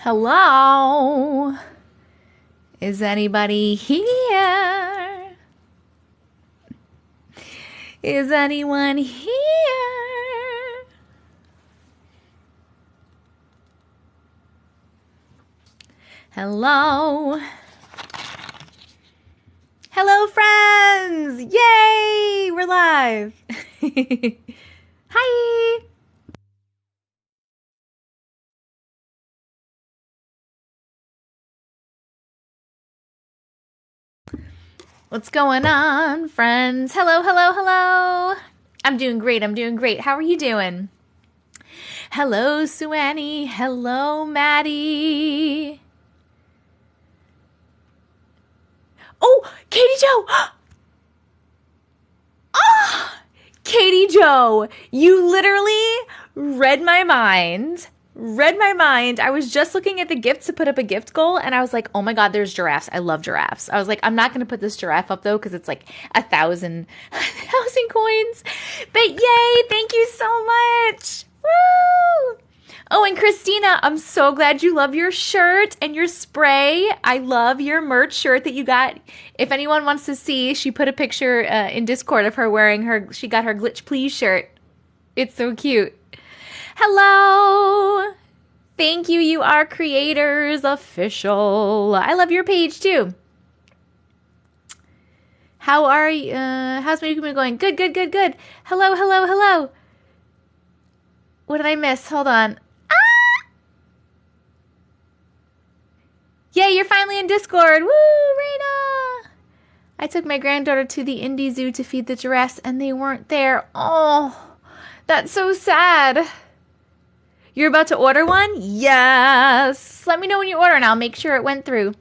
Hello? Is anybody here? Is anyone here? Hello? Hello, friends! Yay! We're live! Hi! What's going on, friends? Hello, hello, hello! I'm doing great, I'm doing great. How are you doing? Hello, Sue Annie. Hello, Maddie. Oh, Katie Jo! Oh, Katie Jo, you literally read my mind. I was just looking at the gifts to put up a gift goal, and I was like, oh my God, there's giraffes. I love giraffes. I was like, I'm not going to put this giraffe up, though, because it's like 1,000 coins. But yay, thank you so much. Woo! Oh, and Christina, I'm so glad you love your shirt and your spray. I love your merch shirt that you got. If anyone wants to see, she put a picture in Discord of her wearing she got her Glitch Please shirt. It's so cute. Hello. Thank you. You are Creators Official. I love your page too. How are you? How's my movement going? Good, good, good, good. Hello, hello, hello. What did I miss? Hold on. Yay, you're finally in Discord. Woo, Raina! I took my granddaughter to the Indie Zoo to feed the giraffes, and they weren't there. Oh, that's so sad. You're about to order one? Yes. Let me know when you order, and I'll make sure it went through.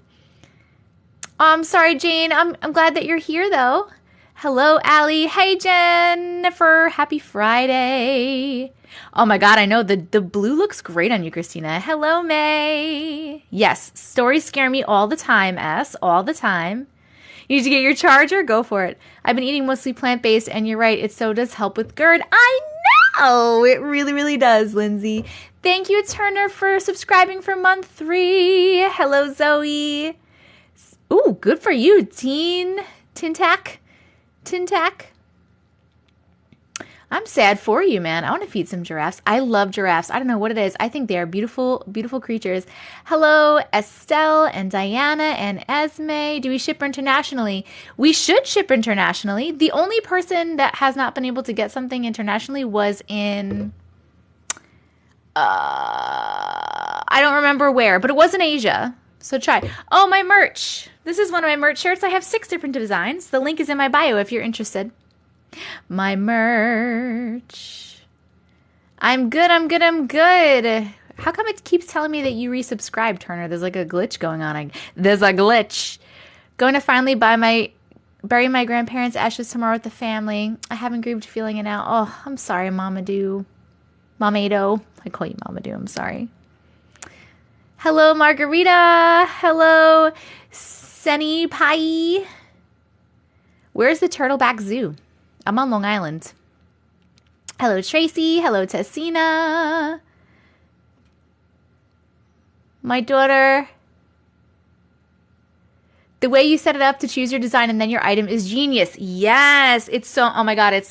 I'm sorry, Jane. I'm glad that you're here, though. Hello, Allie. Hey, Jennifer. Happy Friday. Oh my God, I know. The blue looks great on you, Christina. Hello, May. Yes, stories scare me all the time, S. All the time. You need to get your charger? Go for it. I've been eating mostly plant-based, and you're right. It so does help with GERD. I know! It really, really does, Lindsay. Thank you, Turner, for subscribing for month 3. Hello, Zoe. Ooh, good for you, Tintac. I'm sad for you, man. I want to feed some giraffes. I love giraffes. I don't know what it is. I think they are beautiful, beautiful creatures. Hello, Estelle and Diana and Esme. Do we ship internationally? We should ship internationally. The only person that has not been able to get something internationally was in... I don't remember where, but it was in Asia. So try. Oh, my merch. This is one of my merch shirts. I have 6 different designs. The link is in my bio if you're interested. My merch. I'm good. How come it keeps telling me that you resubscribed, Turner? There's like a glitch going on. There's a glitch. Going to finally bury my grandparents' ashes tomorrow with the family. I haven't grieved feeling it out. Oh, I'm sorry, Mamadou. Mamado. I call you Mamadou. I'm sorry. Hello, Margarita. Hello, Senny Pie. Where's the Turtleback Zoo? I'm on Long Island. Hello, Tracy. Hello, Tessina. My daughter. The way you set it up to choose your design and then your item is genius. Yes. It's so, oh my God,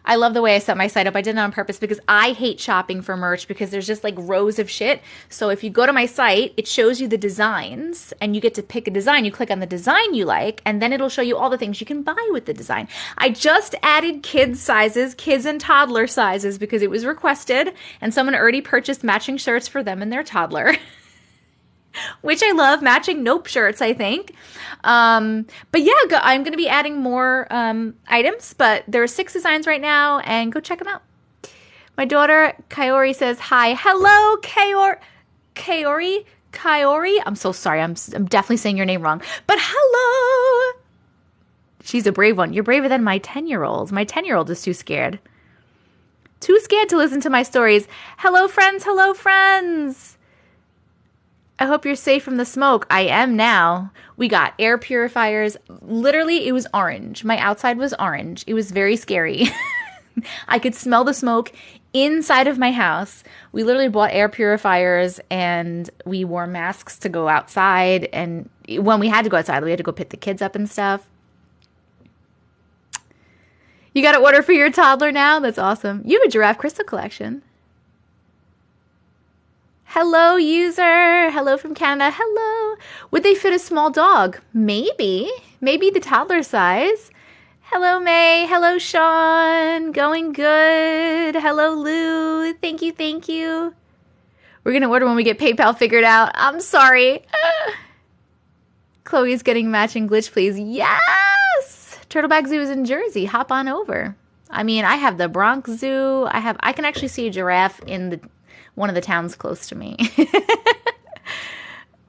I love the way I set my site up. I did it on purpose because I hate shopping for merch because there's just like rows of shit. So if you go to my site, it shows you the designs and you get to pick a design. You click on the design you like, and then it'll show you all the things you can buy with the design. I just added kids and toddler sizes because it was requested and someone already purchased matching shirts for them and their toddler. Which I love, matching Nope shirts, I think. But yeah, I'm going to be adding more items, but there are 6 designs right now, and go check them out. My daughter, Kaori, says hi. Hello, Kaori. I'm so sorry. I'm definitely saying your name wrong. But hello. She's a brave one. You're braver than my 10-year-old. My 10-year-old is too scared. Too scared to listen to my stories. Hello, friends. Hello, friends. I hope you're safe from the smoke. I am now. We got air purifiers. Literally, it was orange. My outside was orange. It was very scary. I could smell the smoke inside of my house. We literally bought air purifiers and we wore masks to go outside. And when we had to go outside, we had to go pick the kids up and stuff. You got to order for your toddler now? That's awesome. You have a giraffe crystal collection. Hello, user. Hello from Canada. Hello. Would they fit a small dog? Maybe. Maybe the toddler size. Hello, May. Hello, Sean. Going good. Hello, Lou. Thank you. Thank you. We're going to order when we get PayPal figured out. I'm sorry. Chloe's getting matching glitch, please. Yes. Turtleback Zoo is in Jersey. Hop on over. I mean, I have the Bronx Zoo. I can actually see a giraffe in one of the towns close to me.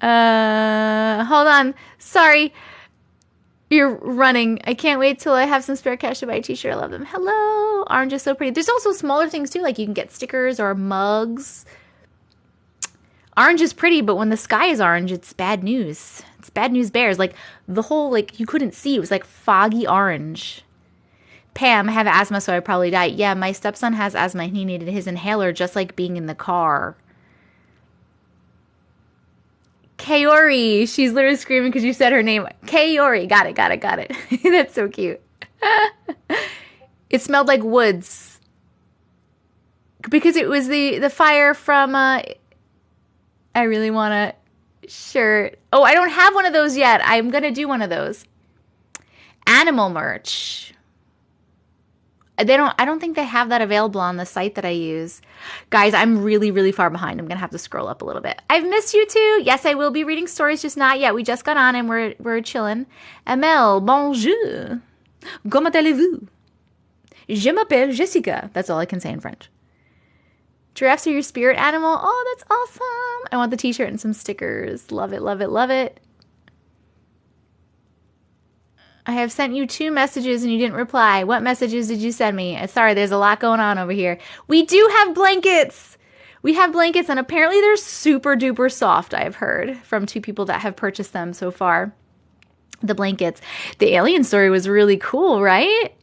Hold on. Sorry. You're running. I can't wait till I have some spare cash to buy a t-shirt. I love them. Hello. Orange is so pretty. There's also smaller things too. Like you can get stickers or mugs. Orange is pretty, but when the sky is orange, it's bad news. It's bad news bears. Like the whole, like you couldn't see. It was like foggy orange. Pam, I have asthma, so I probably die. Yeah, my stepson has asthma and he needed his inhaler just like being in the car. Kaori, she's literally screaming because you said her name. Kaori, got it. That's so cute. It smelled like woods. Because it was the fire from, I really want a shirt. Oh, I don't have one of those yet. I'm going to do one of those. Animal merch. I don't think they have that available on the site that I use. Guys, I'm really, really far behind. I'm going to have to scroll up a little bit. I've missed you too. Yes, I will be reading stories, just not yet. We just got on and we're chilling. Amel, bonjour. Comment allez-vous? Je m'appelle Jessica. That's all I can say in French. Giraffes are your spirit animal. Oh, that's awesome. I want the t-shirt and some stickers. Love it, love it, love it. I have sent you 2 messages and you didn't reply. What messages did you send me? Sorry, there's a lot going on over here. We do have blankets. We have blankets and apparently they're super duper soft, I've heard from 2 people that have purchased them so far. The blankets. The alien story was really cool, right?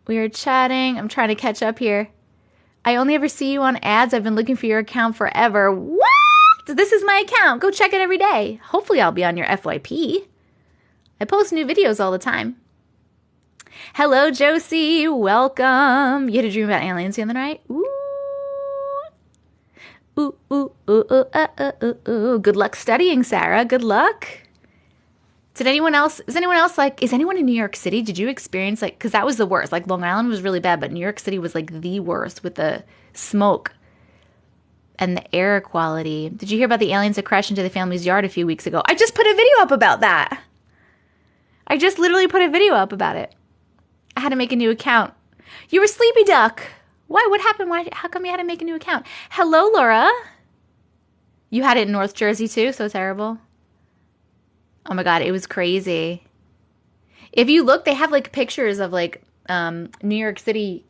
We are chatting. I'm trying to catch up here. I only ever see you on ads. I've been looking for your account forever. What? This is my account. Go check it every day. Hopefully I'll be on your FYP. I post new videos all the time. Hello, Josie. Welcome. You had a dream about aliens the other night? Ooh. Ooh, ooh, ooh, ooh, ooh. Good luck studying, Sarah. Good luck. Is anyone in New York City? Did you experience because that was the worst. Like Long Island was really bad, but New York City was like the worst with the smoke and the air quality. Did you hear about the aliens that crashed into the family's yard a few weeks ago? I just put a video up about that. I just literally put a video up about it. I had to make a new account. You were Sleepy Duck. Why? What happened? Why? How come you had to make a new account? Hello, Laura. You had it in North Jersey too? So terrible. Oh my God, it was crazy. If you look, they have like pictures of like New York City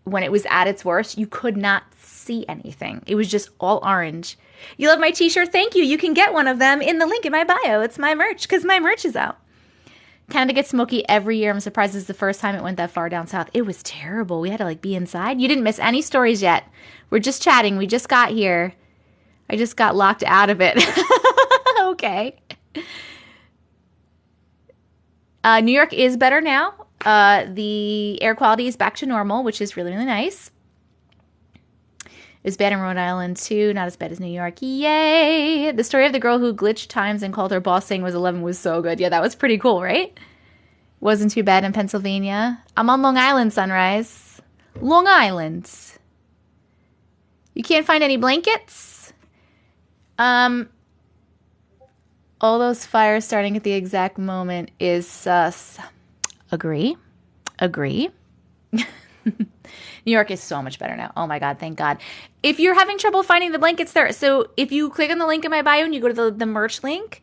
when it was at its worst. You could not see anything. It was just all orange. You love my t-shirt? Thank you. You can get one of them in the link in my bio. It's my merch because my merch is out. Canada gets smoky every year. I'm surprised it's the first time it went that far down south. It was terrible. We had to like be inside. You didn't miss any stories yet. We're just chatting. We just got here. I just got locked out of it. Okay. New York is better now. The air quality is back to normal, which is really, really nice. It was bad in Rhode Island too, not as bad as New York. Yay! The story of the girl who glitched times and called her boss saying was 11 was so good. Yeah, that was pretty cool, right? Wasn't too bad in Pennsylvania. I'm on Long Island, Sunrise. Long Island. You can't find any blankets? All those fires starting at the exact moment is sus. Agree. New York is so much better now. Oh my God, thank God. If you're having trouble finding the blankets there, so if you click on the link in my bio and you go to the merch link,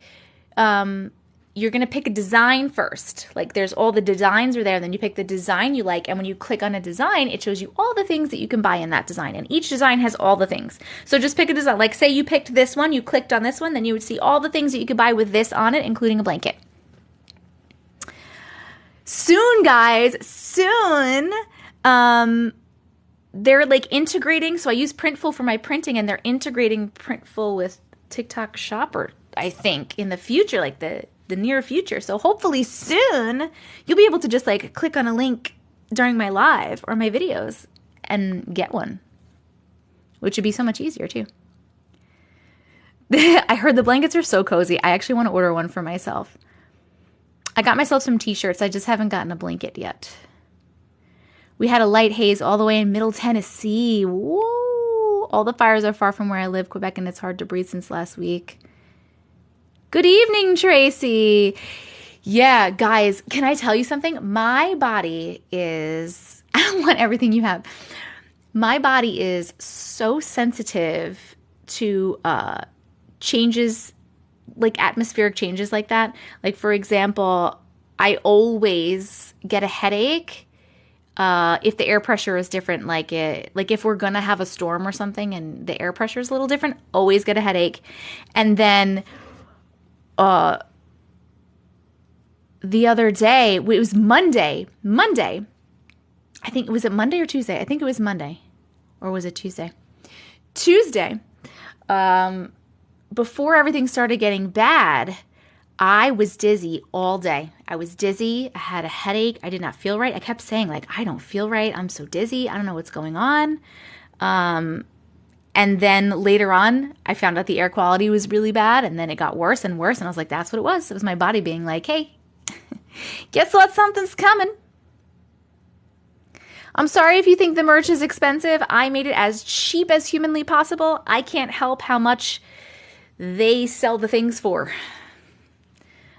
you're going to pick a design first. Like there's all the designs are there. Then you pick the design you like. And when you click on a design, it shows you all the things that you can buy in that design. And each design has all the things. So just pick a design. Like say you picked this one, you clicked on this one, then you would see all the things that you could buy with this on it, including a blanket. Soon, guys, soon. They're like integrating. So I use Printful for my printing and they're integrating Printful with TikTok Shopper, I think, in the future, like the near future. So hopefully soon you'll be able to just like click on a link during my live or my videos and get one, which would be so much easier too. I heard the blankets are so cozy. I actually want to order one for myself. I got myself some t-shirts. I just haven't gotten a blanket yet. We had a light haze all the way in Middle Tennessee. Whoa! All the fires are far from where I live, Quebec, and it's hard to breathe since last week. Good evening, Tracy. Yeah, guys, can I tell you something? My body is, I don't want everything you have. My body is so sensitive to changes, like atmospheric changes like that. Like, for example, I always get a headache if the air pressure is different. Like if we're going to have a storm or something and the air pressure is a little different, always get a headache. And then the other day, it was Monday. I think, was it Monday or Tuesday? I think it was Monday. Or was it Tuesday? Tuesday. Before everything started getting bad, I was dizzy all day. I was dizzy. I had a headache. I did not feel right. I kept saying, like, I don't feel right. I'm so dizzy. I don't know what's going on. And then later on, I found out the air quality was really bad, and then it got worse and worse, and I was like, that's what it was. It was my body being like, hey, guess what? Something's coming. I'm sorry if you think the merch is expensive. I made it as cheap as humanly possible. I can't help how much they sell the things for.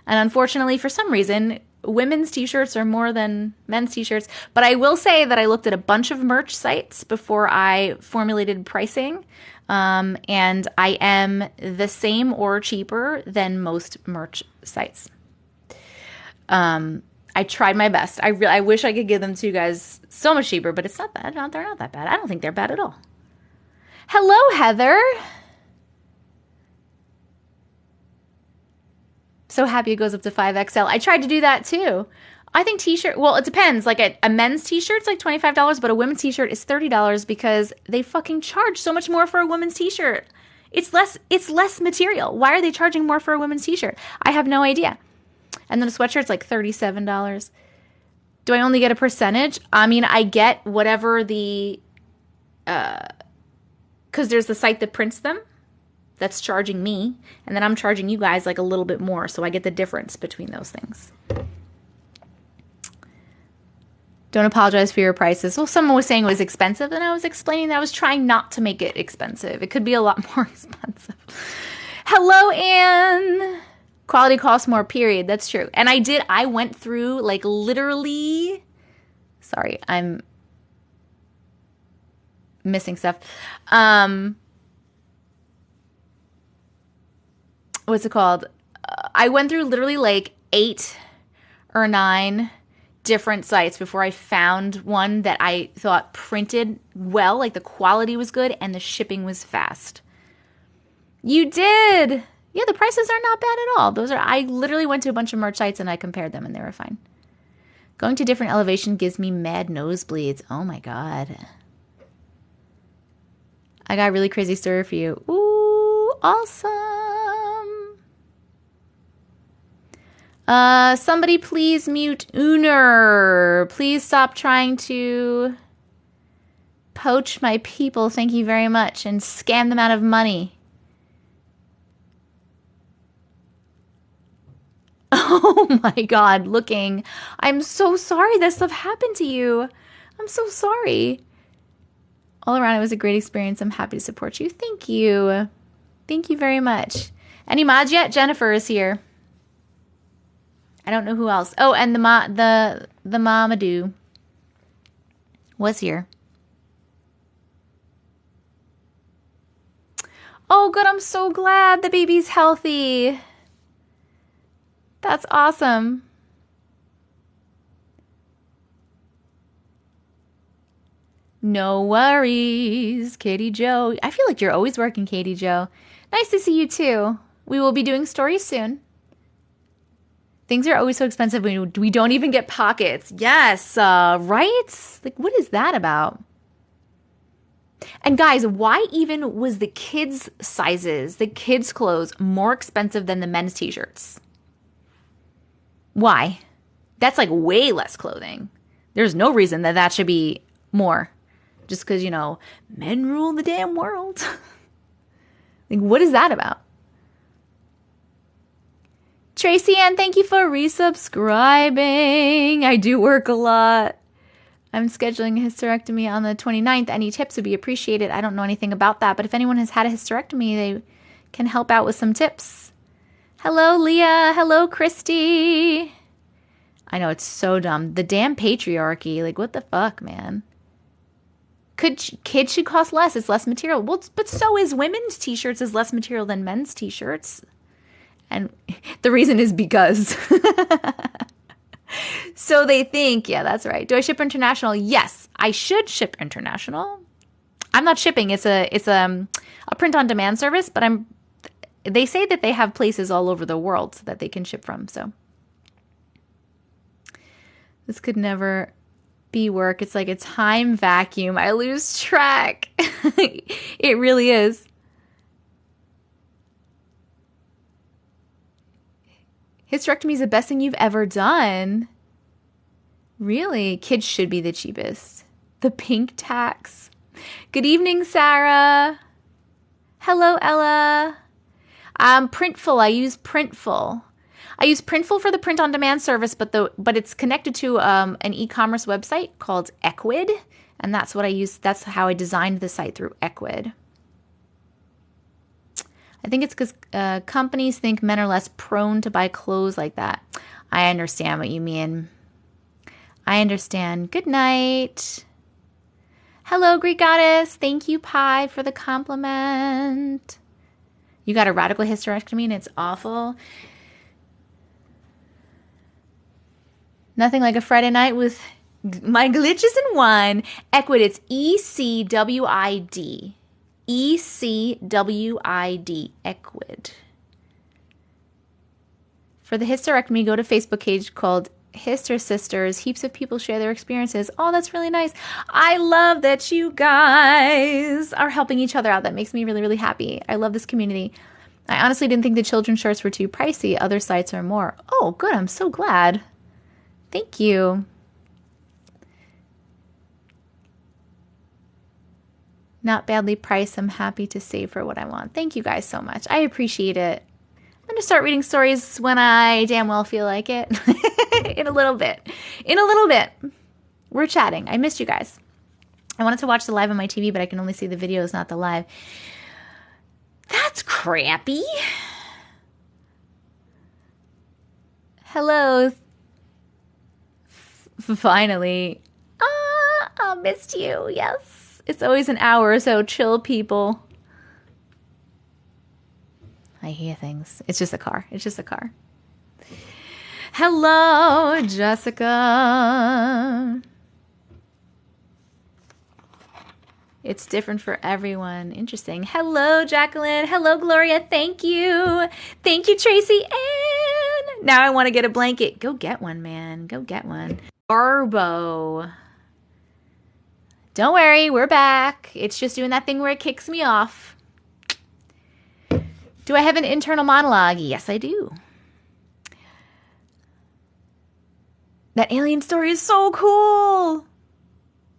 And unfortunately, for some reason, women's t-shirts are more than men's t-shirts. But I will say that I looked at a bunch of merch sites before I formulated pricing. And I am the same or cheaper than most merch sites. I tried my best. I wish I could give them to you guys so much cheaper, but it's not bad. No, they're not that bad. I don't think they're bad at all. Hello, Heather. So happy it goes up to 5XL. I tried to do that too. I think t-shirt, well, it depends. Like a men's t-shirt's like $25, but a women's t-shirt is $30 because they fucking charge so much more for a women's t-shirt. It's less material. Why are they charging more for a women's t-shirt? I have no idea. And then a sweatshirt's like $37. Do I only get a percentage? I mean, I get whatever the, because there's the site that prints them that's charging me, and then I'm charging you guys like a little bit more, so I get the difference between those things. Don't apologize for your prices. Well, someone was saying it was expensive, and I was explaining that I was trying not to make it expensive. It could be a lot more expensive. Hello, Anne. Quality costs more, period. That's true. And I went through like literally, sorry, I'm missing stuff. What's it called? I went through literally like 8 or 9 different sites before I found one that I thought printed well, like the quality was good and the shipping was fast. You did. Yeah, the prices are not bad at all. I literally went to a bunch of merch sites and I compared them and they were fine. Going to different elevation gives me mad nosebleeds. Oh my God. I got a really crazy story for you. Ooh, awesome. Somebody please mute Uner. Please stop trying to poach my people. Thank you very much. And scam them out of money. Oh my God, looking. I'm so sorry that stuff happened to you. I'm so sorry. All around, it was a great experience. I'm happy to support you. Thank you. Thank you very much. Any mods yet? Jennifer is here. I don't know who else. Oh, and the Mamadou was here. Oh, good. I'm so glad the baby's healthy. That's awesome. No worries, Katie Joe. I feel like you're always working, Katie Joe. Nice to see you too. We will be doing stories soon. Things are always so expensive when we don't even get pockets. Yes, right? Like, what is that about? And guys, why even was the kids' sizes, the kids' clothes, more expensive than the men's t-shirts? Why? That's like way less clothing. There's no reason that that should be more. Just because, you know, men rule the damn world. Like, what is that about? Tracy Ann, thank you for resubscribing. I do work a lot. I'm scheduling a hysterectomy on the 29th. Any tips would be appreciated. I don't know anything about that, but if anyone has had a hysterectomy, they can help out with some tips. Hello, Leah. Hello, Christy. I know, it's so dumb. The damn patriarchy. Like, what the fuck, man? Kids should cost less. It's less material. Well, but so is women's t-shirts is less material than men's t-shirts. And the reason is because... So they think, yeah, that's right. Do I ship international? Yes, I should ship international. I'm not shipping. It's a print-on-demand service, but they say that they have places all over the world that they can ship from. So this could never be work. It's like a time vacuum. I lose track. It really is. Hysterectomy is the best thing you've ever done. Really? Kids should be the cheapest. The pink tax. Good evening, Sarah. Hello, Ella. Printful. I use Printful. I use Printful for the print-on-demand service, but it's connected to an e-commerce website called Equid, and that's what I use. That's how I designed the site, through Equid. I think it's because companies think men are less prone to buy clothes like that. I understand what you mean. I understand. Good night. Hello, Greek Goddess. Thank you, Pi, for the compliment. You got a radical hysterectomy and it's awful. Nothing like a Friday night with my glitches and wine. Equid, it's ECWID. ECWID. Equid. For the hysterectomy, go to Facebook page called Hyster Sisters. Heaps of people share their experiences. Oh, that's really nice. I love that you guys are helping each other out. That makes me really, really happy. I love this community. I honestly didn't think the children's shirts were too pricey. Other sites are more. Oh, good. I'm so glad. Thank you. Not badly priced. I'm happy to save for what I want. Thank you guys so much. I appreciate it. I'm going to start reading stories when I damn well feel like it. In a little bit. We're chatting. I missed you guys. I wanted to watch the live on my TV, but I can only see the videos, not the live. That's crappy. Hello. Finally. I missed you. Yes. It's always an hour or so. Chill, people. I hear things. It's just a car. Hello, Jessica. It's different for everyone. Interesting. Hello, Jacqueline. Hello, Gloria. Thank you. Thank you, Tracy. And now I want to get a blanket. Go get one, man. Go get one. Barbo. Don't worry. We're back. It's just doing that thing where it kicks me off. Do I have an internal monologue? Yes, I do. That alien story is so cool.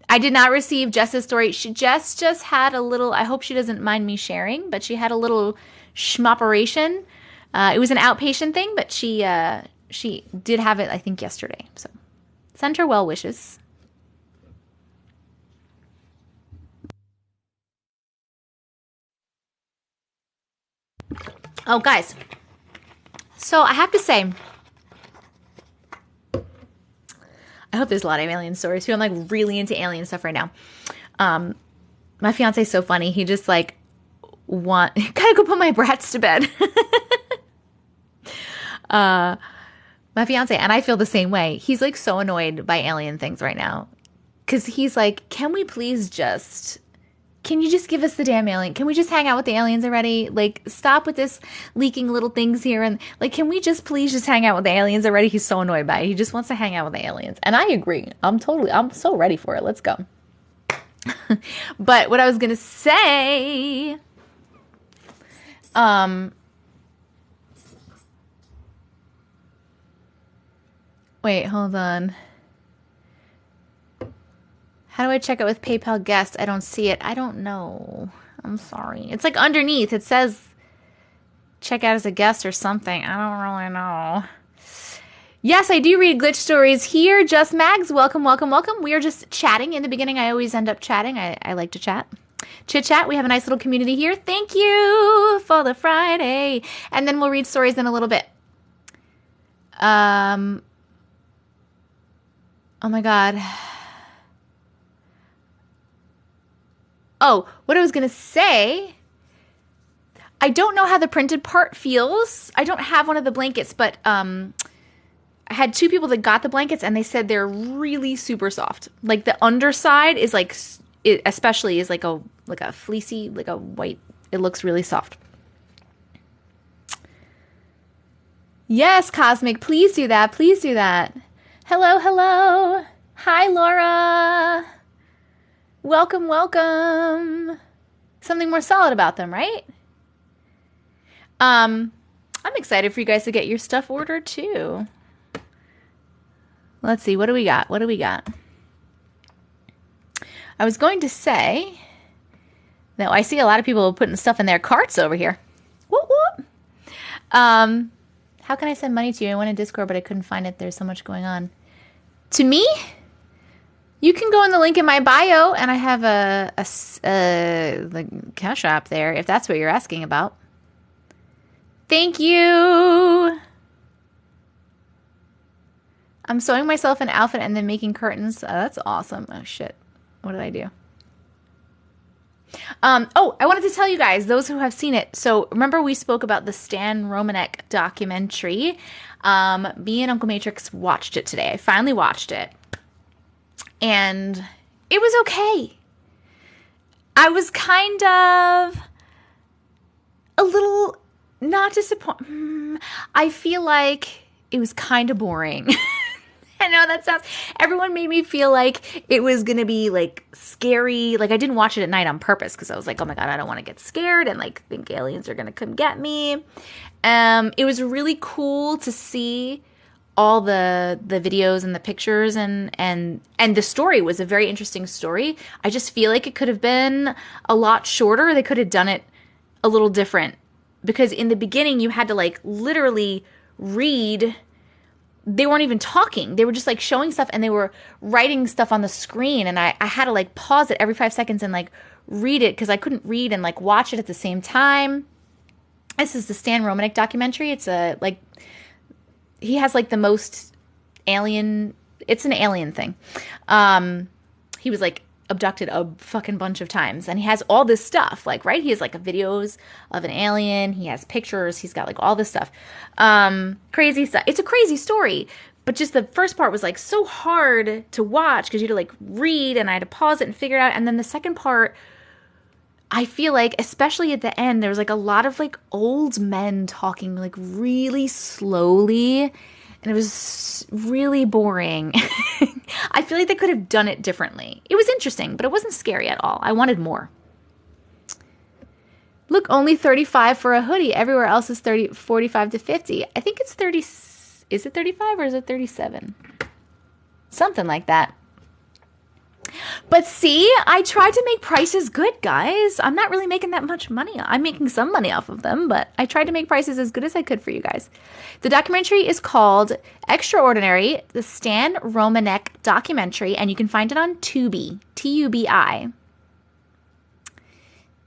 I did not receive Jess's story. Jess just had a little, I hope she doesn't mind me sharing, but she had a little schmoperation. It was an outpatient thing, but she did have it, I think, yesterday. So send her well wishes. Oh, guys. So I have to say, I hope there's a lot of alien stories too. I'm like really into alien stuff right now. My fiance's so funny. He just like gotta go put my brats to bed. My fiance, and I feel the same way. He's like so annoyed by alien things right now. Because he's like, can you just give us the damn alien? Can we just hang out with the aliens already? Like, stop with this leaking little things here. And like, can we just please just hang out with the aliens already? He's so annoyed by it. He just wants to hang out with the aliens. And I agree. I'm so ready for it. Let's go. But what I was going to say, wait, hold on. How do I check it with PayPal guest? I don't see it. I don't know. I'm sorry. It's like underneath. It says check out as a guest or something. I don't really know. Yes, I do read glitch stories here. Just Mags, welcome, welcome, welcome. We are just chatting. In the beginning, I always end up chatting. I like to chat. Chit chat. We have a nice little community here. Thank you for the Friday. And then we'll read stories in a little bit. Oh my God. Oh, what I was going to say, I don't know how the printed part feels. I don't have one of the blankets, but I had two people that got the blankets and they said they're really super soft. Like the underside is like, it especially is like a fleecy, like a white, it looks really soft. Yes, Cosmic, please do that. Please do that. Hello, hello. Hi, Laura. Welcome, welcome. Something more solid about them, right? I'm excited for you guys to get your stuff ordered too. Let's see, what do we got? What do we got? I was going to say that I see a lot of people putting stuff in their carts over here. Whoop, whoop. How can I send money to you? I went in Discord, but I couldn't find it. There's so much going on. To me? You can go in the link in my bio, and I have the Cash App there, if that's what you're asking about. Thank you. I'm sewing myself an outfit and then making curtains. Oh, that's awesome. Oh, shit. What did I do? Oh, I wanted to tell you guys, those who have seen it. So remember we spoke about the Stan Romanek documentary. Me and Uncle Matrix watched it today. I finally watched it. And it was okay. I was kind of a little not disappointed. I feel like it was kind of boring. I know that sounds, everyone made me feel like it was going to be like scary. Like I didn't watch it at night on purpose because I was like, oh my God, I don't want to get scared and like think aliens are going to come get me. It was really cool to see all the videos and the pictures and the story was a very interesting story. I just feel like it could have been a lot shorter. They could have done it a little different because in the beginning you had to like literally read. They weren't even talking. They were just like showing stuff and they were writing stuff on the screen. And I had to like pause it every 5 seconds and like read it because I couldn't read and like watch it at the same time. This is the Stan Romanek documentary. It's he has like the most alien, it's an alien thing. He was like abducted a fucking bunch of times and he has all this stuff, like, right? He has like videos of an alien. He has pictures. He's got like all this stuff. Crazy stuff. It's a crazy story, but just the first part was like so hard to watch because you had to like read and I had to pause it and figure it out. And then the second part, I feel like, especially at the end, there was like a lot of like old men talking like really slowly and it was really boring. I feel like they could have done it differently. It was interesting, but it wasn't scary at all. I wanted more. Look, only $35 for a hoodie. Everywhere else is $45 to $50. I think it's 30. Is it 35 or is it 37? Something like that. But see, I tried to make prices good, guys. I'm not really making that much money. I'm making some money off of them, but I tried to make prices as good as I could for you guys. The documentary is called Extraordinary, the Stan Romanek documentary, and you can find it on Tubi, T-U-B-I.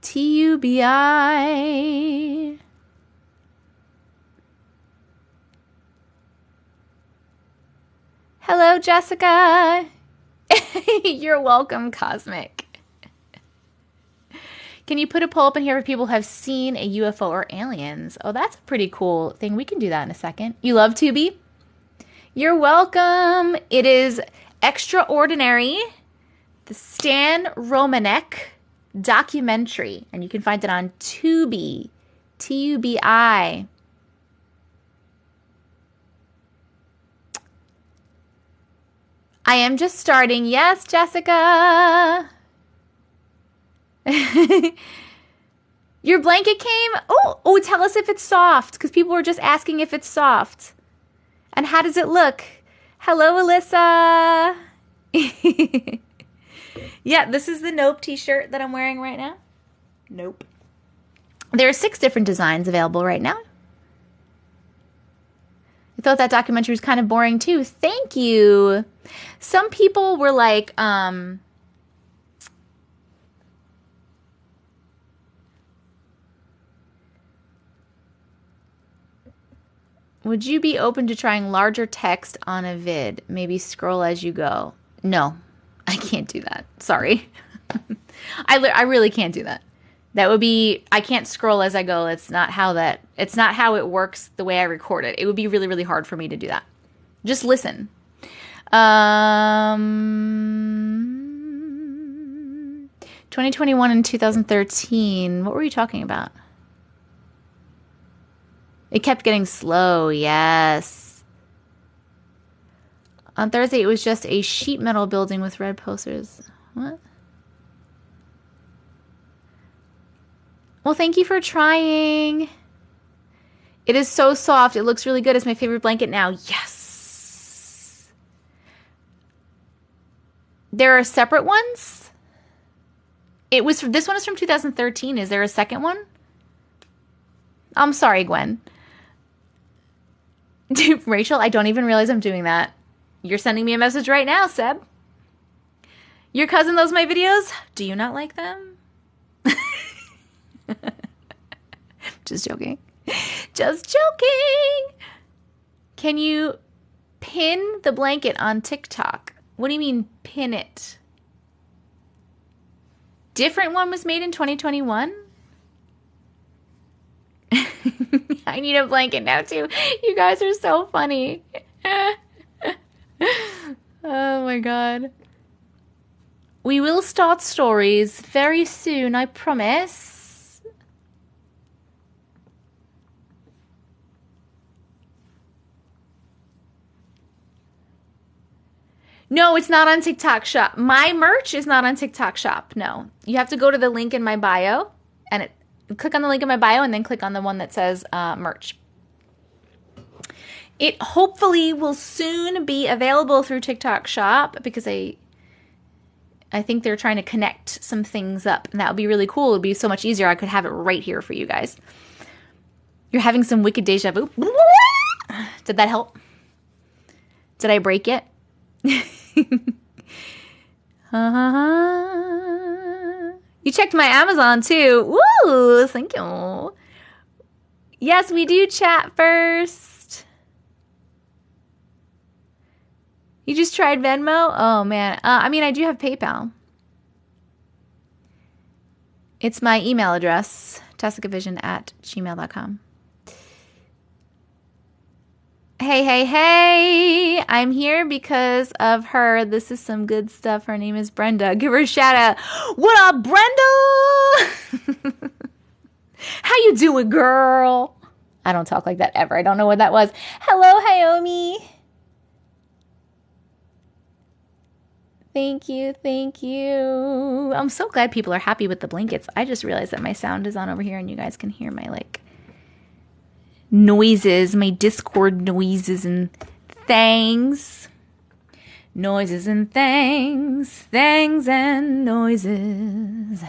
T-U-B-I. Hello, Jessica. You're welcome, Cosmic. Can you put a poll up in here if people have seen a UFO or aliens? Oh, that's a pretty cool thing. We can do that in a second. You love Tubi? You're welcome. It is Extraordinary, the Stan Romanek documentary, and you can find it on Tubi, Tubi. I am just starting. Yes, Jessica. Your blanket came? Oh, tell us if it's soft, because people were just asking if it's soft. And how does it look? Hello, Alyssa. Yeah, this is the Nope t-shirt that I'm wearing right now. Nope. There are 6 different designs available right now. I thought that documentary was kind of boring too. Thank you. Some people were like, would you be open to trying larger text on a vid? Maybe scroll as you go. No, I can't do that. Sorry. I really can't do that. That would be, I can't scroll as I go. It's not how it works the way I record it. It would be really, really hard for me to do that. Just listen. 2021 and 2013. What were you talking about? It kept getting slow. Yes. On Thursday, it was just a sheet metal building with red posters. What? Well, thank you for trying. It is so soft. It looks really good. It's my favorite blanket now. Yes. There are separate ones. This one is from 2013. Is there a second one? I'm sorry, Gwen. Rachel, I don't even realize I'm doing that. You're sending me a message right now, Seb. Your cousin loves my videos. Do you not like them? Just joking. Just joking. Can you pin the blanket on TikTok? What do you mean pin it? Different one was made in 2021? I need a blanket now too. You guys are so funny. Oh my god. We will start stories very soon, I promise. No, it's not on TikTok Shop. My merch is not on TikTok Shop. No. You have to go to the link in my bio and click on the link in my bio and then click on the one that says merch. It hopefully will soon be available through TikTok Shop because I think they're trying to connect some things up, and that would be really cool. It would be so much easier. I could have it right here for you guys. You're having some wicked deja vu. Did that help? Did I break it? You checked my Amazon too. Woo! Thank you. Yes, we do chat first. You just tried Venmo? Oh, man. I mean, I do have PayPal. It's my email address, tessicavision@gmail.com. Hey. I'm here because of her. This is some good stuff. Her name is Brenda. Give her a shout out. What up, Brenda? How you doing, girl? I don't talk like that ever. I don't know what that was. Hello, Hayomi. Thank you. I'm so glad people are happy with the blankets. I just realized that my sound is on over here and you guys can hear my noises, my Discord noises and things. Noises and things and noises.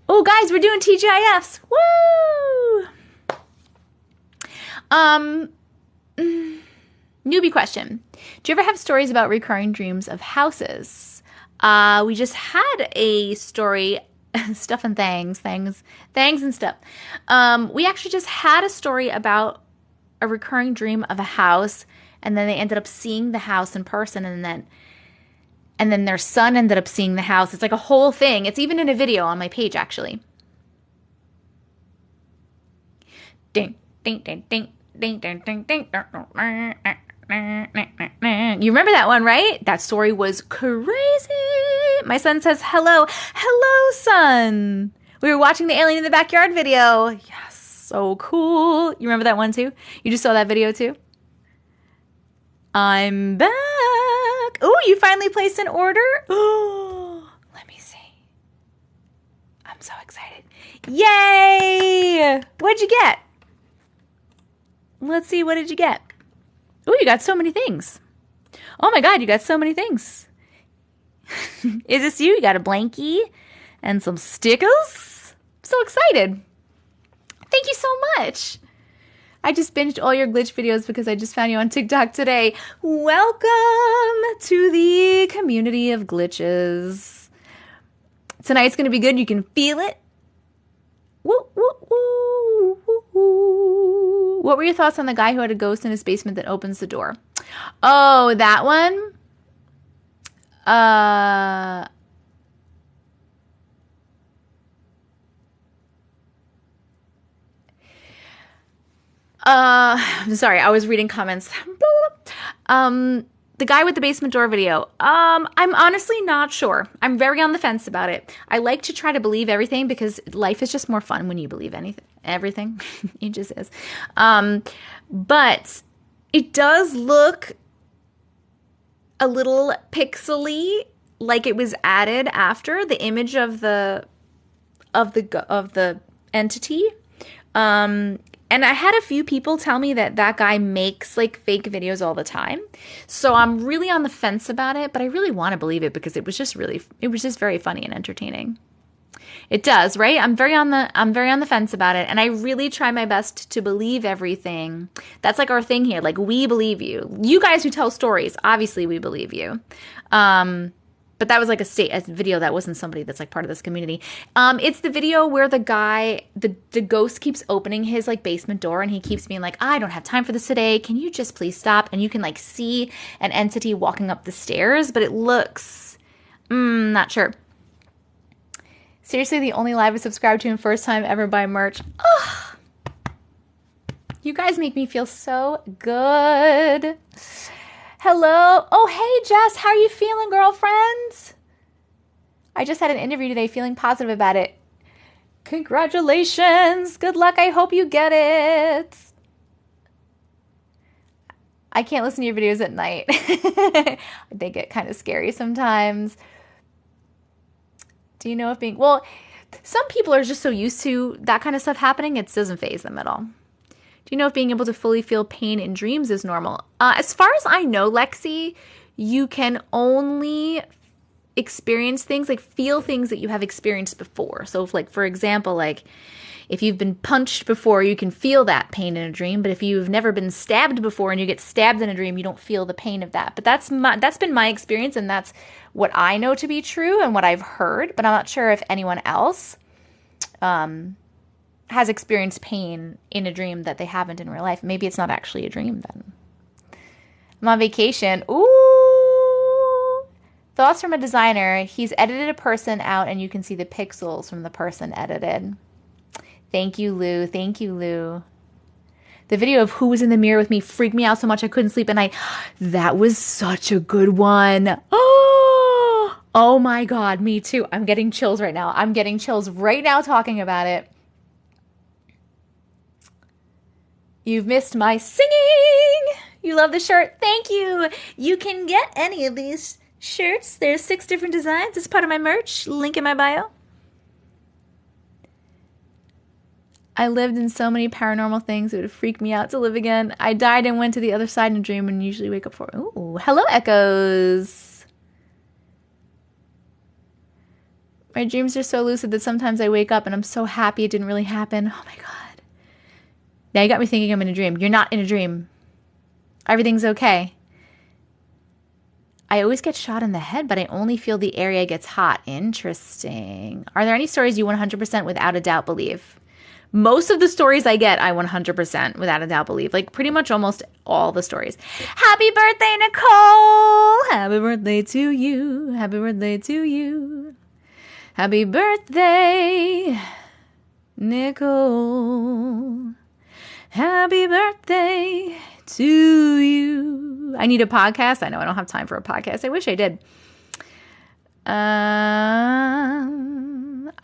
Oh, guys, we're doing TGIFs. Woo! Newbie question. Do you ever have stories about recurring dreams of houses? We just had a story, stuff and things and stuff. We actually just had a story about a recurring dream of a house, and then they ended up seeing the house in person, and then their son ended up seeing the house. It's like a whole thing. It's even in a video on my page, actually. Ding, ding, ding, ding, ding, ding, ding, ding. You remember that one, right? That story was crazy. My son says, hello. Hello, son. We were watching the Alien in the Backyard video. Yes, so cool. You remember that one too? You just saw that video too? I'm back. Oh, you finally placed an order? Oh, let me see. I'm so excited. Yay! What'd you get? Let's see, what did you get? Oh, you got so many things. Oh my God, you got so many things. Is this you? You got a blankie and some stickers? I'm so excited. Thank you so much. I just binged all your glitch videos because I just found you on TikTok today. Welcome to the community of glitches. Tonight's going to be good. You can feel it. Woo, woo, woo, woo, woo. What were your thoughts on the guy who had a ghost in his basement that opens the door? Oh, that one? I'm sorry, I was reading comments. The guy with the basement door video. I'm honestly not sure. I'm very on the fence about it. I like to try to believe everything because life is just more fun when you believe everything. It just is. But it does look a little pixely, like it was added after the image of the entity. And I had a few people tell me that guy makes like fake videos all the time. So I'm really on the fence about it, but I really want to believe it because it was just very funny and entertaining. It does, right? I'm very on the fence about it, and I really try my best to believe everything. That's like our thing here. Like, we believe you. You guys who tell stories, obviously we believe you. But that was like a video that wasn't somebody that's like part of this community. It's the video where the guy, the ghost keeps opening his like basement door, and he keeps being like, I don't have time for this today. Can you just please stop? And you can like see an entity walking up the stairs, but it looks, not sure. Seriously, the only live I subscribed to and first time ever buy merch. Oh, you guys make me feel so good. Hello. Oh, hey, Jess. How are you feeling, girlfriends? I just had an interview today feeling positive about it. Congratulations. Good luck. I hope you get it. I can't listen to your videos at night. They get kind of scary sometimes. Do you know if being... Well, some people are just so used to that kind of stuff happening, it doesn't faze them at all. Do you know if being able to fully feel pain in dreams is normal? As far as I know, Lexi, you can only experience things, like feel things that you have experienced before. So if, like, for example, like if you've been punched before, you can feel that pain in a dream. But if you've never been stabbed before and you get stabbed in a dream, you don't feel the pain of that. But that's been my experience, and that's what I know to be true and what I've heard. But I'm not sure if anyone else has experienced pain in a dream that they haven't in real life. Maybe it's not actually a dream then. I'm on vacation. Ooh! Thoughts from a designer. He's edited a person out and you can see the pixels from the person edited. Thank you, Lou. Thank you, Lou. The video of who was in the mirror with me freaked me out so much I couldn't sleep at night. That was such a good one. Oh my God, me too. I'm getting chills right now. I'm getting chills right now talking about it. You've missed my singing. You love the shirt. Thank you. You can get any of these shirts. There's 6 different designs. It's part of my merch. Link in my bio. I lived in so many paranormal things. It would freak me out to live again. I died and went to the other side in a dream and usually wake up for... Ooh, hello, Echoes. My dreams are so lucid that sometimes I wake up and I'm so happy it didn't really happen. Oh my God. Now you got me thinking I'm in a dream. You're not in a dream. Everything's okay. I always get shot in the head, but I only feel the area gets hot. Interesting. Are there any stories you 100% without a doubt believe? Most of the stories I get, I 100% without a doubt believe. Like pretty much almost all the stories. Happy birthday, Nicole! Happy birthday to you. Happy birthday to you. Happy birthday, Nicole. Happy birthday to you. I need a podcast. I know I don't have time for a podcast. I wish I did.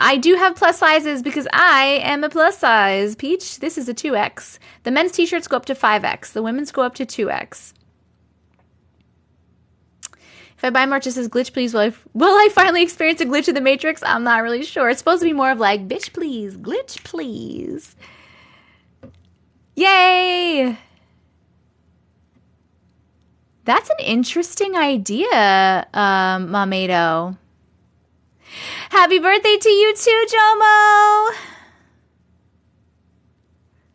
I do have plus sizes because I am a plus size. Peach, this is a 2X. The men's t-shirts go up to 5X. The women's go up to 2X. If I buy merch that says glitch please, will I finally experience a glitch in the Matrix? I'm not really sure. It's supposed to be more of like, bitch please, glitch please. Yay! That's an interesting idea, Mamedo. Happy birthday to you too, Jomo!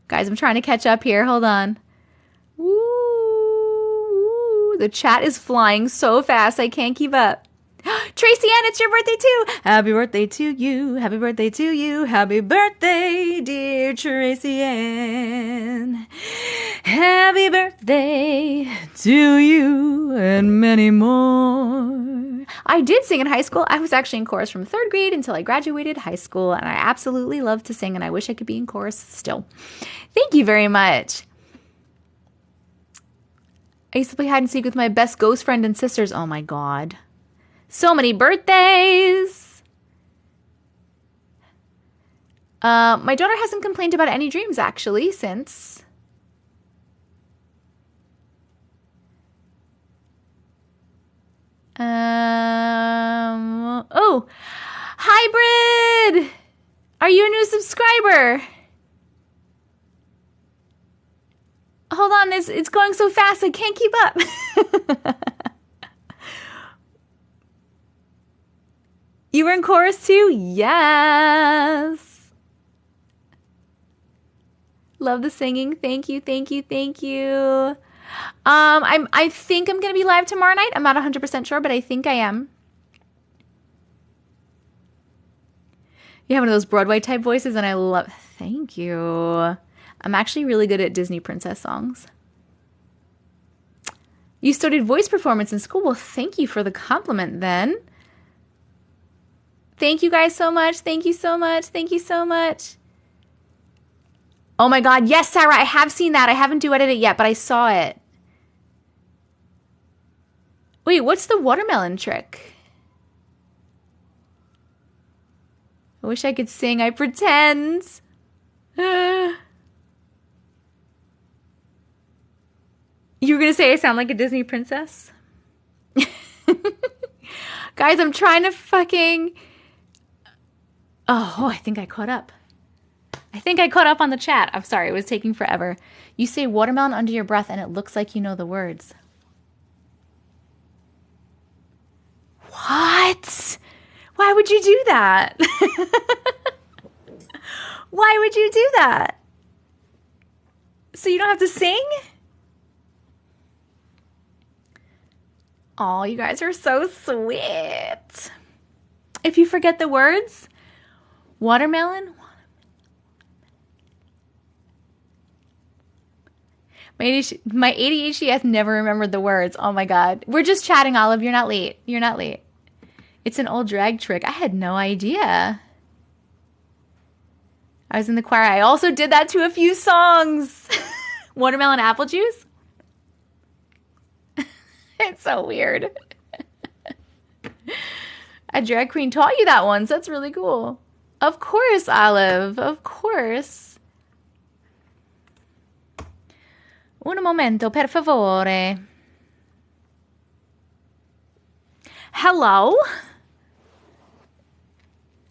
Guys, I'm trying to catch up here. Hold on. Woo! The chat is flying so fast, I can't keep up. Tracy Ann, it's your birthday too. Happy birthday to you. Happy birthday to you. Happy birthday, dear Tracy Ann. Happy birthday to you and many more. I did sing in high school. I was actually in chorus from 3rd grade until I graduated high school, and I absolutely love to sing, and I wish I could be in chorus still. Thank you very much. I used to play hide and seek with my best ghost friend and sisters. Oh my God. So many birthdays. My daughter hasn't complained about any dreams, actually, since... Oh, Hybrid! Are you a new subscriber? Hold on, it's going so fast, I can't keep up. You were in chorus too? Yes. Love the singing. Thank you, thank you, thank you. I think I'm gonna be live tomorrow night. I'm not 100% sure, but I think I am. You have one of those Broadway type voices, and I love. Thank you. I'm actually really good at Disney princess songs. You studied voice performance in school. Well, thank you for the compliment then. Thank you guys so much. Thank you so much. Thank you so much. Oh my God. Yes, Sarah, I have seen that. I haven't duetted it yet, but I saw it. Wait, what's the watermelon trick? I wish I could sing. I pretend. You were going to say I sound like a Disney princess? Guys, I'm trying to fucking... Oh, I think I caught up. I think I caught up on the chat. I'm sorry, it was taking forever. You say watermelon under your breath and it looks like you know the words. What? Why would you do that? Why would you do that? So you don't have to sing? Oh, you guys are so sweet. If you forget the words, watermelon. My ADHD has never remembered the words. Oh my God. We're just chatting, Olive. You're not late. You're not late. It's an old drag trick. I had no idea. I was in the choir. I also did that to a few songs. Watermelon apple juice. It's so weird. A drag queen taught you that once. That's really cool. Of course, Olive. Of course. Un momento, per favore. Hello?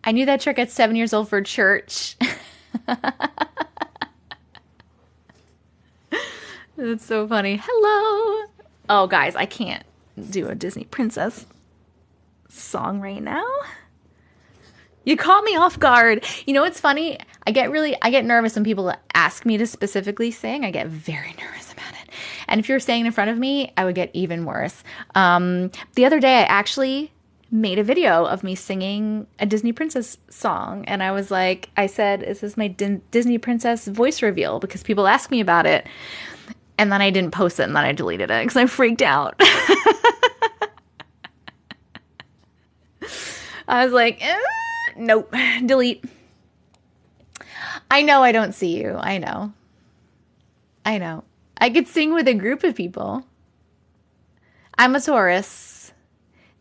I knew that trick at 7 years old for church. That's so funny. Hello. Oh, guys, I can't do a Disney princess song right now. You caught me off guard. You know what's funny? I get nervous when people ask me to specifically sing. I get very nervous about it. And if you're saying in front of me, I would get even worse. The other day, I actually made a video of me singing a Disney princess song. And I said, this is my Disney princess voice reveal because people ask me about it. And then I didn't post it and then I deleted it because I freaked out. I was like, nope, delete. I know I don't see you. I know. I could sing with a group of people. I'm a Taurus.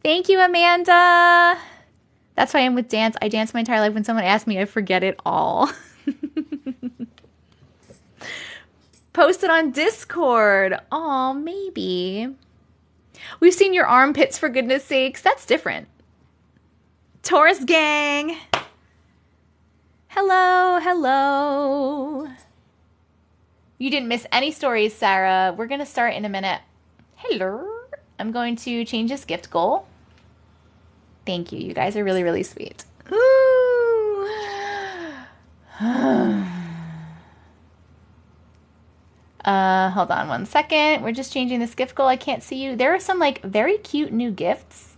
Thank you, Amanda. That's why I'm with dance. I dance my entire life. When someone asks me, I forget it all. Post it on Discord. Oh, maybe. We've seen your armpits, for goodness sakes. That's different. Taurus gang. Hello, hello. You didn't miss any stories, Sarah. We're going to start in a minute. Hello. I'm going to change this gift goal. Thank you. You guys are really, really sweet. Ooh. Hold on one second. We're just changing this gift goal. I can't see you. There are some like very cute new gifts.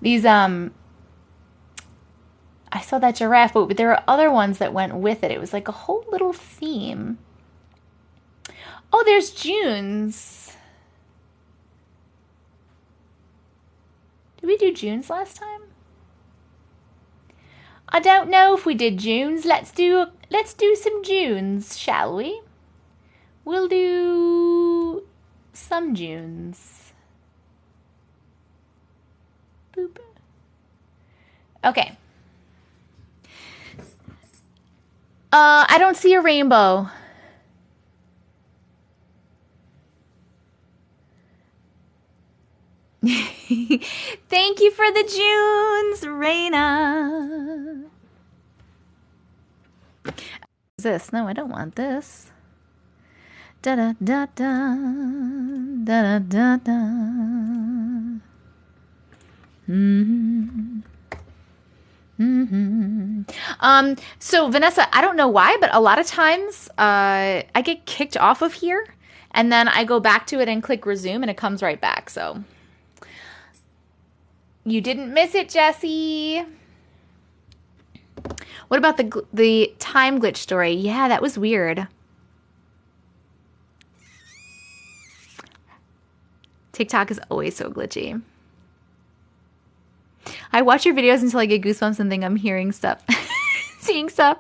These, I saw that giraffe, but there are other ones that went with it. It was like a whole little theme. Oh, there's June's. Did we do June's last time? I don't know if we did June's. Let's do some June's, shall we? We'll do some June's. Boop. Okay. I don't see a rainbow. Thank you for the Junes, Raina. This? No, I don't want this. Da da da da da da da. So Vanessa, I don't know why, but a lot of times I get kicked off of here and then I go back to it and click resume and it comes right back. So you didn't miss it, Jessie. What about the time glitch story? Yeah, that was weird. TikTok is always so glitchy. I watch your videos until I get goosebumps and think I'm hearing stuff, seeing stuff.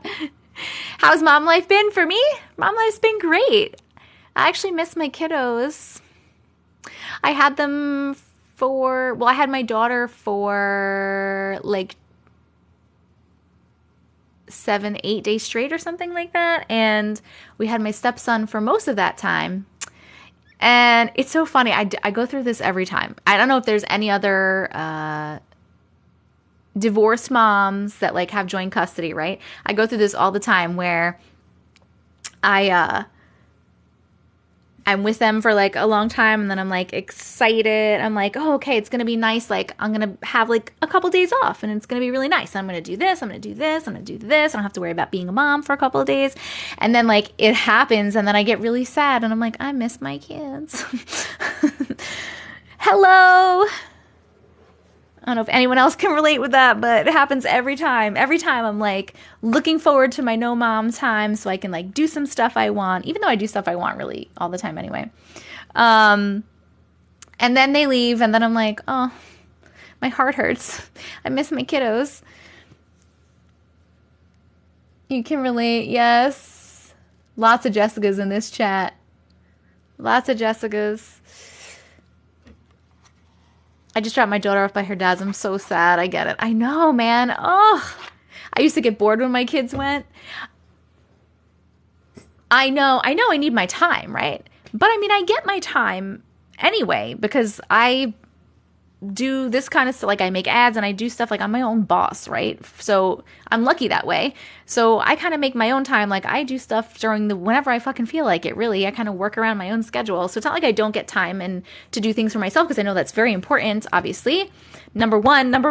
How's mom life been for me? Mom life's been great. I actually miss my kiddos. I had them I had my daughter for like 7-8 days straight or something like that. And we had my stepson for most of that time. And it's so funny. I go through this every time. I don't know if there's any other divorced moms that like have joint custody, right? I go through this all the time where I'm with them for like a long time and then I'm like excited. I'm like, oh, okay, it's going to be nice. Like I'm going to have like a couple days off and it's going to be really nice. I'm going to do this. I'm going to do this. I'm going to do this. I don't have to worry about being a mom for a couple of days. And then like it happens and then I get really sad and I'm like, I miss my kids. Hello. I don't know if anyone else can relate with that, but it happens every time. Every time I'm like looking forward to my no mom time so I can like do some stuff I want, even though I do stuff I want really all the time anyway. And then they leave and then I'm like, oh, my heart hurts. I miss my kiddos. You can relate. Yes. Lots of Jessicas in this chat. Lots of Jessicas. I just dropped my daughter off by her dad's. I'm so sad. I get it. I know, man. Oh, I used to get bored when my kids went. I know I need my time, right? But I mean, I get my time anyway because I do this kind of stuff. Like I make ads and I do stuff like I'm my own boss, right? So I'm lucky that way. So I kind of make my own time. Like I do stuff during whenever I fucking feel like it, really. I kind of work around my own schedule. So it's not like I don't get time and to do things for myself because I know that's very important, obviously. Number one. But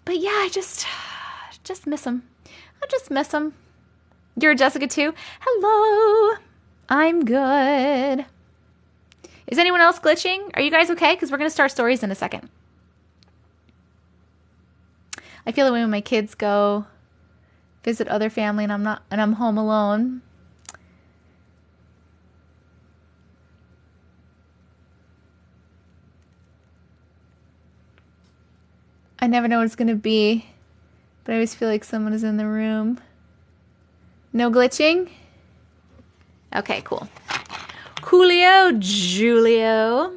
yeah, I just miss them. I just miss them. You're a Jessica too? Hello. I'm good. Is anyone else glitching? Are you guys okay? Because we're going to start stories in a second. I feel the way when my kids go visit other family and I'm home alone. I never know what it's going to be, but I always feel like someone is in the room. No glitching? Okay, cool. Coolio, Julio.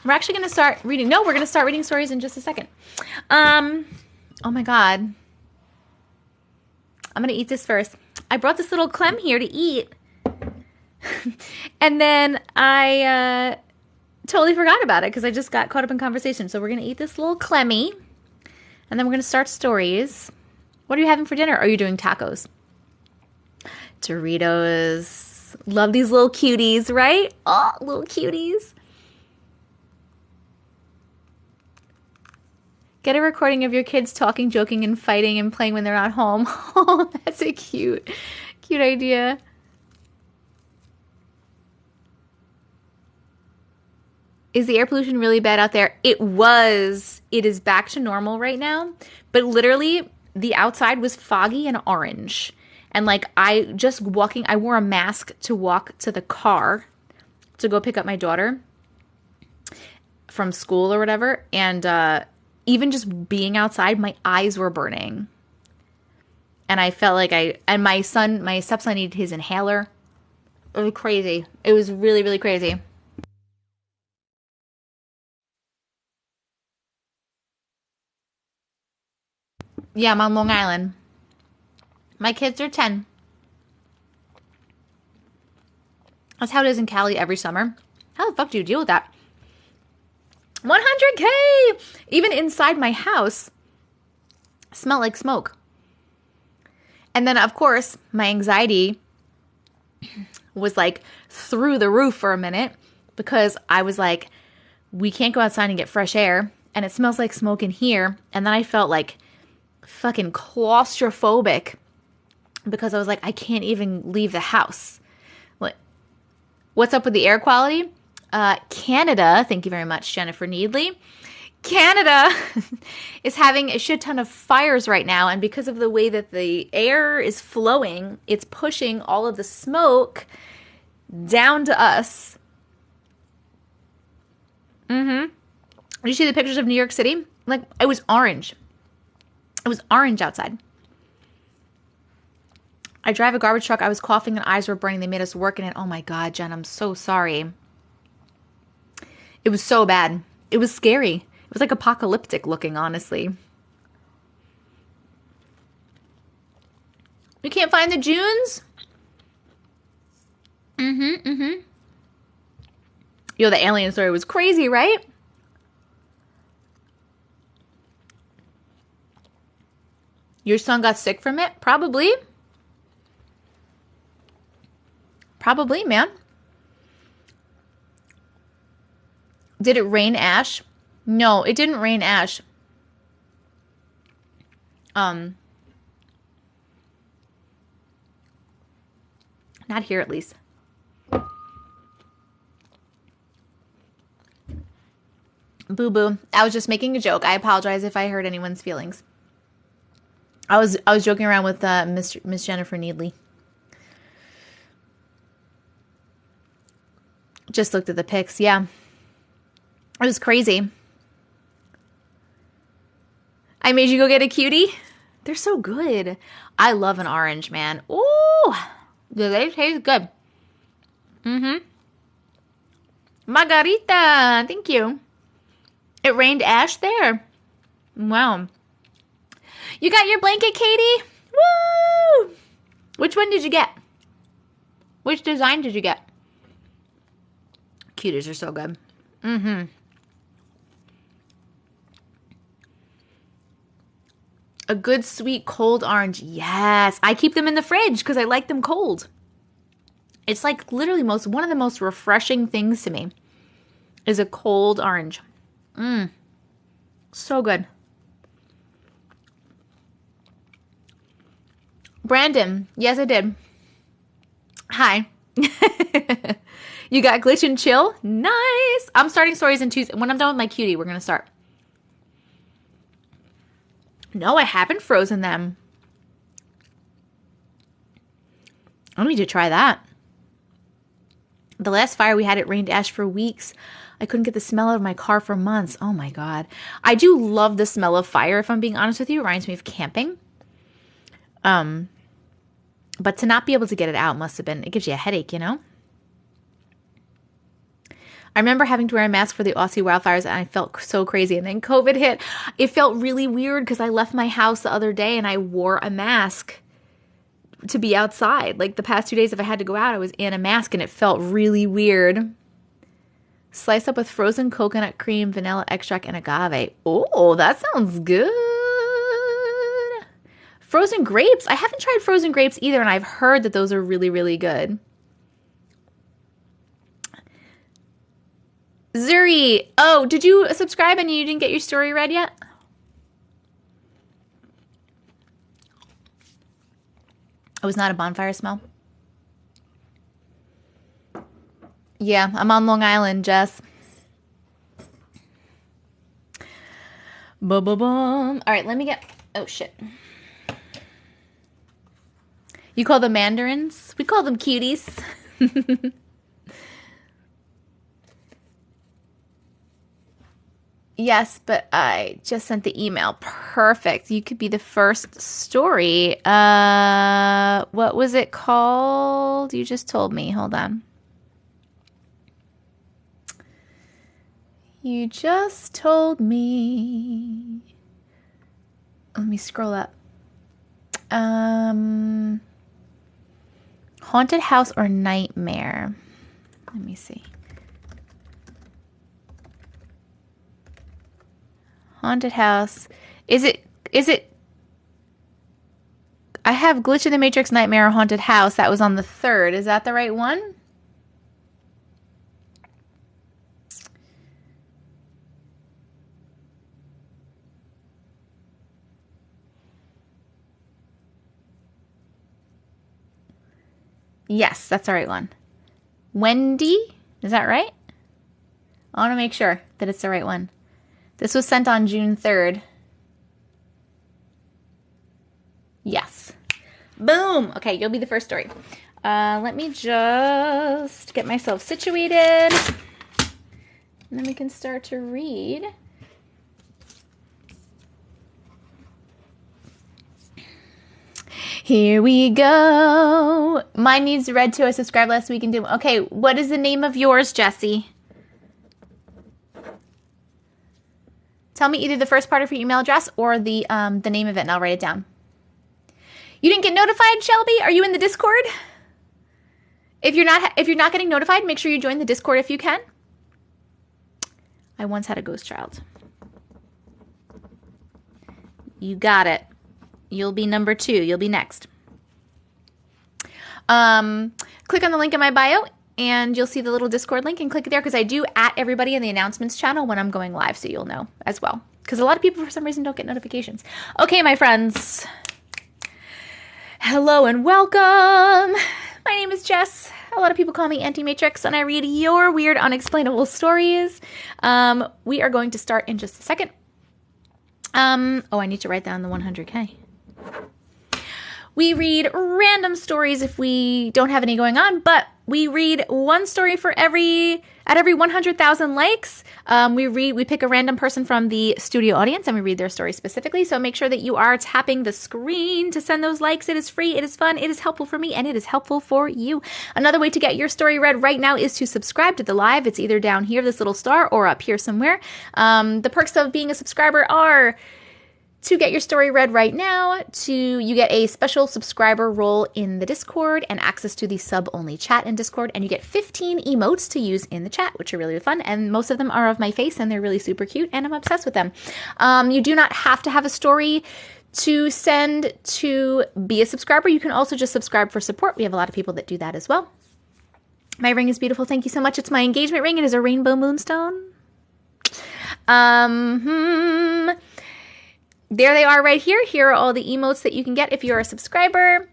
We're actually going to start reading. No, we're going to start reading stories in just a second. Oh my God. I'm going to eat this first. I brought this little clem here to eat. And then I totally forgot about it because I just got caught up in conversation. So we're going to eat this little clemmy. And then we're going to start stories. What are you having for dinner? Are you doing tacos? Doritos. Love these little cuties, right? Oh, little cuties. Get a recording of your kids talking, joking, and fighting and playing when they're not home. Oh, that's a cute idea. Is the air pollution really bad out there? It was. It is back to normal right now. But literally, the outside was foggy and orange. And like, I wore a mask to walk to the car to go pick up my daughter from school or whatever. And even just being outside, my eyes were burning. And I felt like my stepson needed his inhaler. It was crazy. It was really, really crazy. Yeah, I'm on Long Island. My kids are 10. That's how it is in Cali every summer. How the fuck do you deal with that? 100K! Even inside my house, smelled like smoke. And then, of course, my anxiety was like through the roof for a minute because I was like, we can't go outside and get fresh air. And it smells like smoke in here. And then I felt like fucking claustrophobic because I was like, I can't even leave the house. Like, what's up with the air quality? Canada, thank you very much, Jennifer Needley. Canada is having a shit ton of fires right now, and because of the way that the air is flowing, it's pushing all of the smoke down to us. Did you see the pictures of New York City? Like, it was orange. It was orange outside. I drive a garbage truck. I was coughing and eyes were burning. They made us work in it. Oh my God, Jen, I'm so sorry. It was so bad. It was scary. It was like apocalyptic looking, honestly. You can't find the Junes? Yo, the alien story was crazy, right? Your son got sick from it? Probably. Probably, man. Did it rain ash? No, it didn't rain ash. Not here, at least. Boo-boo. I was just making a joke. I apologize if I hurt anyone's feelings. I was joking around with Miss Jennifer Needley. Just looked at the pics. Yeah. It was crazy. I made you go get a cutie? They're so good. I love an orange, man. Ooh. Do they taste good? Margarita. Thank you. It rained ash there. Wow. You got your blanket, Katie? Woo! Which one did you get? Which design did you get? Cuties are so good. A good, sweet, cold orange. Yes. I keep them in the fridge because I like them cold. It's like literally one of the most refreshing things to me is a cold orange. So good. Brandon. Yes, I did. Hi. You got glitch and chill? Nice. I'm starting stories in Tuesday. When I'm done with my cutie, we're going to start. No, I haven't frozen them. I need to try that. The last fire we had, it rained ash for weeks. I couldn't get the smell out of my car for months. Oh my God. I do love the smell of fire, if I'm being honest with you. It reminds me of camping. But to not be able to get it out must have been, it gives you a headache, you know? I remember having to wear a mask for the Aussie wildfires and I felt so crazy. And then COVID hit. It felt really weird because I left my house the other day and I wore a mask to be outside. Like the past 2 days, if I had to go out, I was in a mask and it felt really weird. Slice up with frozen coconut cream, vanilla extract, and agave. Oh, that sounds good. Frozen grapes. I haven't tried frozen grapes either, and I've heard that those are really, really good. Zuri. Oh, did you subscribe and you didn't get your story read yet? It was not a bonfire smell. Yeah, I'm on Long Island, Jess. Ba-ba-bum. All right, let me get... Oh, shit. You call them mandarins? We call them cuties. Yes, but I just sent the email. Perfect. You could be the first story. What was it called? You just told me. Hold on. You just told me. Let me scroll up. Haunted house or nightmare? Let me see. Haunted house. Is it I have Glitch in the Matrix, Nightmare, or Haunted House. That was on the 3rd. Is that the right one? Yes, that's the right one. Wendy? Is that right? I want to make sure that it's the right one. This was sent on June 3rd. Yes. Boom. Okay, you'll be the first story. Let me just get myself situated. And then we can start to read. Here we go. Mine needs read too. I subscribed last week and did. Okay, what is the name of yours, Jessie? Tell me either the first part of your email address or the name of it, and I'll write it down. You didn't get notified, Shelby? Are you in the Discord? If you're not getting notified, make sure you join the Discord if you can. I once had a ghost child. You got it. You'll be number 2. You'll be next. Click on the link in my bio and you'll see the little Discord link and click there because I do at everybody in the announcements channel when I'm going live, so you'll know as well. Because a lot of people for some reason don't get notifications. Okay, my friends. Hello and welcome. My name is Jess. A lot of people call me Anti-Matrix and I read your weird unexplainable stories. We are going to start in just a second. Oh, I need to write down the 100K. We read random stories if we don't have any going on, but we read one story for every 100,000 likes. We pick a random person from the studio audience and we read their story specifically. So make sure that you are tapping the screen to send those likes. It is free. It is fun. It is helpful for me and it is helpful for you. Another way to get your story read right now is to subscribe to the live. It's either down here, this little star, or up here somewhere. The perks of being a subscriber are to get your story read right now, you get a special subscriber role in the Discord and access to the sub-only chat in Discord, and you get 15 emotes to use in the chat, which are really fun, and most of them are of my face, and they're really super cute, and I'm obsessed with them. You do not have to have a story to send to be a subscriber. You can also just subscribe for support. We have a lot of people that do that as well. My ring is beautiful. Thank you so much. It's my engagement ring. It is a rainbow moonstone. There they are right here. Here are all the emotes that you can get if you're a subscriber.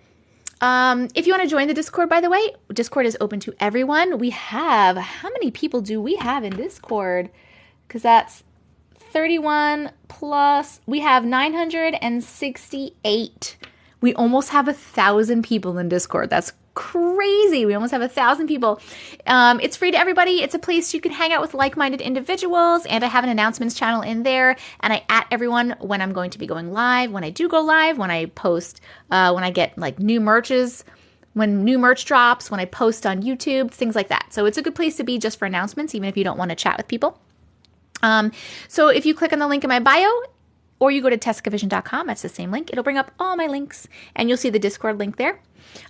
If you want to join the Discord, by the way, Discord is open to everyone. We have, how many people do we have in Discord? Because that's 31 plus, we have 968. We almost have 1,000 people in Discord. That's crazy. We almost have 1,000 people. It's free to everybody. It's a place you can hang out with like-minded individuals, and I have an announcements channel in there, and I at everyone when I'm going to be going live, when I do go live, when I post, when I get like new merches, when new merch drops, when I post on YouTube, things like that. So it's a good place to be just for announcements, even if you don't want to chat with people. So if you click on the link in my bio, or you go to tcv&x.com, that's the same link. It'll bring up all my links, and you'll see the Discord link there.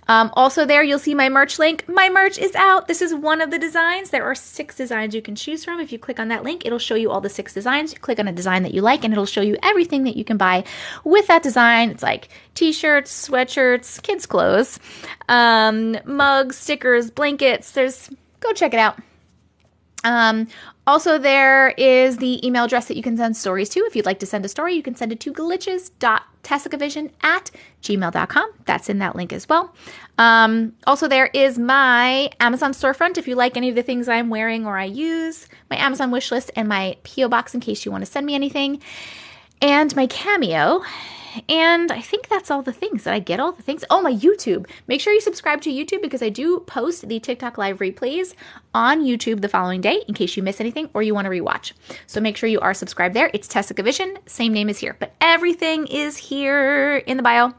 Also there, you'll see my merch link. My merch is out. This is one of the designs. There are 6 designs you can choose from. If you click on that link, it'll show you all the 6 designs. You click on a design that you like, and it'll show you everything that you can buy with that design. It's like t-shirts, sweatshirts, kids' clothes, mugs, stickers, blankets. Go check it out. Also, there is the email address that you can send stories to. If you'd like to send a story, you can send it to glitches.tessicavision@gmail.com. That's in that link as well. Also, there is my Amazon storefront. If you like any of the things I'm wearing or I use, my Amazon wish list, and my P.O. box in case you want to send me anything, and my Cameo. And I think that's all the things. Did I get all the things? Oh, my YouTube. Make sure you subscribe to YouTube, because I do post the TikTok live replays on YouTube the following day in case you miss anything or you want to rewatch. So make sure you are subscribed there. It's Tessica Vision. Same name is here, but everything is here in the bio.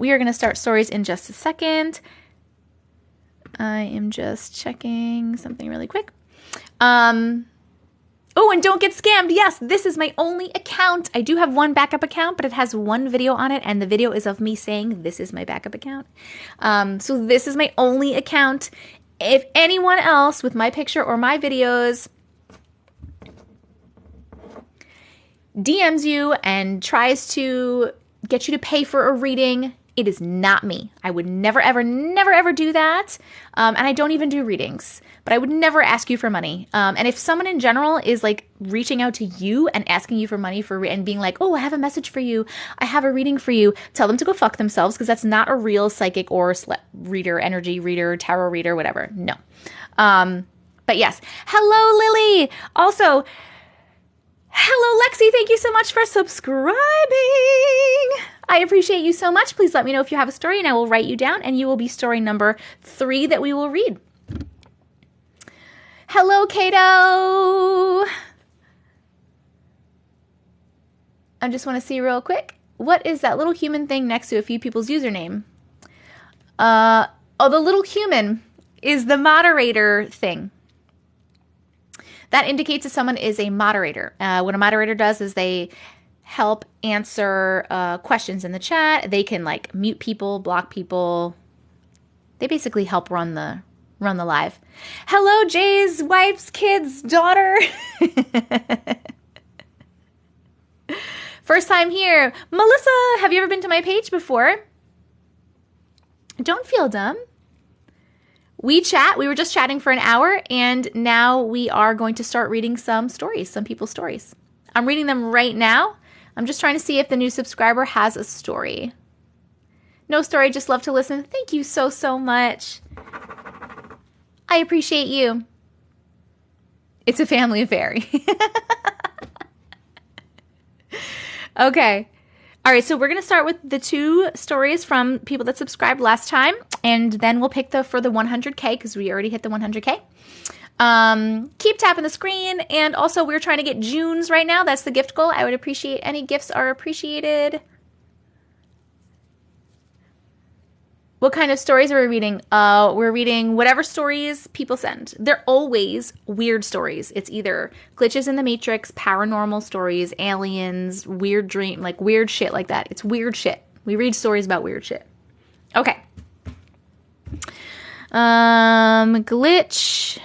We are going to start stories in just a second. I am just checking something really quick. Oh, and don't get scammed. Yes, this is my only account. I do have one backup account, but it has one video on it, and the video is of me saying this is my backup account. So this is my only account. If anyone else with my picture or my videos DMs you and tries to get you to pay for a reading, it is not me. I would never, ever, never, ever do that. And I don't even do readings, but I would never ask you for money. And if someone in general is like reaching out to you and asking you for money and being like, oh, I have a message for you, I have a reading for you, tell them to go fuck themselves, because that's not a real psychic or reader, energy reader, tarot reader, whatever. No. But yes. Hello, Lily. Also, hello, Lexi. Thank you so much for subscribing. I appreciate you so much. Please let me know if you have a story, and I will write you down, and you will be story number 3 that we will read. Hello, Kato. I just want to see real quick. What is that little human thing next to a few people's username? Oh, the little human is the moderator thing. That indicates that someone is a moderator. What a moderator does is they help answer questions in the chat. They can like mute people, block people. They basically help run the live. Hello, Jay's wife's kid's daughter. First time here. Melissa, have you ever been to my page before? Don't feel dumb. We were just chatting for an hour, and now we are going to start reading some stories, some people's stories. I'm reading them right now. I'm just trying to see if the new subscriber has a story. No story, just love to listen. Thank you so, so much. I appreciate you. It's a family affair. Okay. All right, so we're going to start with the 2 stories from people that subscribed last time, and then we'll pick for the 100K, because we already hit the 100K. Keep tapping the screen, and also we're trying to get Junes right now. That's the gift goal. I would appreciate any gifts are appreciated. What kind of stories are we reading? We're reading whatever stories people send. They're always weird stories. It's either glitches in the Matrix, paranormal stories, aliens, weird dream, like weird shit like that. It's weird shit. We read stories about weird shit. Okay. Glitch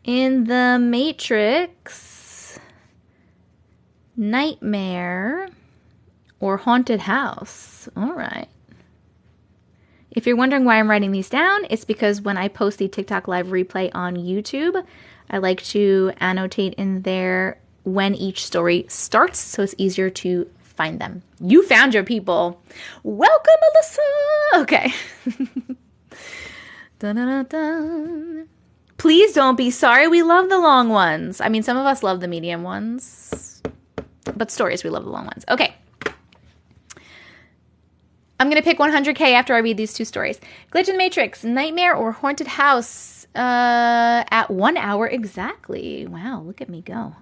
in the Matrix, nightmare, or haunted house. All right. If you're wondering why I'm writing these down, it's because when I post the TikTok live replay on YouTube, I like to annotate in there when each story starts, so it's easier to find them. You found your people. Welcome, Alyssa. Okay. Dun-dun-dun-dun. Please don't be sorry. We love the long ones. I mean, some of us love the medium ones, but stories, we love the long ones. Okay. I'm going to pick 100K after I read these 2 stories. Glitch in the Matrix, nightmare or haunted house at 1 hour exactly. Wow, look at me go.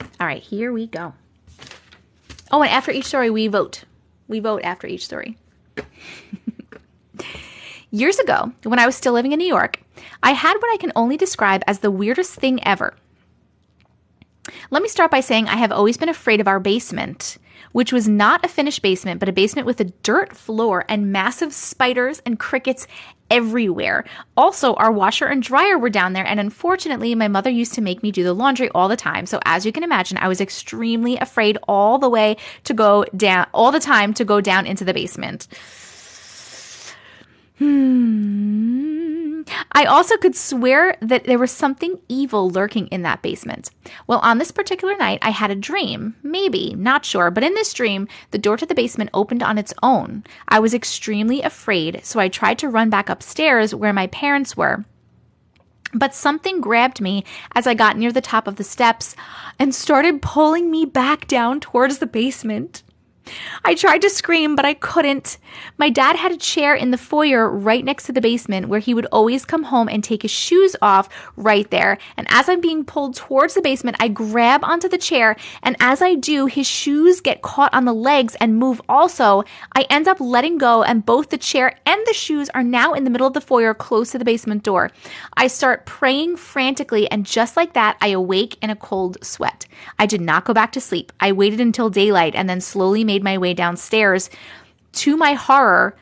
All right, here we go. Oh, and after each story, we vote. We vote after each story. Years ago, when I was still living in New York, I had what I can only describe as the weirdest thing ever. Let me start by saying I have always been afraid of our basement, which was not a finished basement, but a basement with a dirt floor and massive spiders and crickets everywhere. Also, our washer and dryer were down there, and unfortunately, my mother used to make me do the laundry all the time. So as you can imagine, I was extremely afraid all the time to go down into the basement. I also could swear that there was something evil lurking in that basement. Well, on this particular night, I had a dream. Maybe, not sure, but in this dream, the door to the basement opened on its own. I was extremely afraid, so I tried to run back upstairs where my parents were. But something grabbed me as I got near the top of the steps and started pulling me back down towards the basement. I tried to scream, but I couldn't. My dad had a chair in the foyer right next to the basement where he would always come home and take his shoes off right there. And as I'm being pulled towards the basement, I grab onto the chair. And as I do, his shoes get caught on the legs and move also. I end up letting go, and both the chair and the shoes are now in the middle of the foyer close to the basement door. I start praying frantically, and just like that, I awake in a cold sweat. I did not go back to sleep. I waited until daylight and then slowly made my way downstairs. To my horror,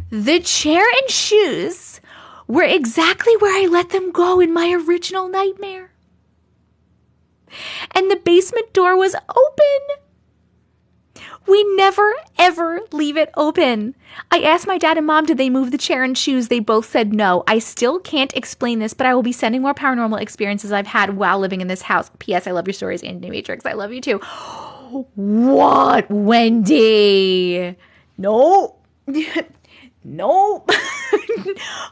the chair and shoes were exactly where I let them go in my original nightmare. And the basement door was open. We never, ever leave it open. I asked my dad and mom, did they move the chair and shoes? They both said no. I still can't explain this, but I will be sending more paranormal experiences I've had while living in this house. P.S. I love your stories, Andy Matrix. I love you too. What, Wendy? No. Nope.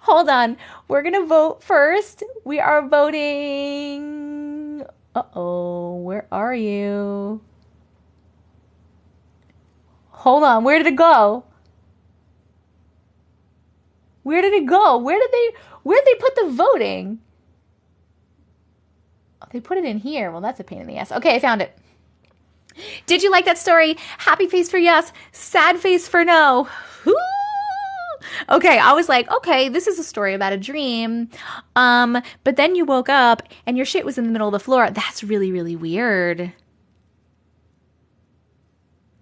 Hold on. We're going to vote first. We are voting. Uh-oh. Where are you? Hold on. Where did it go? Where did it go? Where did they put the voting? Oh, they put it in here. Well, that's a pain in the ass. Okay, I found it. Did you like that story? Happy face for yes, sad face for no. Woo! Okay, I was like, okay, this is a story about a dream. But then you woke up and your shit was in the middle of the floor. That's really, really weird.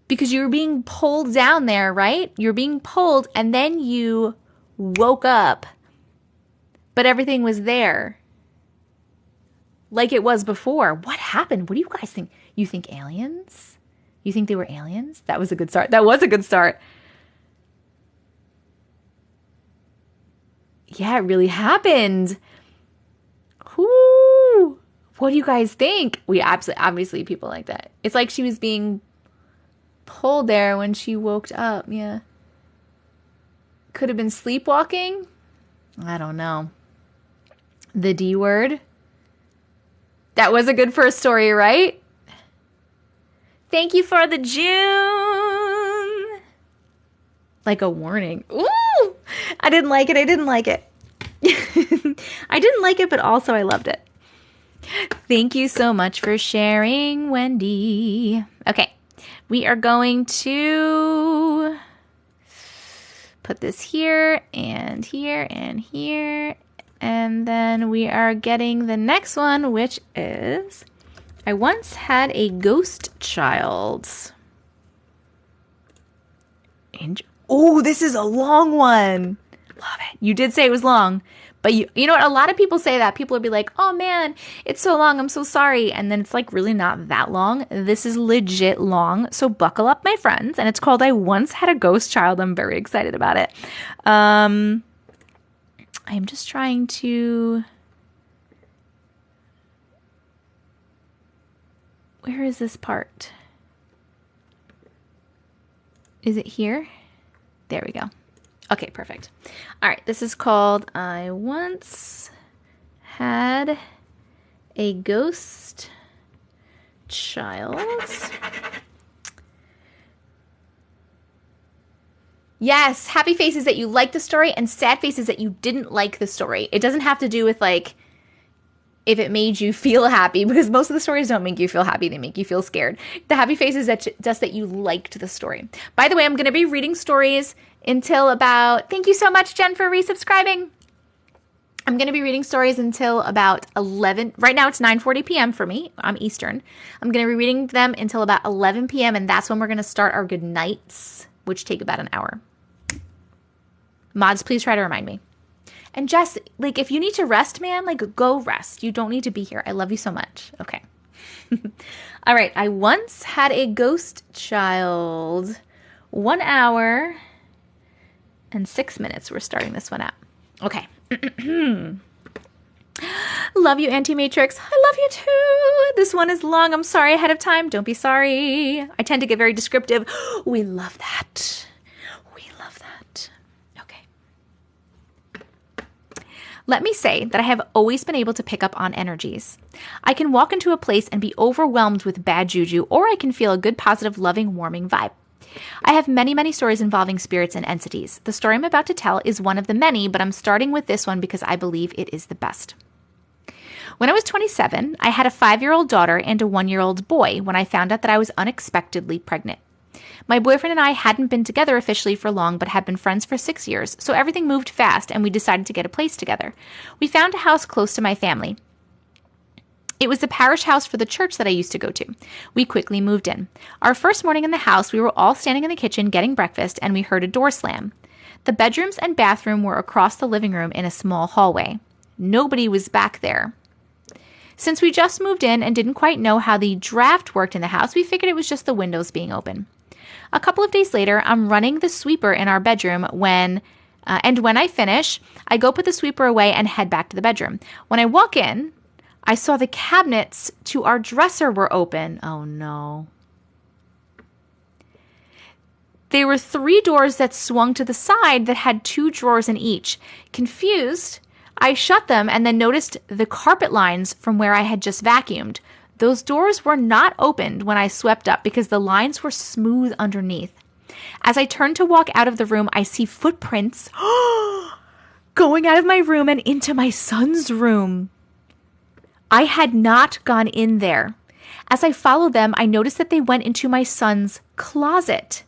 Because you were being pulled down there, right? You're being pulled and then you woke up. But everything was there. Like it was before. What happened? What do you guys think? You think aliens? You think they were aliens? That was a good start. That was a good start. Yeah, it really happened. Whoo! What do you guys think? We obviously people like that. It's like she was being pulled there when she woke up. Yeah. Could have been sleepwalking. I don't know. The D word. That was a good first story, right? Thank you for the June. Like a warning. Ooh! I didn't like it. I didn't like it, but also I loved it. Thank you so much for sharing, Wendy. Okay. We are going to put this here and here and here. And then we are getting the next one, which is, I once had a ghost child. Oh, this is a long one. Love it. You did say it was long. But you know what? A lot of people say that. People will be like, oh man, it's so long. I'm so sorry. And then it's like really not that long. This is legit long. So buckle up, my friends. And it's called I Once Had a Ghost Child. I'm very excited about it. I'm just trying to... Where is this part? Is it here? There we go. Okay, perfect. All right, this is called I Once Had a Ghost Child. Yes, happy faces that you like the story and sad faces that you didn't like the story. It doesn't have to do with like if it made you feel happy, because most of the stories don't make you feel happy, they make you feel scared. The happy faces that just that you liked the story. By the way, I'm going to be reading stories until about, thank you so much, Jen, for resubscribing. I'm going to be reading stories until about 11. Right now it's 9:40 p.m. for me. I'm Eastern. I'm going to be reading them until about 11 p.m. and that's when we're going to start our good nights, which take about an hour. Mods, please try to remind me. And Jess, like, if you need to rest, man, like, go rest. You don't need to be here. I love you so much. Okay. All right. I once had a ghost child. 1 hour and 6 minutes. We're starting this one out. Okay. Love you, Anti-Matrix. I love you too. This one is long. I'm sorry ahead of time. Don't be sorry. I tend to get very descriptive. We love that. We love that. Okay. Let me say that I have always been able to pick up on energies. I can walk into a place and be overwhelmed with bad juju, or I can feel a good, positive, loving, warming vibe. I have many, many stories involving spirits and entities. The story I'm about to tell is one of the many, but I'm starting with this one because I believe it is the best. When I was 27, I had a 5-year-old daughter and a 1-year-old boy when I found out that I was unexpectedly pregnant. My boyfriend and I hadn't been together officially for long, but had been friends for 6 years, so everything moved fast and we decided to get a place together. We found a house close to my family. It was the parish house for the church that I used to go to. We quickly moved in. Our first morning in the house, we were all standing in the kitchen getting breakfast, and we heard a door slam. The bedrooms and bathroom were across the living room in a small hallway. Nobody was back there. Since we just moved in and didn't quite know how the draft worked in the house, we figured it was just the windows being open. A couple of days later, I'm running the sweeper in our bedroom when I finish, I go put the sweeper away and head back to the bedroom. When I walk in, I saw the cabinets to our dresser were open. Oh no. There were 3 doors that swung to the side that had 2 drawers in each. Confused, I shut them and then noticed the carpet lines from where I had just vacuumed. Those doors were not opened when I swept up because the lines were smooth underneath. As I turned to walk out of the room, I see footprints going out of my room and into my son's room. I had not gone in there. As I followed them, I noticed that they went into my son's closet.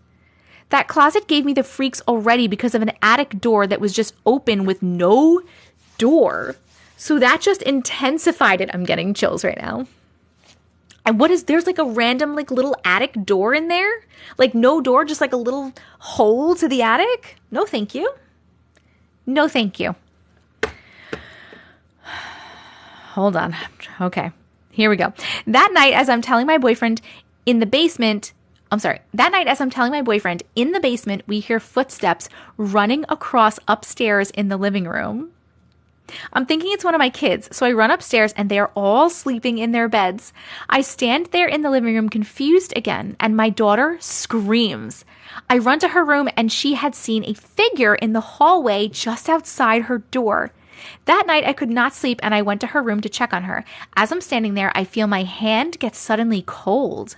That closet gave me the freaks already because of an attic door that was just open with no door. So that just intensified it. I'm getting chills right now. And there's like a random like little attic door in there? Like no door, just like a little hole to the attic? No, thank you. No, thank you. Hold on. Okay, here we go. That night, as I'm telling my boyfriend in the basement, we hear footsteps running across upstairs in the living room. I'm thinking it's one of my kids, so I run upstairs and they're all sleeping in their beds. I stand there in the living room confused again, and my daughter screams. I run to her room and she had seen a figure in the hallway just outside her door. That night, I could not sleep, and I went to her room to check on her. As I'm standing there, I feel my hand get suddenly cold.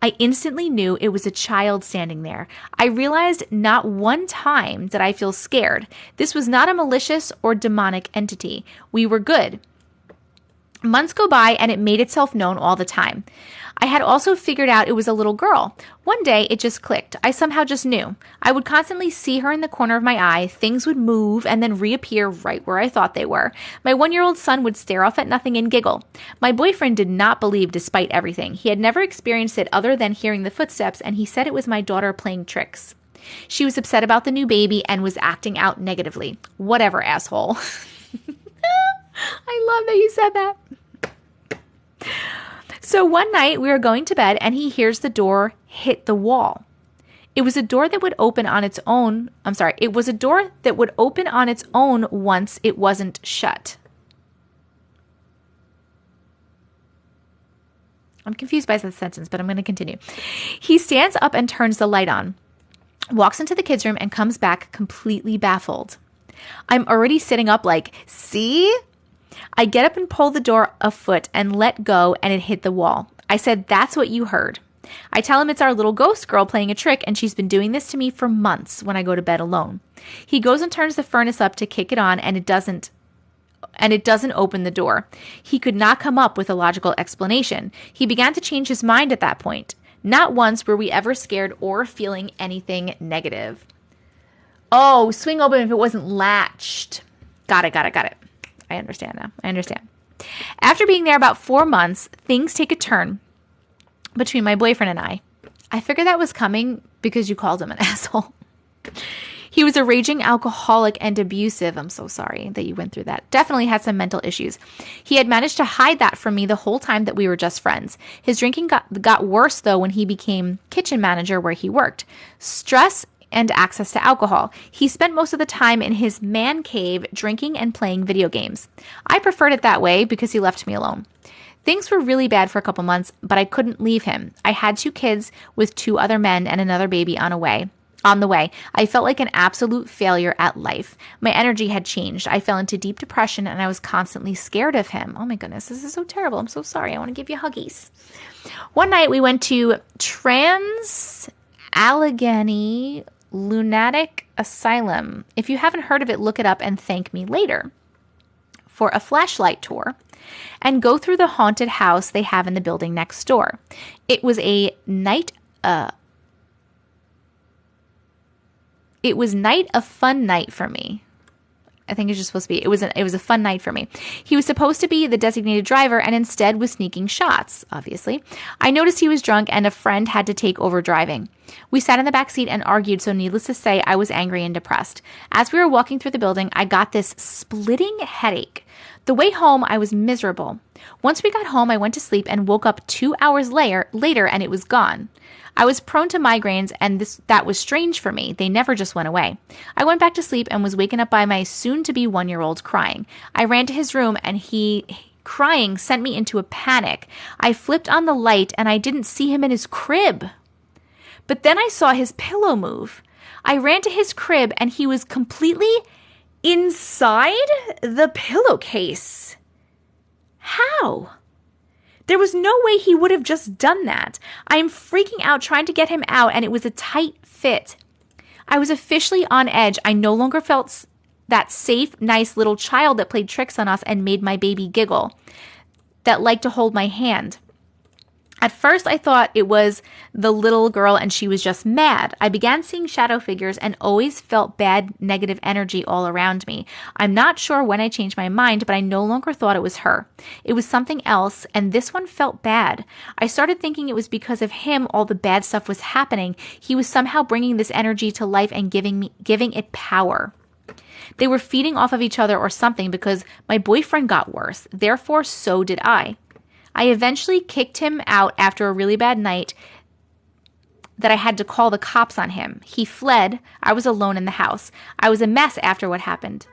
I instantly knew it was a child standing there. I realized not one time did I feel scared. This was not a malicious or demonic entity. We were good. Months go by, and it made itself known all the time. I had also figured out it was a little girl. One day, it just clicked. I somehow just knew. I would constantly see her in the corner of my eye. Things would move and then reappear right where I thought they were. My 1-year-old son would stare off at nothing and giggle. My boyfriend did not believe despite everything. He had never experienced it other than hearing the footsteps, and he said it was my daughter playing tricks. She was upset about the new baby and was acting out negatively. Whatever, asshole. I love that you said that. So one night we were going to bed and he hears the door hit the wall. It was a door that would open on its own. It was a door that would open on its own once it wasn't shut. I'm confused by that sentence, but I'm going to continue. He stands up and turns the light on, walks into the kids' room and comes back completely baffled. I'm already sitting up like, see? I get up and pull the door a foot and let go, and it hit the wall. I said, "That's what you heard." I tell him it's our little ghost girl playing a trick, and she's been doing this to me for months when I go to bed alone. He goes and turns the furnace up to kick it on, and it doesn't open the door. He could not come up with a logical explanation. He began to change his mind at that point. Not once were we ever scared or feeling anything negative. Oh, swing open if it wasn't latched. Got it. I understand now. After being there about 4 months, things take a turn between my boyfriend and I. I figured that was coming because you called him an asshole. He was a raging alcoholic and abusive. I'm so sorry that you went through that. Definitely had some mental issues. He had managed to hide that from me the whole time that we were just friends. His drinking got worse, though, when he became kitchen manager where he worked. Stress and access to alcohol. He spent most of the time in his man cave drinking and playing video games. I preferred it that way because he left me alone. Things were really bad for a couple months, but I couldn't leave him. I had 2 kids with 2 other men and another baby on the way. I felt like an absolute failure at life. My energy had changed. I fell into deep depression and I was constantly scared of him. Oh my goodness, this is so terrible. I'm so sorry. I want to give you huggies. One night we went to Allegheny Lunatic Asylum. If you haven't heard of it, look it up and thank me later. For a flashlight tour and go through the haunted house they have in the building next door. It was a fun night for me. I think it's just supposed to be. It was a fun night for me. He was supposed to be the designated driver and instead was sneaking shots, obviously. I noticed he was drunk and a friend had to take over driving. We sat in the back seat and argued, so needless to say, I was angry and depressed. As we were walking through the building, I got this splitting headache. The way home, I was miserable. Once we got home, I went to sleep and woke up 2 hours later and it was gone. I was prone to migraines, and that was strange for me. They never just went away. I went back to sleep and was waken up by my soon-to-be 1-year-old crying. I ran to his room, and he, crying, sent me into a panic. I flipped on the light, and I didn't see him in his crib. But then I saw his pillow move. I ran to his crib, and he was completely inside the pillowcase. How? There was no way he would have just done that. I am freaking out trying to get him out, and it was a tight fit. I was officially on edge. I no longer felt that safe, nice little child that played tricks on us and made my baby giggle, that liked to hold my hand. At first, I thought it was the little girl and she was just mad. I began seeing shadow figures and always felt bad, negative energy all around me. I'm not sure when I changed my mind, but I no longer thought it was her. It was something else, and this one felt bad. I started thinking it was because of him all the bad stuff was happening. He was somehow bringing this energy to life and giving it power. They were feeding off of each other or something because my boyfriend got worse. Therefore, so did I. I eventually kicked him out after a really bad night that I had to call the cops on him. He fled. I was alone in the house. I was a mess after what happened.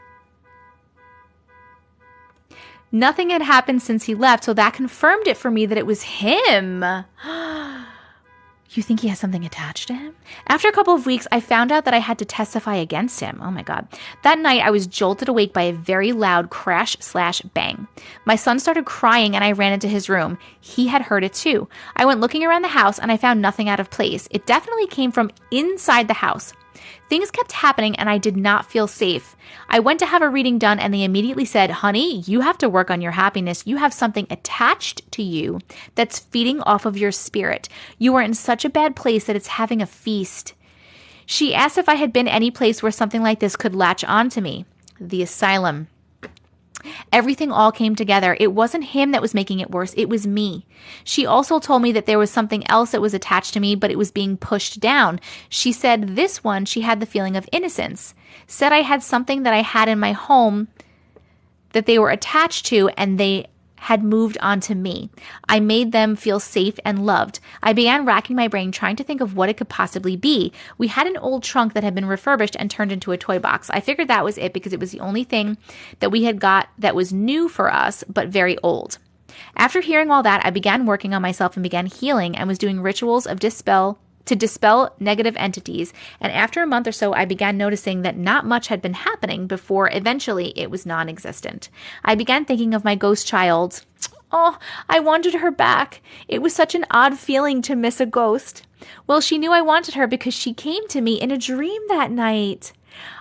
Nothing had happened since he left, so that confirmed it for me that it was him. You think he has something attached to him? After a couple of weeks, I found out that I had to testify against him. Oh my God. That night, I was jolted awake by a very loud crash/bang. My son started crying and I ran into his room. He had heard it too. I went looking around the house and I found nothing out of place. It definitely came from inside the house. Things kept happening and I did not feel safe. I went to have a reading done and they immediately said, honey, you have to work on your happiness. You have something attached to you that's feeding off of your spirit. You are in such a bad place that it's having a feast. She asked if I had been any place where something like this could latch on to me. The asylum. Everything all came together. It wasn't him that was making it worse. It was me. She also told me that there was something else that was attached to me, but it was being pushed down. She said this one, she had the feeling of innocence. Said I had something that I had in my home that they were attached to and they had moved on to me. I made them feel safe and loved. I began racking my brain trying to think of what it could possibly be. We had an old trunk that had been refurbished and turned into a toy box. I figured that was it because it was the only thing that we had got that was new for us, but very old. After hearing all that, I began working on myself and began healing and was doing rituals of dispel negative entities. And after a month or so, I began noticing that not much had been happening before eventually it was non-existent. I began thinking of my ghost child. Oh, I wanted her back. It was such an odd feeling to miss a ghost. Well, she knew I wanted her because she came to me in a dream that night.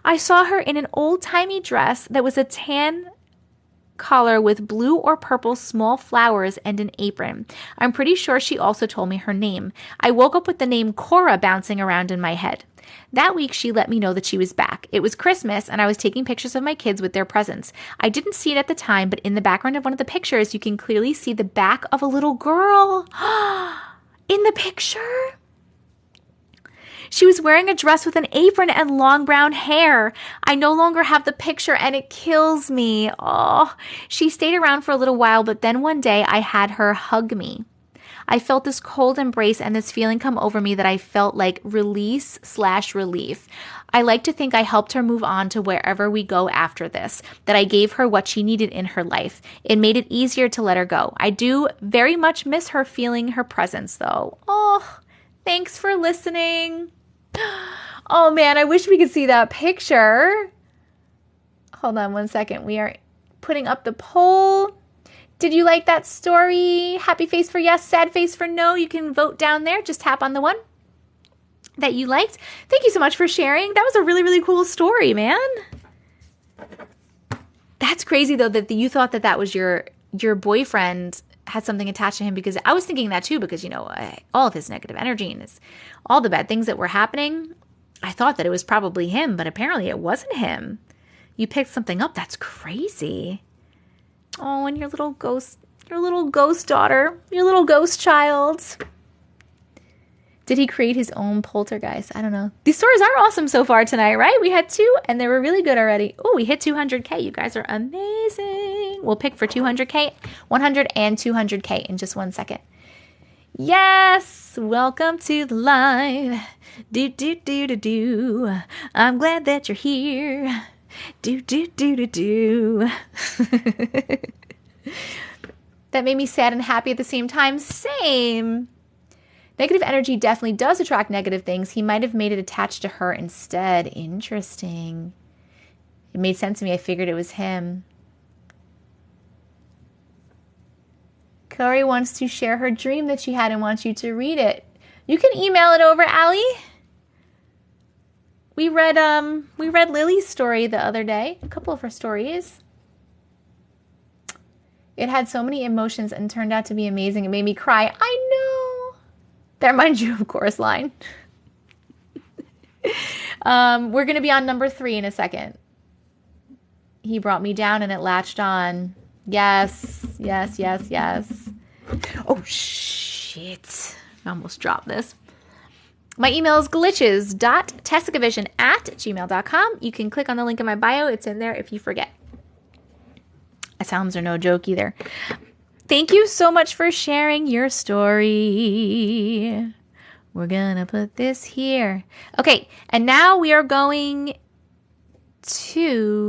I saw her in an old-timey dress that was a tan collar with blue or purple small flowers and an apron. I'm pretty sure she also told me her name. I woke up with the name Cora bouncing around in my head. That week, she let me know that she was back. It was Christmas, and I was taking pictures of my kids with their presents. I didn't see it at the time, but in the background of one of the pictures, you can clearly see the back of a little girl. In the picture? She was wearing a dress with an apron and long brown hair. I no longer have the picture, and it kills me. Oh, she stayed around for a little while, but then one day I had her hug me. I felt this cold embrace and this feeling come over me that I felt like release/relief. I like to think I helped her move on to wherever we go after this, that I gave her what she needed in her life. It made it easier to let her go. I do very much miss her feeling her presence, though. Oh, thanks for listening. Oh, man, I wish we could see that picture. Hold on one second. We are putting up the poll. Did you like that story? Happy face for yes, sad face for no. You can vote down there. Just tap on the one that you liked. Thank you so much for sharing. That was a really, really cool story, man. That's crazy, though, that you thought that was your boyfriend had something attached to him, because I was thinking that too, because, all of his negative energy and all the bad things that were happening, I thought that it was probably him, but apparently it wasn't him. You picked something up. That's crazy. Oh, and your little ghost daughter, your little ghost child. Did he create his own poltergeist? I don't know. These stories are awesome so far tonight, right? We had 2 and they were really good already. Oh, we hit 200K. You guys are amazing. We'll pick for 200K, 100 and 200K in just 1 second. Yes, welcome to the live. Do. I'm glad that you're here. Do. That made me sad and happy at the same time. Same. Negative energy definitely does attract negative things. He might have made it attached to her instead. Interesting. It made sense to me. I figured it was him. Kaori wants to share her dream that she had and wants you to read it. You can email it over, Allie. We read Lily's story the other day, a couple of her stories. It had so many emotions and turned out to be amazing. It made me cry. I know. That reminds you of Chorus Line. We're going to be on number 3 in a second. He brought me down and it latched on. Yes. Oh, shit. I almost dropped this. My email is glitches.tessicavision@gmail.com. You can click on the link in my bio. It's in there if you forget. Sounds are no joke either. Thank you so much for sharing your story. We're gonna put this here. Okay, and now we are going to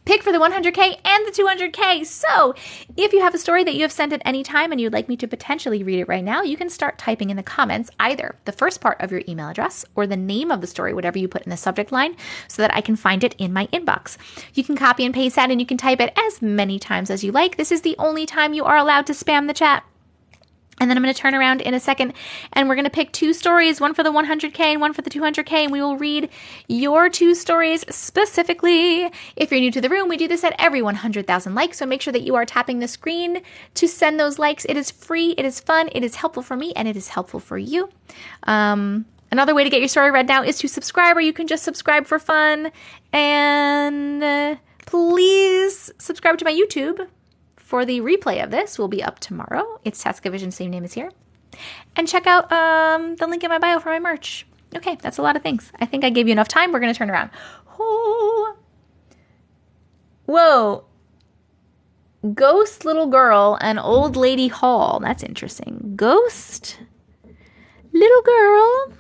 pick for the 100K and the 200K. So if you have a story that you have sent at any time and you'd like me to potentially read it right now, you can start typing in the comments either the first part of your email address or the name of the story, whatever you put in the subject line, so that I can find it in my inbox. You can copy and paste that and you can type it as many times as you like. This is the only time you are allowed to spam the chat. And then I'm going to turn around in a second and we're going to pick 2 stories, one for the 100K and one for the 200K. And we will read your 2 stories specifically. If you're new to the room, we do this at every 100,000 likes. So make sure that you are tapping the screen to send those likes. It is free. It is fun. It is helpful for me and it is helpful for you. Another way to get your story read now is to subscribe, or you can just subscribe for fun. And please subscribe to my YouTube. For the replay of this will be up tomorrow. It's Tessica Vision, same name as here. And check out the link in my bio for my merch. Okay, that's a lot of things. I think I gave you enough time. We're going to turn around. Oh. Whoa. Ghost little girl and old lady hall. That's interesting. Ghost little girl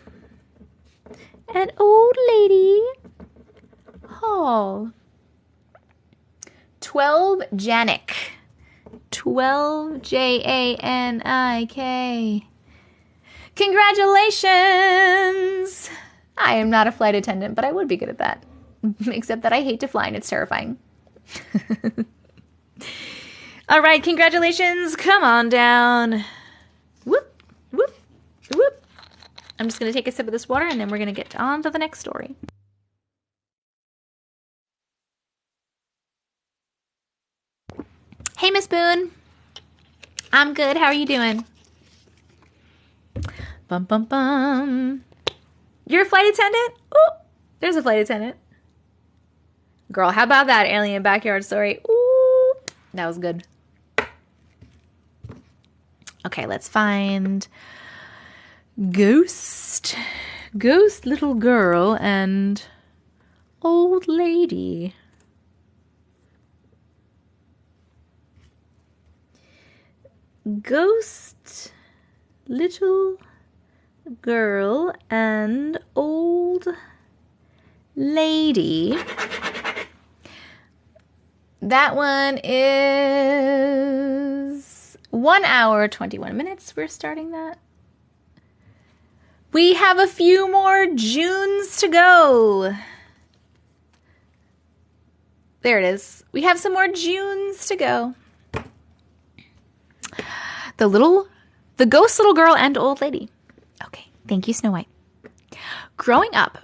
and old lady hall. 12 Janik. 12 Janik. Congratulations! I am not a flight attendant, but I would be good at that. Except that I hate to fly and it's terrifying. All right, congratulations. Come on down. Whoop, whoop, whoop. I'm just going to take a sip of this water, and then we're going to get on to the next story. Hey, Miss Boone. I'm good. How are you doing? Bum, bum, bum. You're a flight attendant? Ooh, there's a flight attendant. Girl, how about that alien backyard story? Ooh, that was good. Okay, let's find ghost, little girl, and old lady. Ghost, little girl, and old lady. That one is 1 hour, 21 minutes. We're starting that. We have a few more Junes to go. There it is. We have some more Junes to go. The ghost little girl and old lady. Okay, thank you, Snow White. Growing up,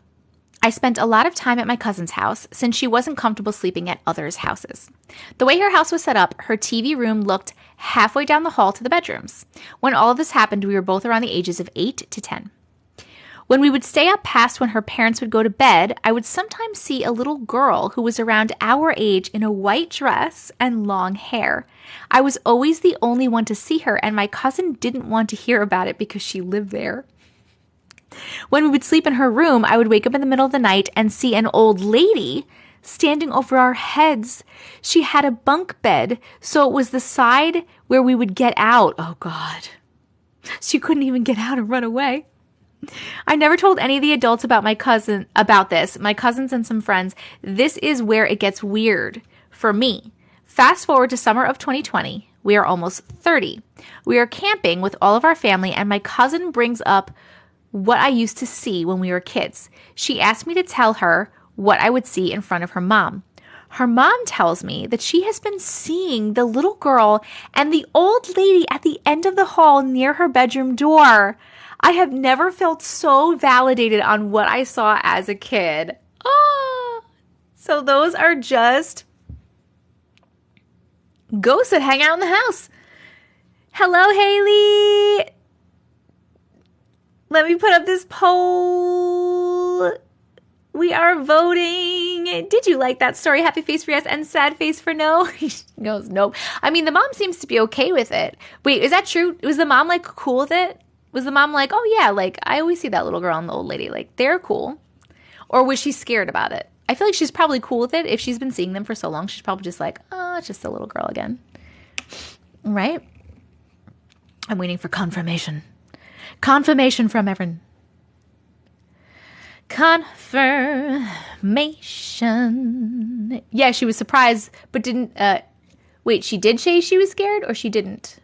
I spent a lot of time at my cousin's house since she wasn't comfortable sleeping at others' houses. The way her house was set up, her TV room looked halfway down the hall to the bedrooms. When all of this happened, we were both around the ages of 8 to 10. When we would stay up past when her parents would go to bed, I would sometimes see a little girl who was around our age in a white dress and long hair. I was always the only one to see her, and my cousin didn't want to hear about it because she lived there. When we would sleep in her room, I would wake up in the middle of the night and see an old lady standing over our heads. She had a bunk bed, so it was the side where we would get out. Oh, God. She couldn't even get out and run away. I never told any of the adults about my cousins and some friends. This is where it gets weird for me. Fast forward to summer of 2020. We are almost 30. We are camping with all of our family, and my cousin brings up what I used to see when we were kids. She asked me to tell her what I would see in front of her mom. Her mom tells me that she has been seeing the little girl and the old lady at the end of the hall near her bedroom door. I have never felt so validated on what I saw as a kid. Oh, so those are just ghosts that hang out in the house. Hello, Haley. Let me put up this poll. We are voting. Did you like that story? Happy face for yes and sad face for no. He goes, nope. I mean, the mom seems to be okay with it. Wait, is that true? Was the mom like cool with it? Was the mom like, oh yeah, like I always see that little girl and the old lady, like they're cool? Or was she scared about it? I feel like she's probably cool with it. If she's been seeing them for so long, she's probably just like, oh, it's just a little girl again. Right? I'm waiting for confirmation. Confirmation from Erin. Confirmation. Yeah, she was surprised, but didn't, wait, she did say she was scared or she didn't?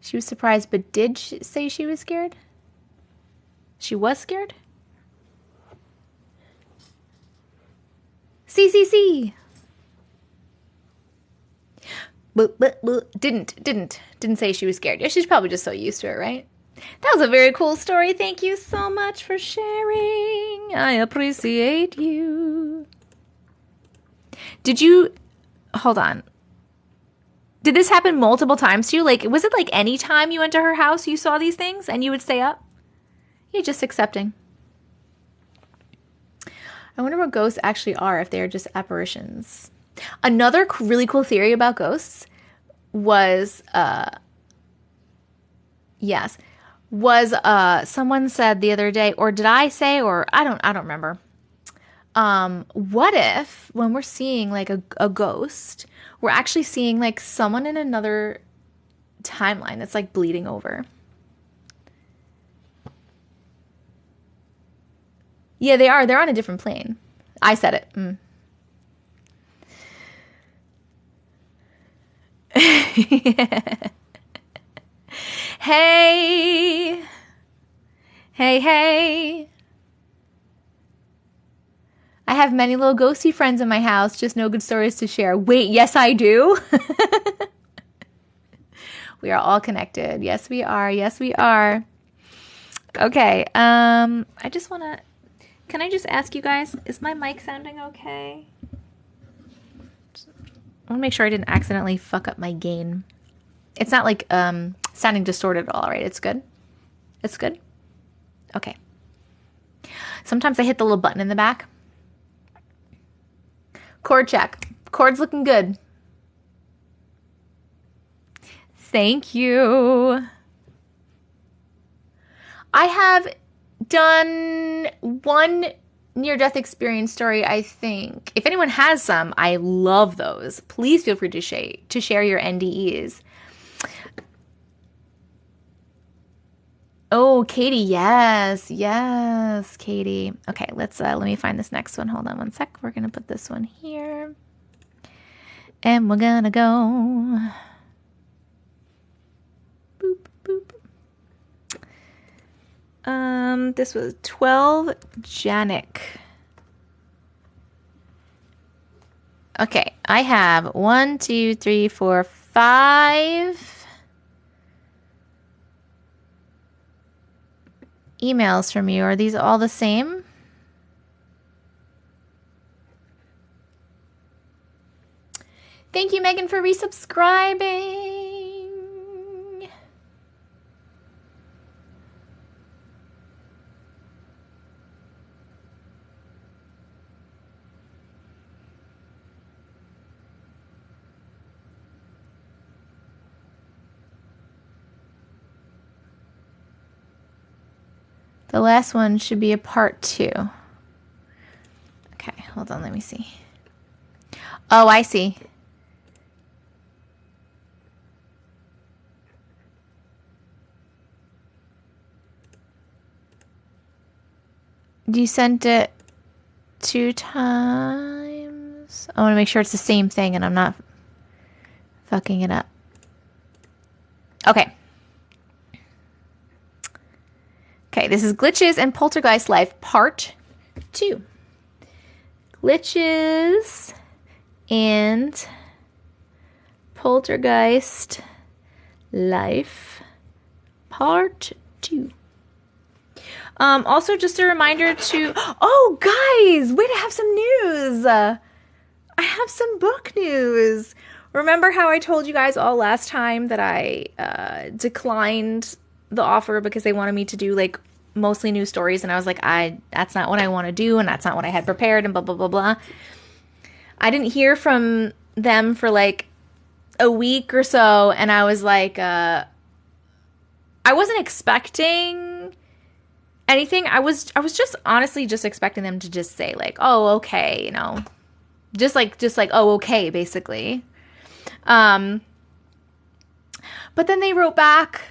She was surprised, but did she say she was scared? She was scared? CCC. Didn't say she was scared. Yeah, she's probably just so used to it, right? That was a very cool story. Thank you so much for sharing. I appreciate you. Hold on. Did this happen multiple times to you? Like, was it like any time you went to her house, you saw these things and you would stay up? You're just accepting. I wonder what ghosts actually are, if they're just apparitions. Another really cool theory about ghosts was, someone said the other day, or did I say, or I don't remember. What if when we're seeing like a ghost, we're actually seeing like someone in another timeline that's like bleeding over? Yeah, they are. They're on a different plane. I said it. Hey. Hey, hey. I have many little ghosty friends in my house, just no good stories to share. Wait, yes, I do. We are all connected. Yes, we are. Yes, we are. Okay. I just want to, can I just ask you guys, is my mic sounding okay? I want to make sure I didn't accidentally fuck up my gain. It's not like sounding distorted at all, right? It's good? It's good? Okay. Sometimes I hit the little button in the back. Cord check. Cord's looking good. Thank you. I have done one near-death experience story, I think. If anyone has some, I love those. Please feel free to share your NDEs. Oh, Katie, yes. Yes, Katie. Okay, let me find this next one. Hold on one sec. We're going to put this one here. And we're going to go. Boop, boop. This was 12 Janik. Okay, I have 1, 2, 3, 4, 5 emails from you. Are these all the same? Thank you, Megan, for resubscribing. The last one should be a part 2. Okay, hold on, let me see. Oh, I see. You sent it 2 times. I want to make sure it's the same thing and I'm not fucking it up. Okay. Okay, this is Glitches and Poltergeist Life Part 2. Glitches and Poltergeist Life Part 2. Also, just a reminder to... Oh, guys! Wait, I have some news! I have some book news! Remember how I told you guys all last time that I declined the offer because they wanted me to do, like, mostly new stories, and I was like, that's not what I want to do, and that's not what I had prepared, and blah, blah, blah, blah. I didn't hear from them for, like, a week or so, and I was like, I wasn't expecting anything. I was just honestly just expecting them to just say, like, oh, okay, you know, just like, oh, okay, basically. But then they wrote back,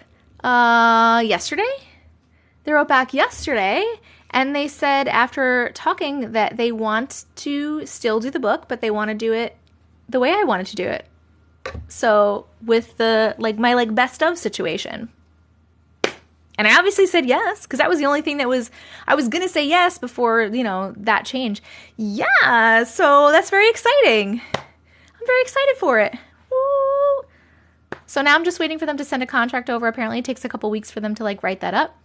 yesterday. They wrote back yesterday, and they said after talking that they want to still do the book, but they want to do it the way I wanted to do it. So with the, like, my, like, best of situation. And I obviously said yes, because that was the only thing that was, I was going to say yes before, you know, that change. Yeah, so that's very exciting. I'm very excited for it. Woo. So now I'm just waiting for them to send a contract over. Apparently it takes a couple weeks for them to, like, write that up.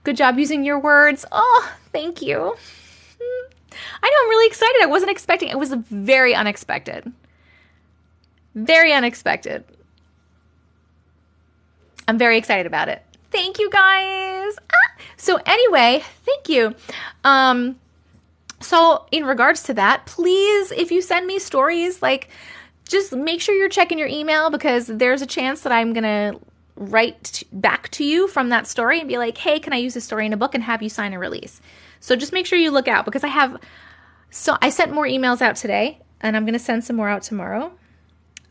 Good job using your words. Oh, thank you. I know, I'm really excited. I wasn't expecting. It was very unexpected. Very unexpected. I'm very excited about it. Thank you, guys. So anyway, thank you. So in regards to that, please, if you send me stories, like, just make sure you're checking your email, because there's a chance that I'm going to write back to you from that story and be like, hey, can I use this story in a book, and have you sign a release? So just make sure you look out, because I sent more emails out today, and I'm going to send some more out tomorrow.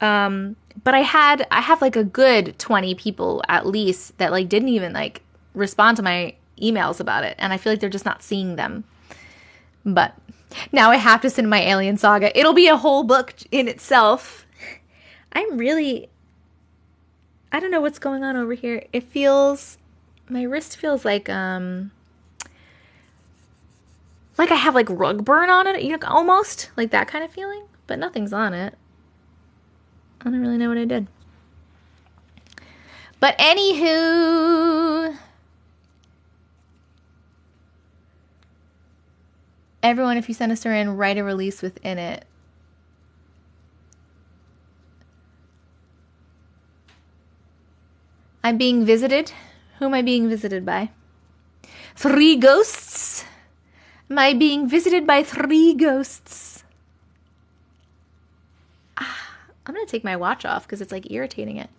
But I have like a good 20 people at least that, like, didn't even, like, respond to my emails about it. And I feel like they're just not seeing them. But now I have to send my Alien Saga. It'll be a whole book in itself. I don't know what's going on over here. My wrist feels like, Like I have like rug burn on it, you know, almost like that kind of feeling, but nothing's on it. I don't really know what I did. But anywho, everyone, if you send a story in, write a release within it. I'm being visited. Who am I being visited by? 3 ghosts. Am I being visited by 3 ghosts? I'm going to take my watch off because it's like irritating it.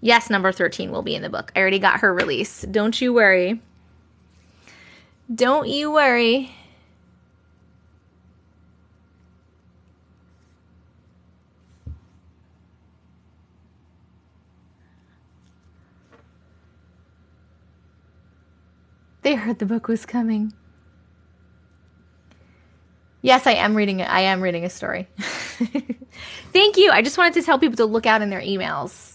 Yes, number 13 will be in the book. I already got her release. Don't you worry. Don't you worry. They heard the book was coming. Yes, I am reading it. I am reading a story. Thank you. I just wanted to tell people to look out in their emails.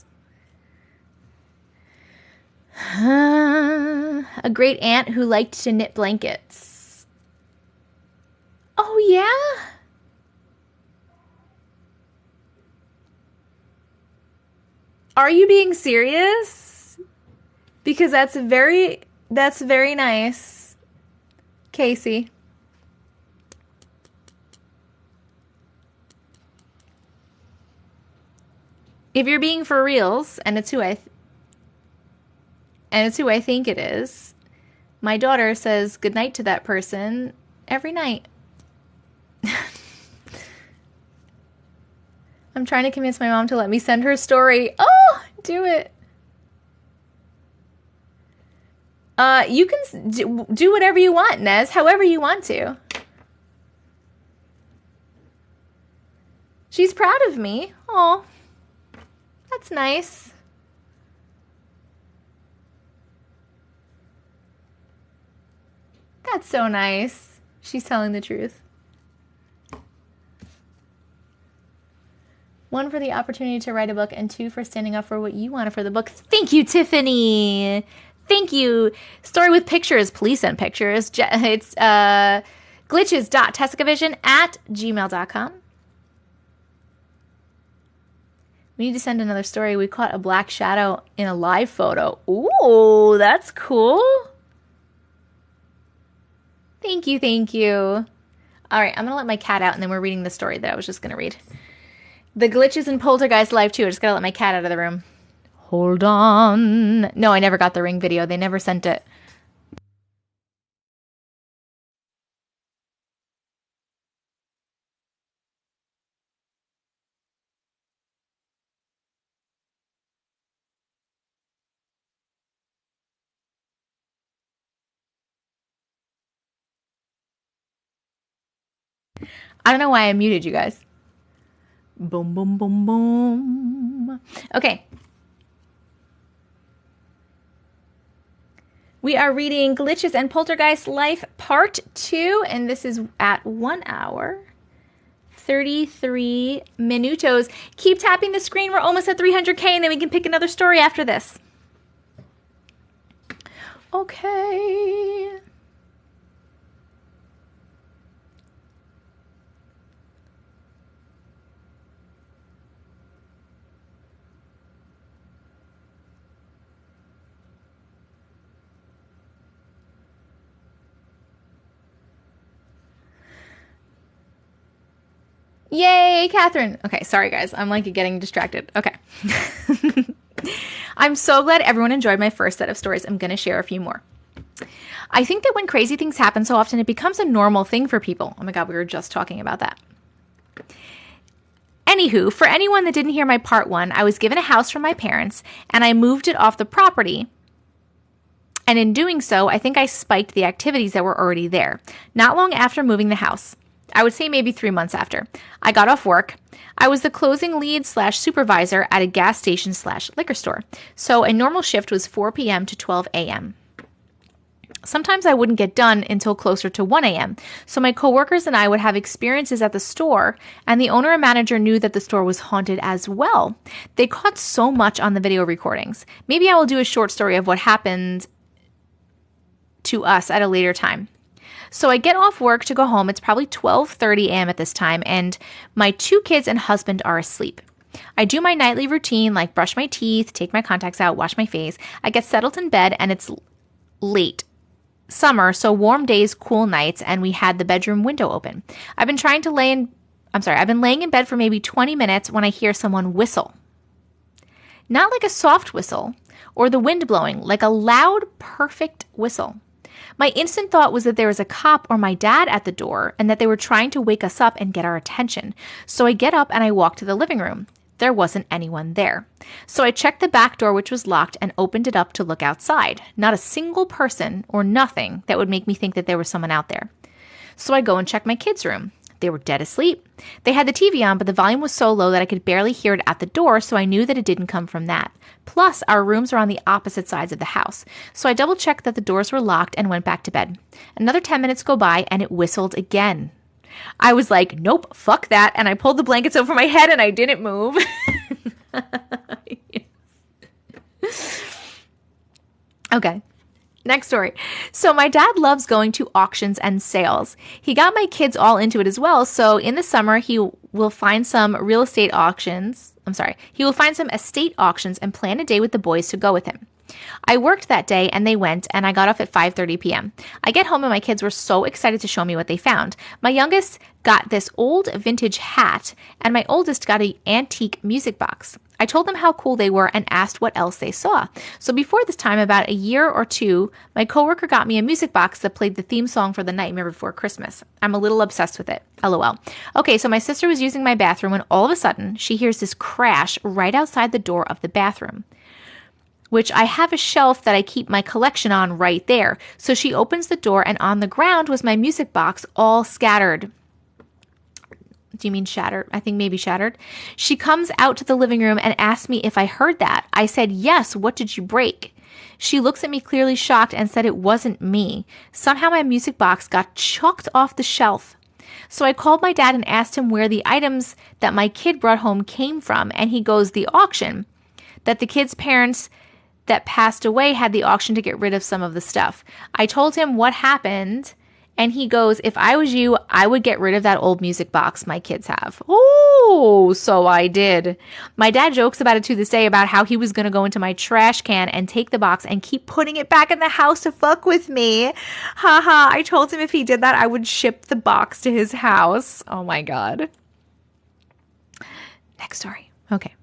A great aunt who liked to knit blankets. Oh, yeah? Are you being serious? Because that's very nice. Casey. If you're being for reals, and it's who I think it is, my daughter says goodnight to that person every night. I'm trying to convince my mom to let me send her a story. Oh, do it. You can do whatever you want, Nez, however you want to. She's proud of me. Oh, that's nice. That's so nice. She's telling the truth. 1 for the opportunity to write a book, and 2 for standing up for what you wanted for the book. Thank you, Tiffany. Thank you. Story with pictures. Please send pictures. It's glitches.tessicavision@gmail.com. We need to send another story. We caught a black shadow in a live photo. Ooh, that's cool. Thank you, thank you. All right, I'm going to let my cat out, and then we're reading the story that I was just going to read. The Glitches in Poltergeist live, too. I just got to let my cat out of the room. Hold on. No, I never got the Ring video. They never sent it. I don't know why I muted you guys. Boom, boom, boom, boom. Okay. We are reading Glitches and Poltergeist Life Part 2, and this is at 1 hour, 33 minutos. Keep tapping the screen. We're almost at 300K, and then we can pick another story after this. Okay. Yay, Catherine. Okay, sorry guys. I'm like getting distracted. Okay. I'm so glad everyone enjoyed my first set of stories. I'm going to share a few more. I think that when crazy things happen so often, it becomes a normal thing for people. Oh my God, we were just talking about that. Anywho, for anyone that didn't hear my part 1, I was given a house from my parents and I moved it off the property. And in doing so, I think I spiked the activities that were already there. Not long after moving the house, I would say maybe 3 months after, I got off work. I was the closing lead / supervisor at a gas station / liquor store. So a normal shift was 4 p.m. to 12 a.m. Sometimes I wouldn't get done until closer to 1 a.m. So my coworkers and I would have experiences at the store, and the owner and manager knew that the store was haunted as well. They caught so much on the video recordings. Maybe I will do a short story of what happened to us at a later time. So I get off work to go home. It's probably 12:30 a.m. at this time, and my 2 kids and husband are asleep. I do my nightly routine, like brush my teeth, take my contacts out, wash my face. I get settled in bed, and it's late summer, so warm days, cool nights, and we had the bedroom window open. I've been laying in bed for maybe 20 minutes when I hear someone whistle. Not like a soft whistle or the wind blowing, like a loud, perfect whistle. My instant thought was that there was a cop or my dad at the door and that they were trying to wake us up and get our attention. So I get up and I walk to the living room. There wasn't anyone there. So I checked the back door, which was locked, and opened it up to look outside. Not a single person or nothing that would make me think that there was someone out there. So I go and check my kids' room. They were dead asleep. They had the TV on, but the volume was so low that I could barely hear it at the door, so I knew that it didn't come from that. Plus, our rooms are on the opposite sides of the house. So I double-checked that the doors were locked and went back to bed. Another 10 minutes go by, and it whistled again. I was like, nope, fuck that, and I pulled the blankets over my head, and I didn't move. Okay. Next story. So my dad loves going to auctions and sales. He got my kids all into it as well. So in the summer, he will find some estate auctions and plan a day with the boys to go with him. I worked that day and they went, and I got off at 5:30 p.m. I get home and my kids were so excited to show me what they found. My youngest got this old vintage hat and my oldest got an antique music box. I told them how cool they were and asked what else they saw. So before this time, about a year or two, my coworker got me a music box that played the theme song for The Nightmare Before Christmas. I'm a little obsessed with it. LOL. Okay, so my sister was using my bathroom when all of a sudden she hears this crash right outside the door of the bathroom, which I have a shelf that I keep my collection on right there. So she opens the door and on the ground was my music box all scattered. Do you mean shattered? I think maybe shattered. She comes out to the living room and asks me if I heard that. I said, yes, what did you break? She looks at me clearly shocked and said it wasn't me. Somehow my music box got chucked off the shelf. So I called my dad and asked him where the items that my kid brought home came from. And he goes, the auction. That the kid's parents that passed away had the auction to get rid of some of the stuff. I told him what happened. And he goes, if I was you, I would get rid of that old music box my kids have. Oh, so I did. My dad jokes about it to this day about how he was going to go into my trash can and take the box and keep putting it back in the house to fuck with me. Haha, I told him if he did that, I would ship the box to his house. Oh my God. Next story. Okay.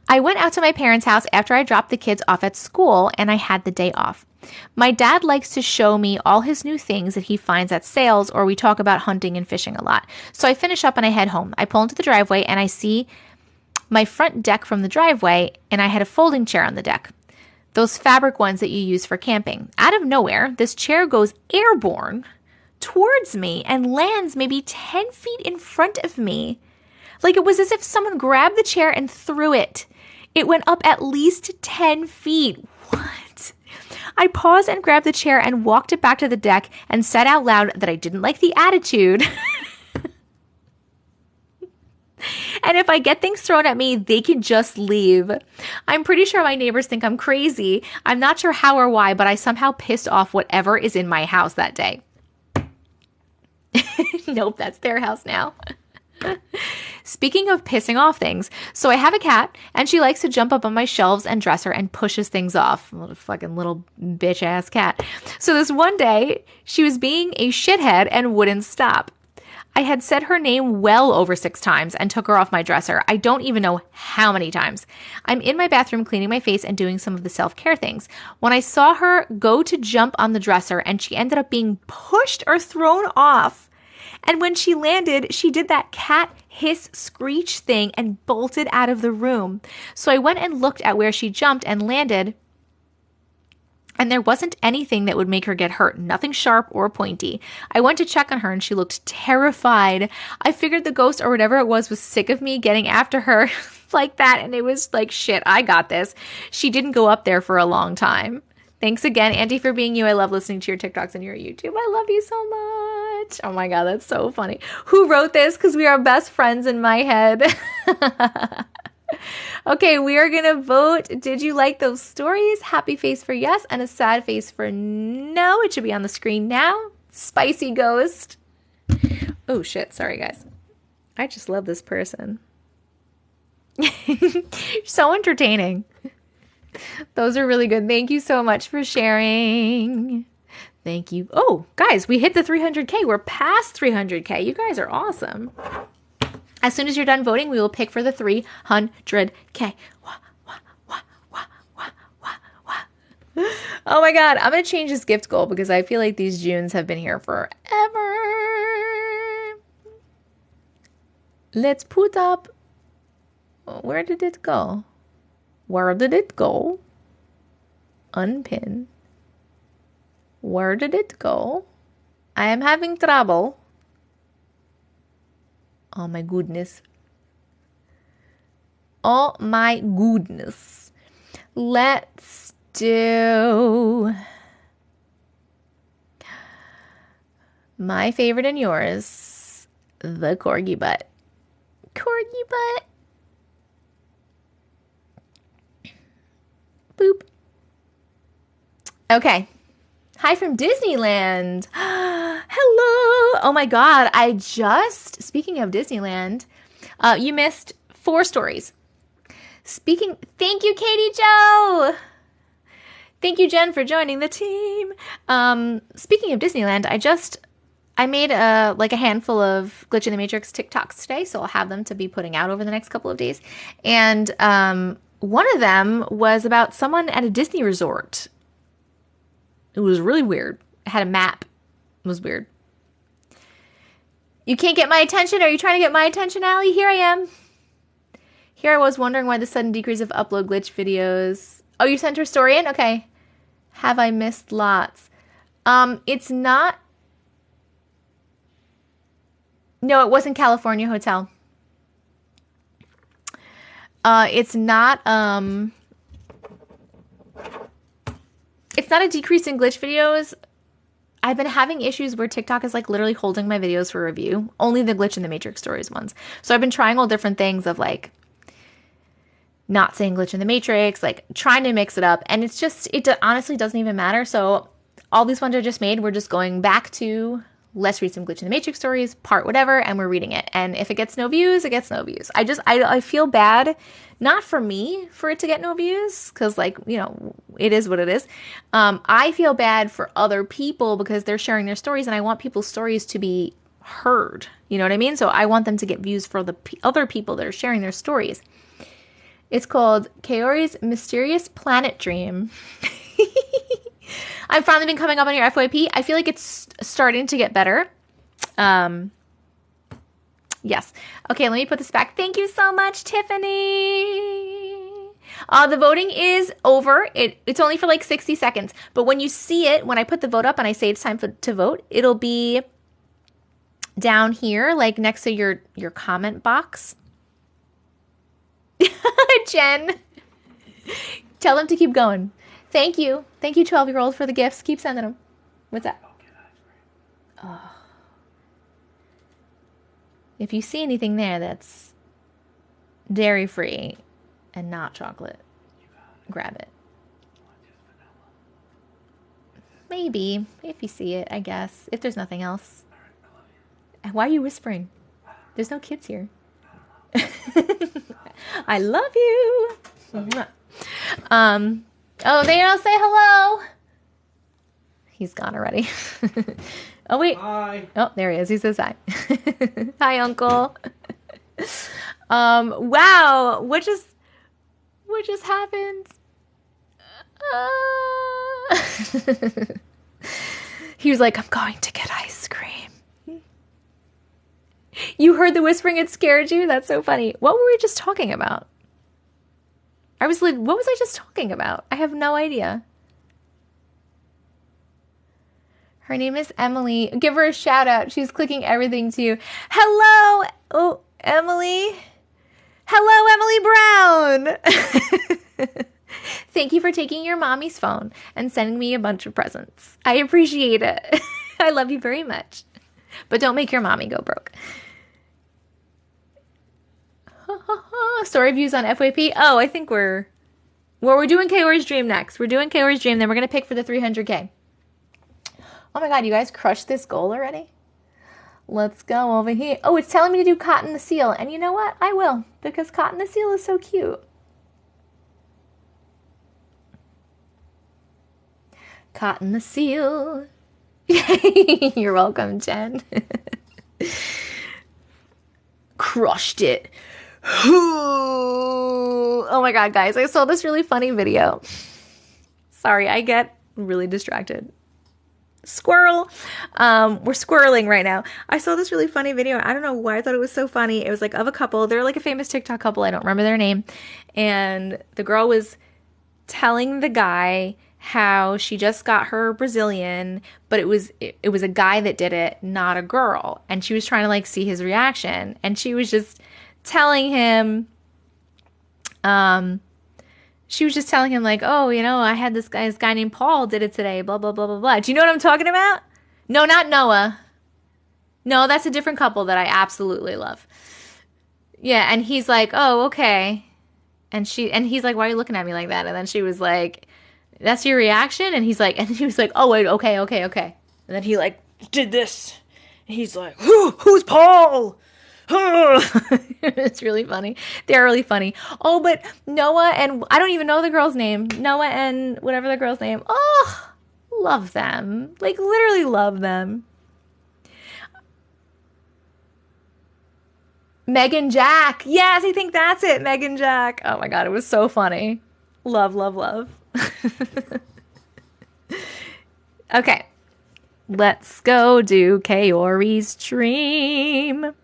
I went out to my parents' house after I dropped the kids off at school and I had the day off. My dad likes to show me all his new things that he finds at sales, or we talk about hunting and fishing a lot. So I finish up and I head home. I pull into the driveway and I see my front deck from the driveway, and I had a folding chair on the deck. Those fabric ones that you use for camping. Out of nowhere, this chair goes airborne towards me and lands maybe 10 feet in front of me. Like it was as if someone grabbed the chair and threw it. It went up at least 10 feet. What? I paused and grabbed the chair and walked it back to the deck and said out loud that I didn't like the attitude. And if I get things thrown at me, they can just leave. I'm pretty sure my neighbors think I'm crazy. I'm not sure how or why, but I somehow pissed off whatever is in my house that day. Nope, that's their house now. Speaking of pissing off things, so I have a cat and she likes to jump up on my shelves and dresser and pushes things off. Fucking little bitch ass cat. So this one day she was being a shithead and wouldn't stop. I had said her name well over 6 times and took her off my dresser. I don't even know how many times. I'm in my bathroom cleaning my face and doing some of the self-care things when I saw her go to jump on the dresser and she ended up being pushed or thrown off. And when she landed, she did that cat hiss screech thing and bolted out of the room. So I went and looked at where she jumped and landed, and there wasn't anything that would make her get hurt. Nothing sharp or pointy. I went to check on her and she looked terrified. I figured the ghost or whatever it was sick of me getting after her like that. And it was like, shit, I got this. She didn't go up there for a long time. Thanks again, Auntie, for being you. I love listening to your TikToks and your YouTube. I love you so much. Oh my God, that's so funny. Who wrote this? Because we are best friends in my head. Okay, we are going to vote. Did you like those stories? Happy face for yes and a sad face for no. It should be on the screen now. Spicy ghost. Oh, shit. Sorry, guys. I just love this person. So entertaining. Those are really good. Thank you so much for sharing. Thank you. Oh, guys, we hit the 300K. We're past 300K. You guys are awesome. As soon as you're done voting, we will pick for the 300K. Oh my God, I'm going to change this gift goal because I feel like these Junes have been here forever. Let's put up, where did it go? Where did it go? Unpin. Where did it go? I am having trouble. Oh my goodness. Oh my goodness. Let's do my favorite and yours, the corgi butt. Corgi butt. Boop. Okay. Hi from Disneyland. Hello. Oh my God. Speaking of Disneyland, you missed 4 stories. Thank you, Katie Jo. Thank you, Jen, for joining the team. Speaking of Disneyland, I made a handful of Glitch in the Matrix TikToks today, so I'll have them to be putting out over the next couple of days. And one of them was about someone at a Disney resort. It was really weird. It had a map. It was weird. You can't get my attention? Are you trying to get my attention, Allie? Here I am. Here I was wondering why the sudden decrease of upload glitch videos. Oh, you sent her story in? Okay. Have I missed lots? It's not. No, it wasn't California Hotel. It's not a decrease in glitch videos. I've been having issues where TikTok is literally holding my videos for review. Only the Glitch in the Matrix stories ones. So I've been trying all different things of not saying Glitch in the Matrix, trying to mix it up. And it's just, it honestly doesn't even matter. So all these ones I just made, we're just going back to, let's read some Glitch in the Matrix stories, part whatever, and we're reading it. And if it gets no views, it gets no views. I feel bad, not for me for it to get no views, because it is what it is. I feel bad for other people because they're sharing their stories, and I want people's stories to be heard. You know what I mean? So I want them to get views for the other people that are sharing their stories. It's called Kaori's Mysterious Planet Dream. I've finally been coming up on your FYP. I feel like it's starting to get better. Yes. Okay, let me put this back. Thank you so much, Tiffany. The voting is over. It's only for 60 seconds. But when you see it, when I put the vote up and I say it's time to vote, it'll be down here, next to your comment box. Jen, tell them to keep going. Thank you. Thank you, 12-year-old, for the gifts. Keep sending them. What's that? Oh. If you see anything there that's dairy-free and not chocolate, grab it. Maybe. If you see it, I guess. If there's nothing else. Why are you whispering? There's no kids here. I love you. Oh, they don't say hello. He's gone already. Oh, wait. Hi. Oh, there he is. He says hi. Hi, Uncle. Wow. What just happened? He was like, I'm going to get ice cream. You heard the whispering, it scared you? That's so funny. What were we just talking about? What was I just talking about? I have no idea. Her name is Emily. Give her a shout out. She's clicking everything to you. Hello. Oh, Emily. Hello, Emily Brown. Thank you for taking your mommy's phone and sending me a bunch of presents. I appreciate it. I love you very much. But don't make your mommy go broke. Story views on FYP. Oh, I think we're doing Kaori's Dream next. We're doing Kaori's Dream, then we're going to pick for the 300K. Oh my God, you guys crushed this goal already? Let's go over here. Oh, it's telling me to do Cotton the Seal. And you know what? I will, because Cotton the Seal is so cute. Cotton the Seal. You're welcome, Jen. Crushed it. Oh my God, guys. I saw this really funny video. Sorry, I get really distracted. Squirrel. We're squirreling right now. I saw this really funny video. I don't know why I thought it was so funny. It was like of a couple. They're like a famous TikTok couple. I don't remember their name. And the girl was telling the guy how she just got her Brazilian, but it was a guy that did it, not a girl. And she was trying to like see his reaction. And she was just telling him, like, oh, you know, I had this guy named Paul did it today, blah, blah, blah, blah, blah. Do you know what I'm talking about? No, not Noah. No, that's a different couple that I absolutely love. Yeah, and he's like, oh, okay. And he's like, why are you looking at me like that? And then she was like, that's your reaction? And he was like, oh, wait, okay. And then he like did this. And he's like, who's Paul? It's really funny. They're really funny. Oh, but Noah and I don't even know the girl's name. Noah and whatever the girl's name. Oh, love them. Like literally love them. Meg and Jack. Yes, I think that's it. Meg and Jack. Oh my God, it was so funny. Love, love, love. Okay. Let's go do Kaori's dream.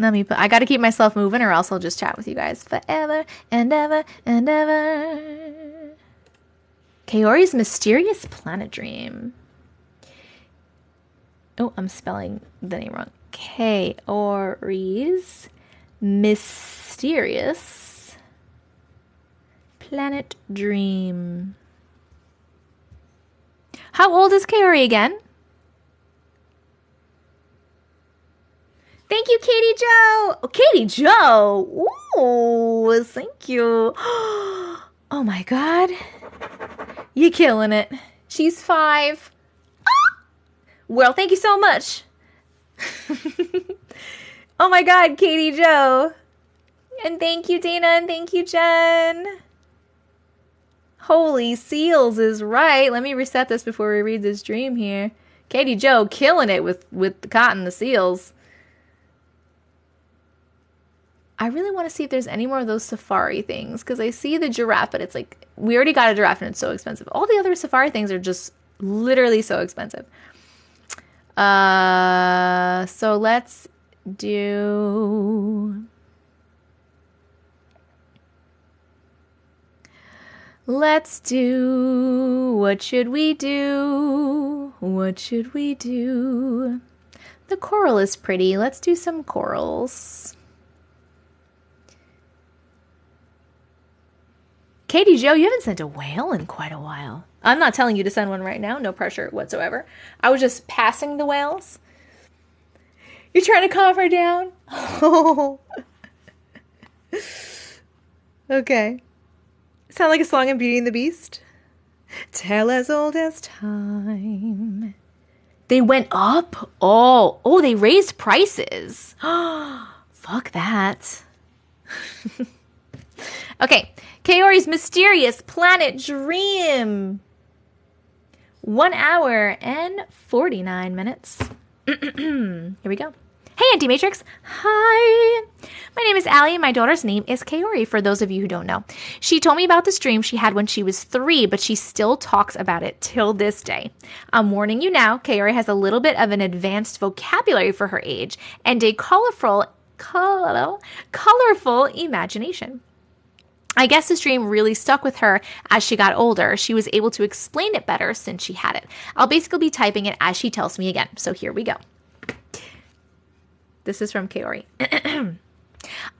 I got to keep myself moving or else I'll just chat with you guys forever and ever and ever. Kaori's mysterious planet dream. Oh, I'm spelling the name wrong. Kaori's mysterious planet dream. How old is Kaori again? Thank you, Katie Joe. Oh, Katie Joe. Ooh, thank you. Oh my God. You're killing it. She's 5. Well, thank you so much. Oh my God, Katie Joe. And thank you, Dana, and thank you, Jen. Holy seals is right. Let me reset this before we read this dream here. Katie Joe killing it with the Cotton the Seals. I really want to see if there's any more of those safari things because I see the giraffe, but it's like we already got a giraffe and it's so expensive. All the other safari things are just literally so expensive. So let's do what should we do? The coral is pretty. Let's do some corals. Katie Joe, you haven't sent a whale in quite a while. I'm not telling you to send one right now. No pressure whatsoever. I was just passing the whales. You're trying to calm her down? Oh. Okay. Sound like a song in Beauty and the Beast? Tale as old as time. They went up? Oh, they raised prices. Fuck that. Okay, Kaori's mysterious planet dream. 1 hour and 49 minutes. Here we go. Hey, Auntie Matrix. Hi. My name is Allie, and my daughter's name is Kaori, for those of you who don't know. She told me about this dream she had when she was 3, but she still talks about it till this day. I'm warning you now, Kaori has a little bit of an advanced vocabulary for her age and a colorful imagination. I guess this dream really stuck with her as she got older. She was able to explain it better since she had it. I'll basically be typing it as she tells me again. So here we go. This is from Kaori.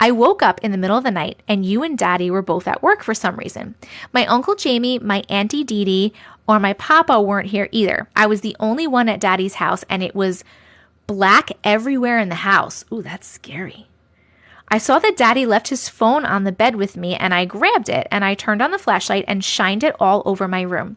I woke up in the middle of the night and you and Daddy were both at work for some reason. My Uncle Jamie, my Auntie Dee Dee, or my Papa weren't here either. I was the only one at Daddy's house and it was black everywhere in the house. Ooh, that's scary. I saw that Daddy left his phone on the bed with me and I grabbed it and I turned on the flashlight and shined it all over my room.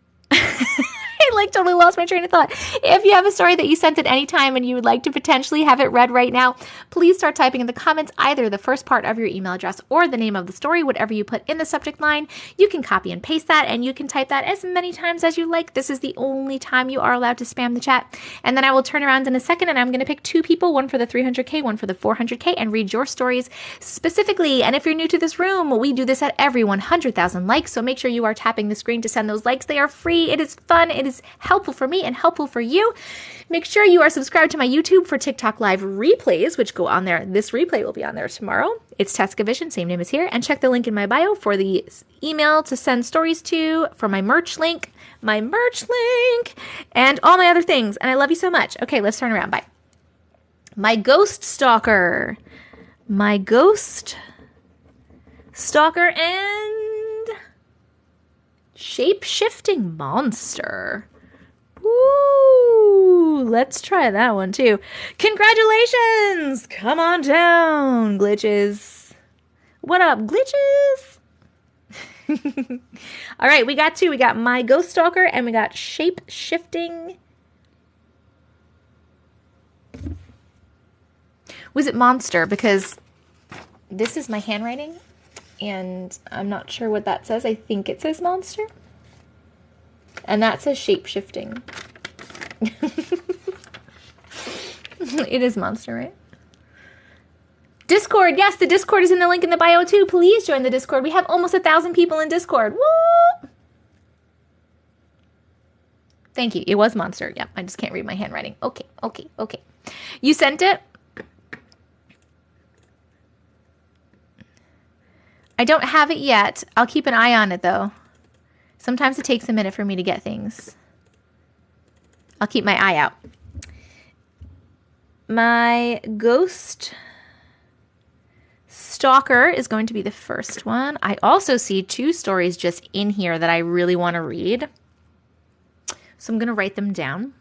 I like totally lost my train of thought. If you have a story that you sent at any time and you would like to potentially have it read right now, please start typing in the comments either the first part of your email address or the name of the story, whatever you put in the subject line. You can copy and paste that, and you can type that as many times as you like. This is the only time you are allowed to spam the chat. And then I will turn around in a second, and I'm going to pick 2 people, one for the 300K, one for the 400K, and read your stories specifically. And if you're new to this room, we do this at every 100,000 likes, so make sure you are tapping the screen to send those likes. They are free. It is fun. It is helpful for me and helpful for you. Make sure you are subscribed to my YouTube for TikTok live replays, which go on there. This replay will be on there tomorrow. It's TcV&x, same name as here. And check the link in my bio for the email to send stories to, for my merch link, and all my other things. And I love you so much. Okay, let's turn around. Bye. My ghost stalker. My ghost stalker and shape-shifting monster. Ooh, let's try that one too. Congratulations! Come on down, glitches. What up, glitches? All right, we got 2. We got my ghost stalker and we got shape-shifting. Was it monster? Because this is my handwriting and I'm not sure what that says. I think it says monster. And that says shape-shifting. It is monster, right? Discord. Yes, the Discord is in the link in the bio too. Please join the Discord. We have almost 1,000 people in Discord. Woo! Thank you. It was monster. Yep, I just can't read my handwriting. Okay. You sent it? I don't have it yet. I'll keep an eye on it though. Sometimes it takes a minute for me to get things. I'll keep my eye out. My ghost stalker is going to be the first one. I also see 2 stories just in here that I really want to read. So I'm going to write them down.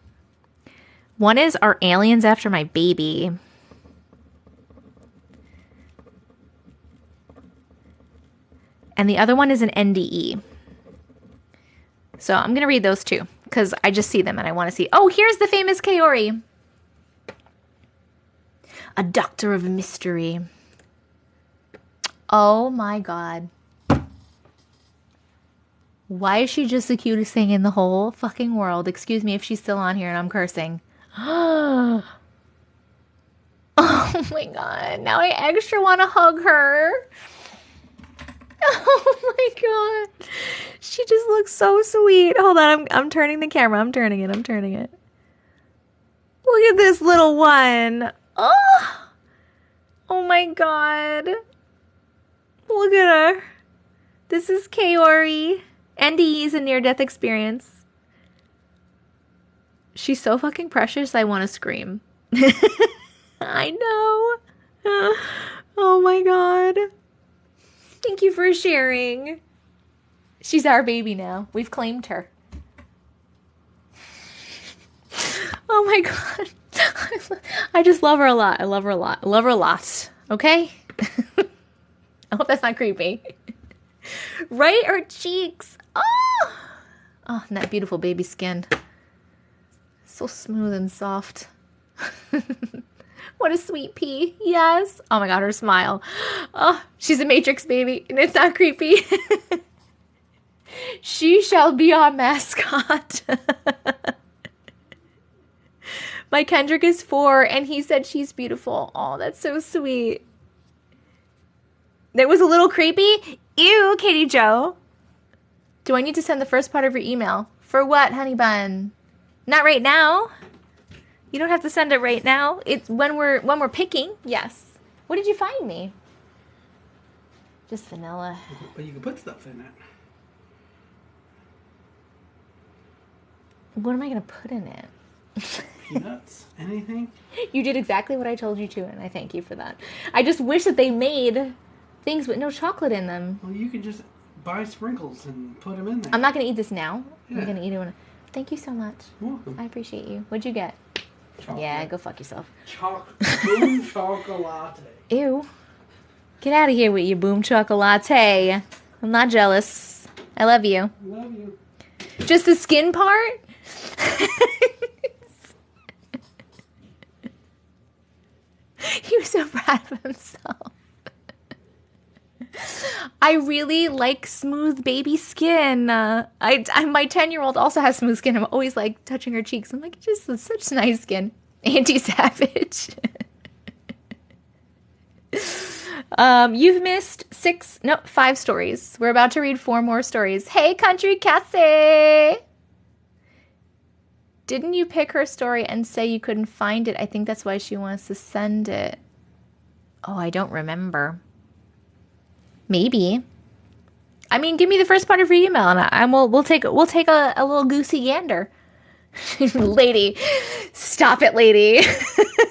One is Are Aliens After My Baby? And the other one is an NDE. So I'm going to read those 2 because I just see them and I want to see. Oh, here's the famous Kaori. A doctor of mystery. Oh my God. Why is she just the cutest thing in the whole fucking world? Excuse me if she's still on here and I'm cursing. Oh my God. Now I extra want to hug her. Oh my God. She just looks so sweet. Hold on. I'm turning the camera. I'm turning it. Look at this little one. Oh my God. Look at her. This is Kaori. NDE is a near-death experience. She's so fucking precious. I want to scream. I know. Oh my God. Thank you for sharing. She's our baby now. We've claimed her. Oh my God. I just love her a lot. I love her a lot. Okay? I hope that's not creepy. Right? Her cheeks. Oh, and that beautiful baby skin. So smooth and soft. What a sweet pea. Yes. Oh my God, her smile. Oh, she's a Matrix baby, and it's not creepy. She shall be our mascot. My Kendrick is 4, and he said she's beautiful. Oh, that's so sweet. That was a little creepy. Ew, Katie Joe. Do I need to send the first part of your email? For what, honey bun? Not right now. You don't have to send it right now. It's when we're picking. Yes. What did you find me? Just vanilla. But you can put stuff in it. What am I going to put in it? Peanuts? Anything? You did exactly what I told you to, and I thank you for that. I just wish that they made things with no chocolate in them. Well, you could just buy sprinkles and put them in there. I'm not going to eat this now. Yeah. I'm going to eat it when... Thank you so much. You're welcome. I appreciate you. What'd you get? Chocolate. Yeah, go fuck yourself. Boom chocolate. Ew. Get out of here with your boom chocolate. I'm not jealous. I love you. Love you. Just the skin part? He was so proud of himself. I really like smooth baby skin. My 10-year-old also has smooth skin. I'm always like touching her cheeks. I'm like, just such nice skin. Anti-savage. You've missed 5 stories. We're about to read 4 more stories. Hey, Country Cassie! Didn't you pick her story and say you couldn't find it? I think that's why she wants to send it. Oh, I don't remember. Maybe. I mean, give me the first part of your email, and we'll take a little goosey gander. Lady, stop it, lady.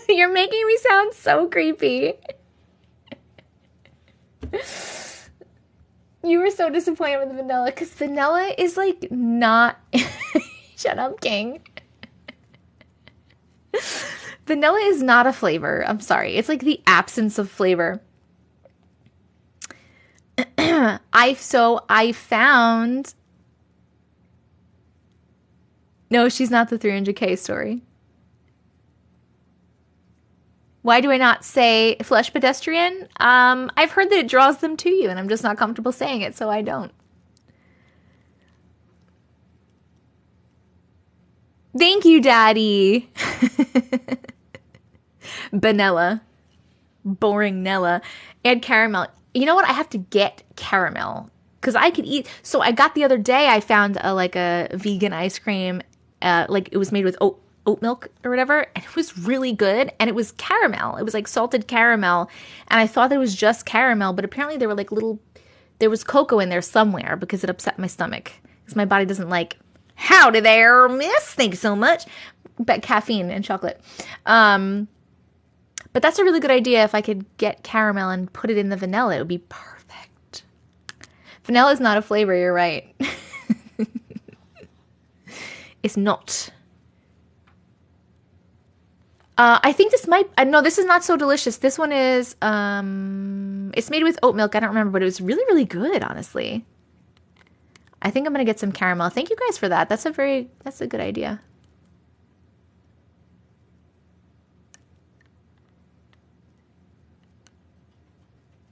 You're making me sound so creepy. You were so disappointed with vanilla, because vanilla is like not... Shut up, King. Vanilla is not a flavor. I'm sorry. It's like the absence of flavor. I found... No, she's not the 300K story. Why do I not say flesh pedestrian? I've heard that it draws them to you, and I'm just not comfortable saying it, so I don't. Thank you, Daddy. Vanilla. Boring Nella. Add caramel. You know what? I have to get caramel because I could eat. So I got the other day, I found a vegan ice cream. Like it was made with oat milk or whatever. And it was really good. And it was caramel. It was like salted caramel. And I thought it was just caramel. But apparently there were like there was cocoa in there somewhere because it upset my stomach. Because my body doesn't like, howdy there, miss. Thank you so much. But caffeine and chocolate. But that's a really good idea. If I could get caramel and put it in the vanilla, it would be perfect. Vanilla is not a flavor, you're right. It's not. I think this might... no, this is not so delicious. This one is... it's made with oat milk. I don't remember, but it was really, really good, honestly. I think I'm going to get some caramel. Thank you guys for that. That's a good idea.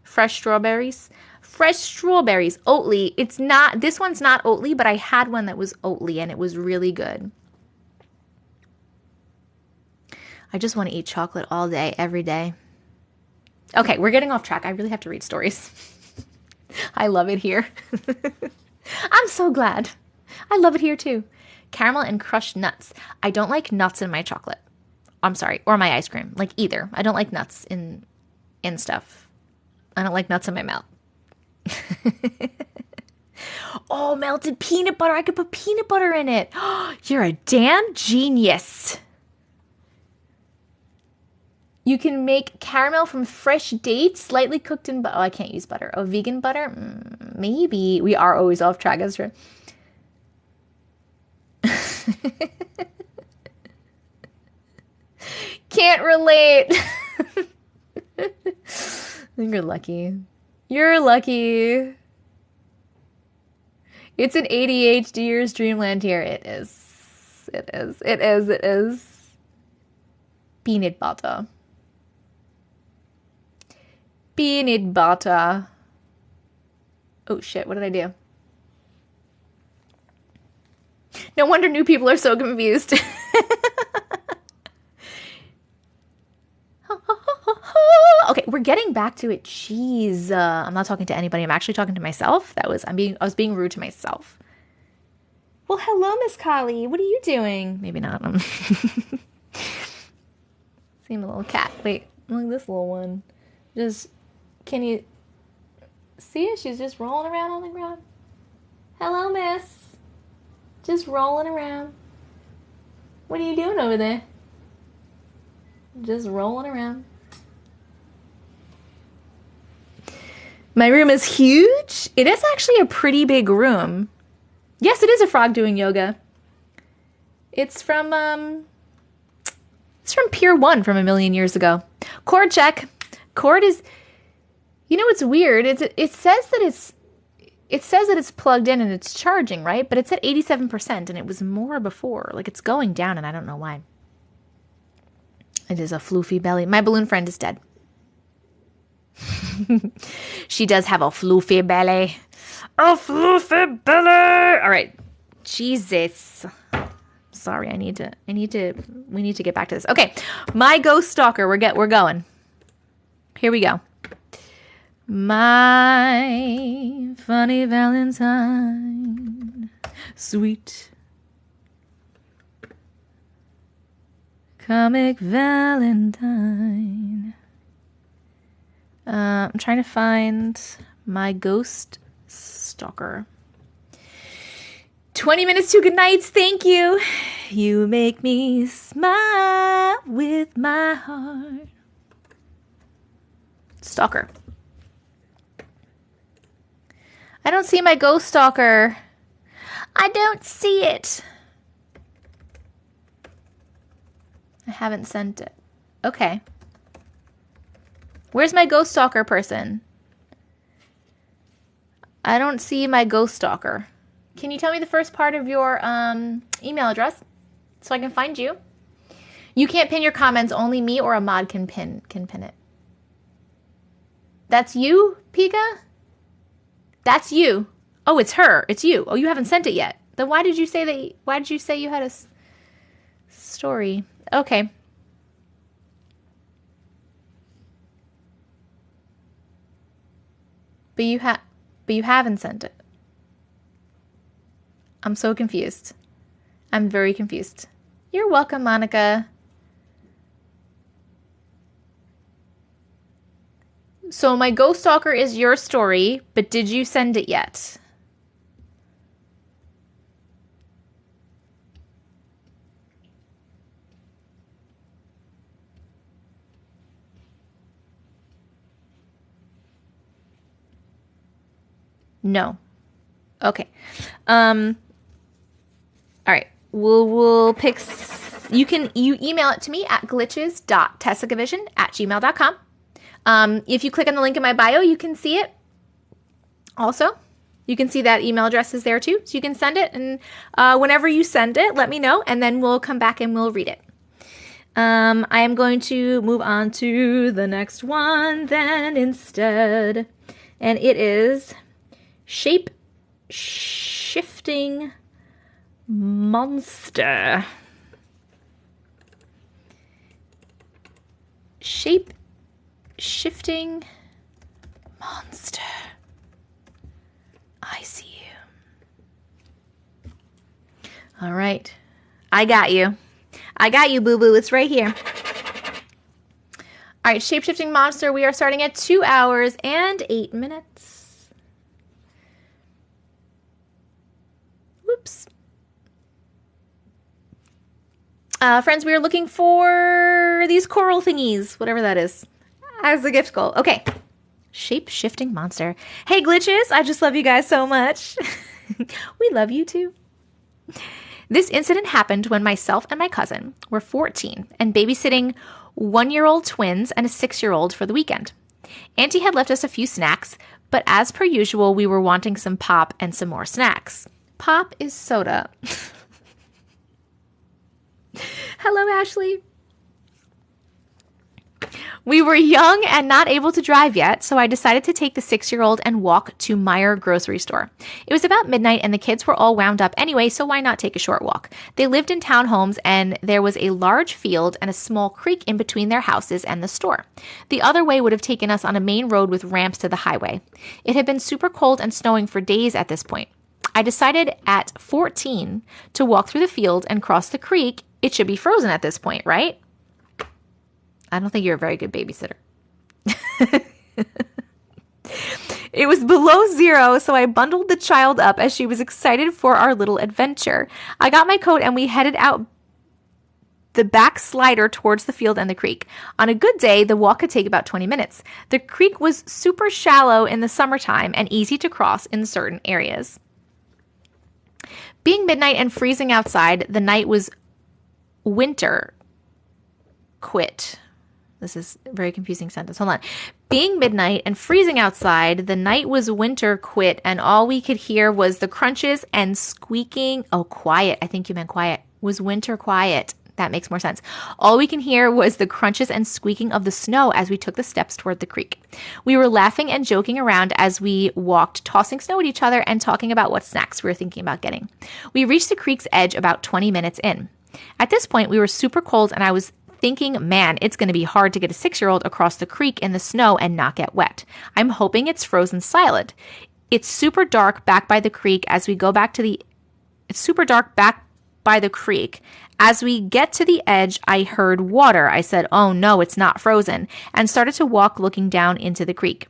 Fresh strawberries. Fresh strawberries. Oatly. It's not... This one's not Oatly, but I had one that was Oatly, and it was really good. I just want to eat chocolate all day, every day. Okay, we're getting off track. I really have to read stories. I love it here. I'm so glad. I love it here too. Caramel and crushed nuts. I don't like nuts in my chocolate. I'm sorry. Or my ice cream. Like either. I don't like nuts in stuff. I don't like nuts in my mouth. Oh, melted peanut butter. I could put peanut butter in it. You're a damn genius. You can make caramel from fresh dates, slightly cooked in butter. Oh, I can't use butter. Oh, vegan butter? Maybe. We are always off track, that's true. Can't relate. You're lucky. You're lucky. It's an ADHDer's dreamland here. It is. It is. It is. It is. Peanut butter. Peanut butter. Oh shit, what did I do? No wonder new people are so confused. Okay, we're getting back to it. Jeez, I'm not talking to anybody. I'm actually talking to myself. I was being rude to myself. Well, hello, Miss Collie. What are you doing? Maybe not. Seeing a little cat. Wait, look at this little one. Can you see it? She's just rolling around on the ground. Hello, miss. Just rolling around. What are you doing over there? Just rolling around. My room is huge. It is actually a pretty big room. Yes, it is a frog doing yoga. It's from Pier 1 from a million years ago. Cord check. Cord is... You know what's weird? It says that It says that it's plugged in and it's charging, right? But it's at 87% and it was more before. Like it's going down and I don't know why. It is a floofy belly. My balloon friend is dead. She does have a floofy belly. A floofy belly. All right. Jesus. Sorry, we need to get back to this. Okay. My ghost stalker. We're going. Here we go. My funny Valentine, sweet comic Valentine. I'm trying to find my ghost stalker. 20 minutes to good nights. Thank you. You make me smile with my heart. Stalker. I don't see my ghost stalker. I don't see it. I haven't sent it. Okay. Where's my ghost stalker person? I don't see my ghost stalker. Can you tell me the first part of your email address so I can find you? You can't pin your comments. Only me or a mod can pin it. That's you, Pika? That's you. Oh, it's her. It's you. Oh, you haven't sent it yet. Then why did you say that? Why did you say you had a story? Okay. But you haven't sent it. I'm so confused. I'm very confused. You're welcome, Monica. So my ghost stalker is your story, but did you send it yet? No. Okay. All right. We'll pick. You email it to me at glitches.tessicavision@gmail.com. If you click on the link in my bio, you can see it. Also, you can see that email address is there too, so you can send it. And whenever you send it, let me know, and then we'll come back and we'll read it. I am going to move on to the next one then instead, and it is Shapeshifting Monster. Shapeshifting Monster. I see you. All right. I got you. I got you, boo-boo. It's right here. All right, Shapeshifting Monster. We are starting at 2 hours and 8 minutes. Whoops. Friends, we are looking for these coral thingies, whatever that is, as a gift goal. Okay. Shape-shifting monster. Hey, Glitches. I just love you guys so much. We love you too. This incident happened when myself and my cousin were 14 and babysitting 1-year-old twins and a 6-year-old for the weekend. Auntie had left us a few snacks, but as per usual, we were wanting some pop and some more snacks. Pop is soda. Hello, Ashley. We were young and not able to drive yet, so I decided to take the 6-year-old and walk to Meyer grocery store. It was about midnight and the kids were all wound up anyway, so why not take a short walk? They lived in townhomes and there was a large field and a small creek in between their houses and the store. The other way would have taken us on a main road with ramps to the highway. It had been super cold and snowing for days at this point. I decided at 14 to walk through the field and cross the creek. It should be frozen at this point, right? I don't think you're a very good babysitter. It was below 0, so I bundled the child up as she was excited for our little adventure. I got my coat and we headed out the back slider towards the field and the creek. On a good day, the walk could take about 20 minutes. The creek was super shallow in the summertime and easy to cross in certain areas. Being midnight and freezing outside, the night was winter. Quit. This is a very confusing sentence. Hold on. Being midnight and freezing outside, the night was winter quit, and all we could hear was the crunches and squeaking. Oh, quiet. I think you meant quiet. Was winter quiet. That makes more sense. All we can hear was the crunches and squeaking of the snow as we took the steps toward the creek. We were laughing and joking around as we walked, tossing snow at each other and talking about what snacks we were thinking about getting. We reached the creek's edge about 20 minutes in. At this point, we were super cold, and I was thinking, man, it's going to be hard to get a 6-year-old across the creek in the snow and not get wet. I'm hoping it's frozen solid. It's super dark back by the creek as we go back to the... It's super dark back by the creek. As we get to the edge, I heard water. I said, oh no, it's not frozen, and started to walk looking down into the creek.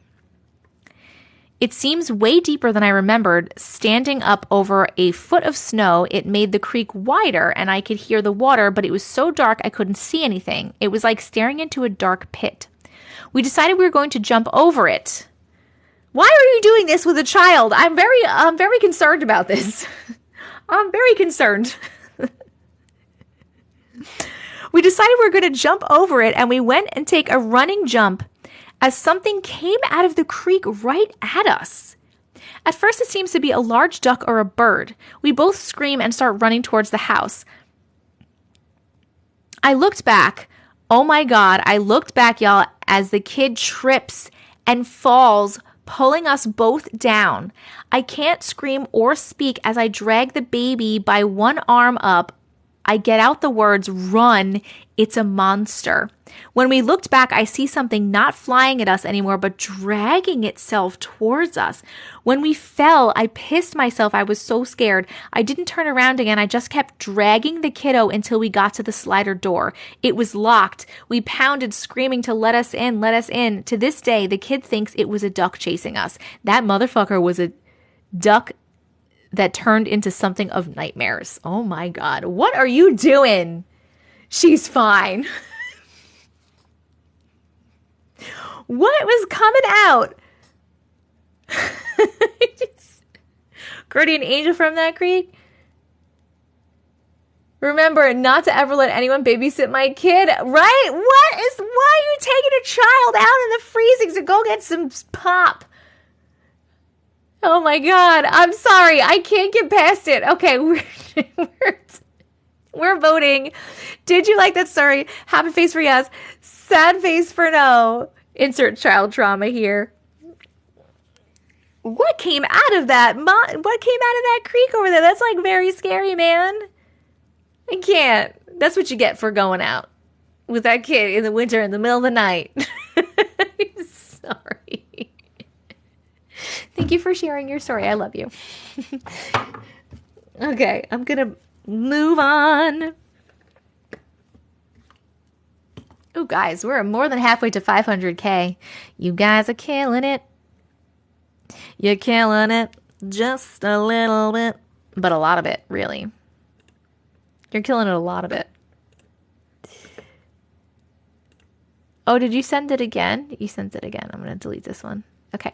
It seems way deeper than I remembered. Standing up over a foot of snow, it made the creek wider and I could hear the water, but it was so dark I couldn't see anything. It was like staring into a dark pit. We decided we were going to jump over it. Why are you doing this with a child? I'm very concerned about this. I'm very concerned. We decided we were going to jump over it, and we went and take a running jump as something came out of the creek right at us. At first, it seems to be a large duck or a bird. We both scream and start running towards the house. I looked back. Oh my God, I looked back, y'all, as the kid trips and falls, pulling us both down. I can't scream or speak as I drag the baby by one arm up. I get out the words, run, it's a monster. When we looked back, I see something not flying at us anymore, but dragging itself towards us. When we fell, I pissed myself. I was so scared. I didn't turn around again. I just kept dragging the kiddo until we got to the slider door. It was locked. We pounded, screaming to let us in, let us in. To this day, the kid thinks it was a duck chasing us. That motherfucker was a duck that turned into something of nightmares. Oh my God. What are you doing? She's fine. What was coming out? Guardian angel from that creek? Remember not to ever let anyone babysit my kid. Right? Why are you taking a child out in the freezing to go get some pop? Oh my God. I'm sorry. I can't get past it. Okay. We're voting. Did you like that story? Happy face for yes. Sad face for no. Insert child trauma here. What came out of that? What came out of that creek over there? That's like very scary, man. I can't. That's what you get for going out with that kid in the winter in the middle of the night. I'm sorry. Thank you for sharing your story. I love you. Okay, I'm going to move on. Oh, guys, we're more than halfway to 500K. You guys are killing it. You're killing it just a little bit. But a lot of it, really. You're killing it a lot of it. Oh, did you send it again? You sent it again. I'm going to delete this one. Okay.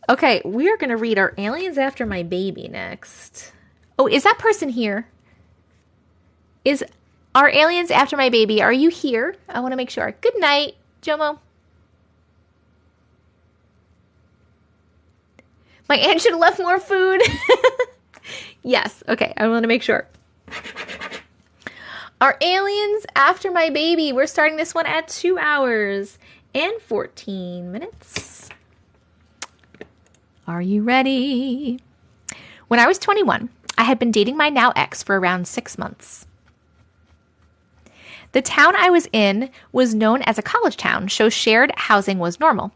Okay, we are going to read our Aliens After My Baby next. Oh, is that person here? Is our Aliens After My Baby, are you here? I want to make sure. Good night, Jomo. My aunt should have left more food. Yes, okay, I want to make sure. Our Aliens After My Baby. We're starting this one at 2 hours and 14 minutes. Are you ready? When I was 21, I had been dating my now ex for around 6 months. The town I was in was known as a college town, so shared housing was normal.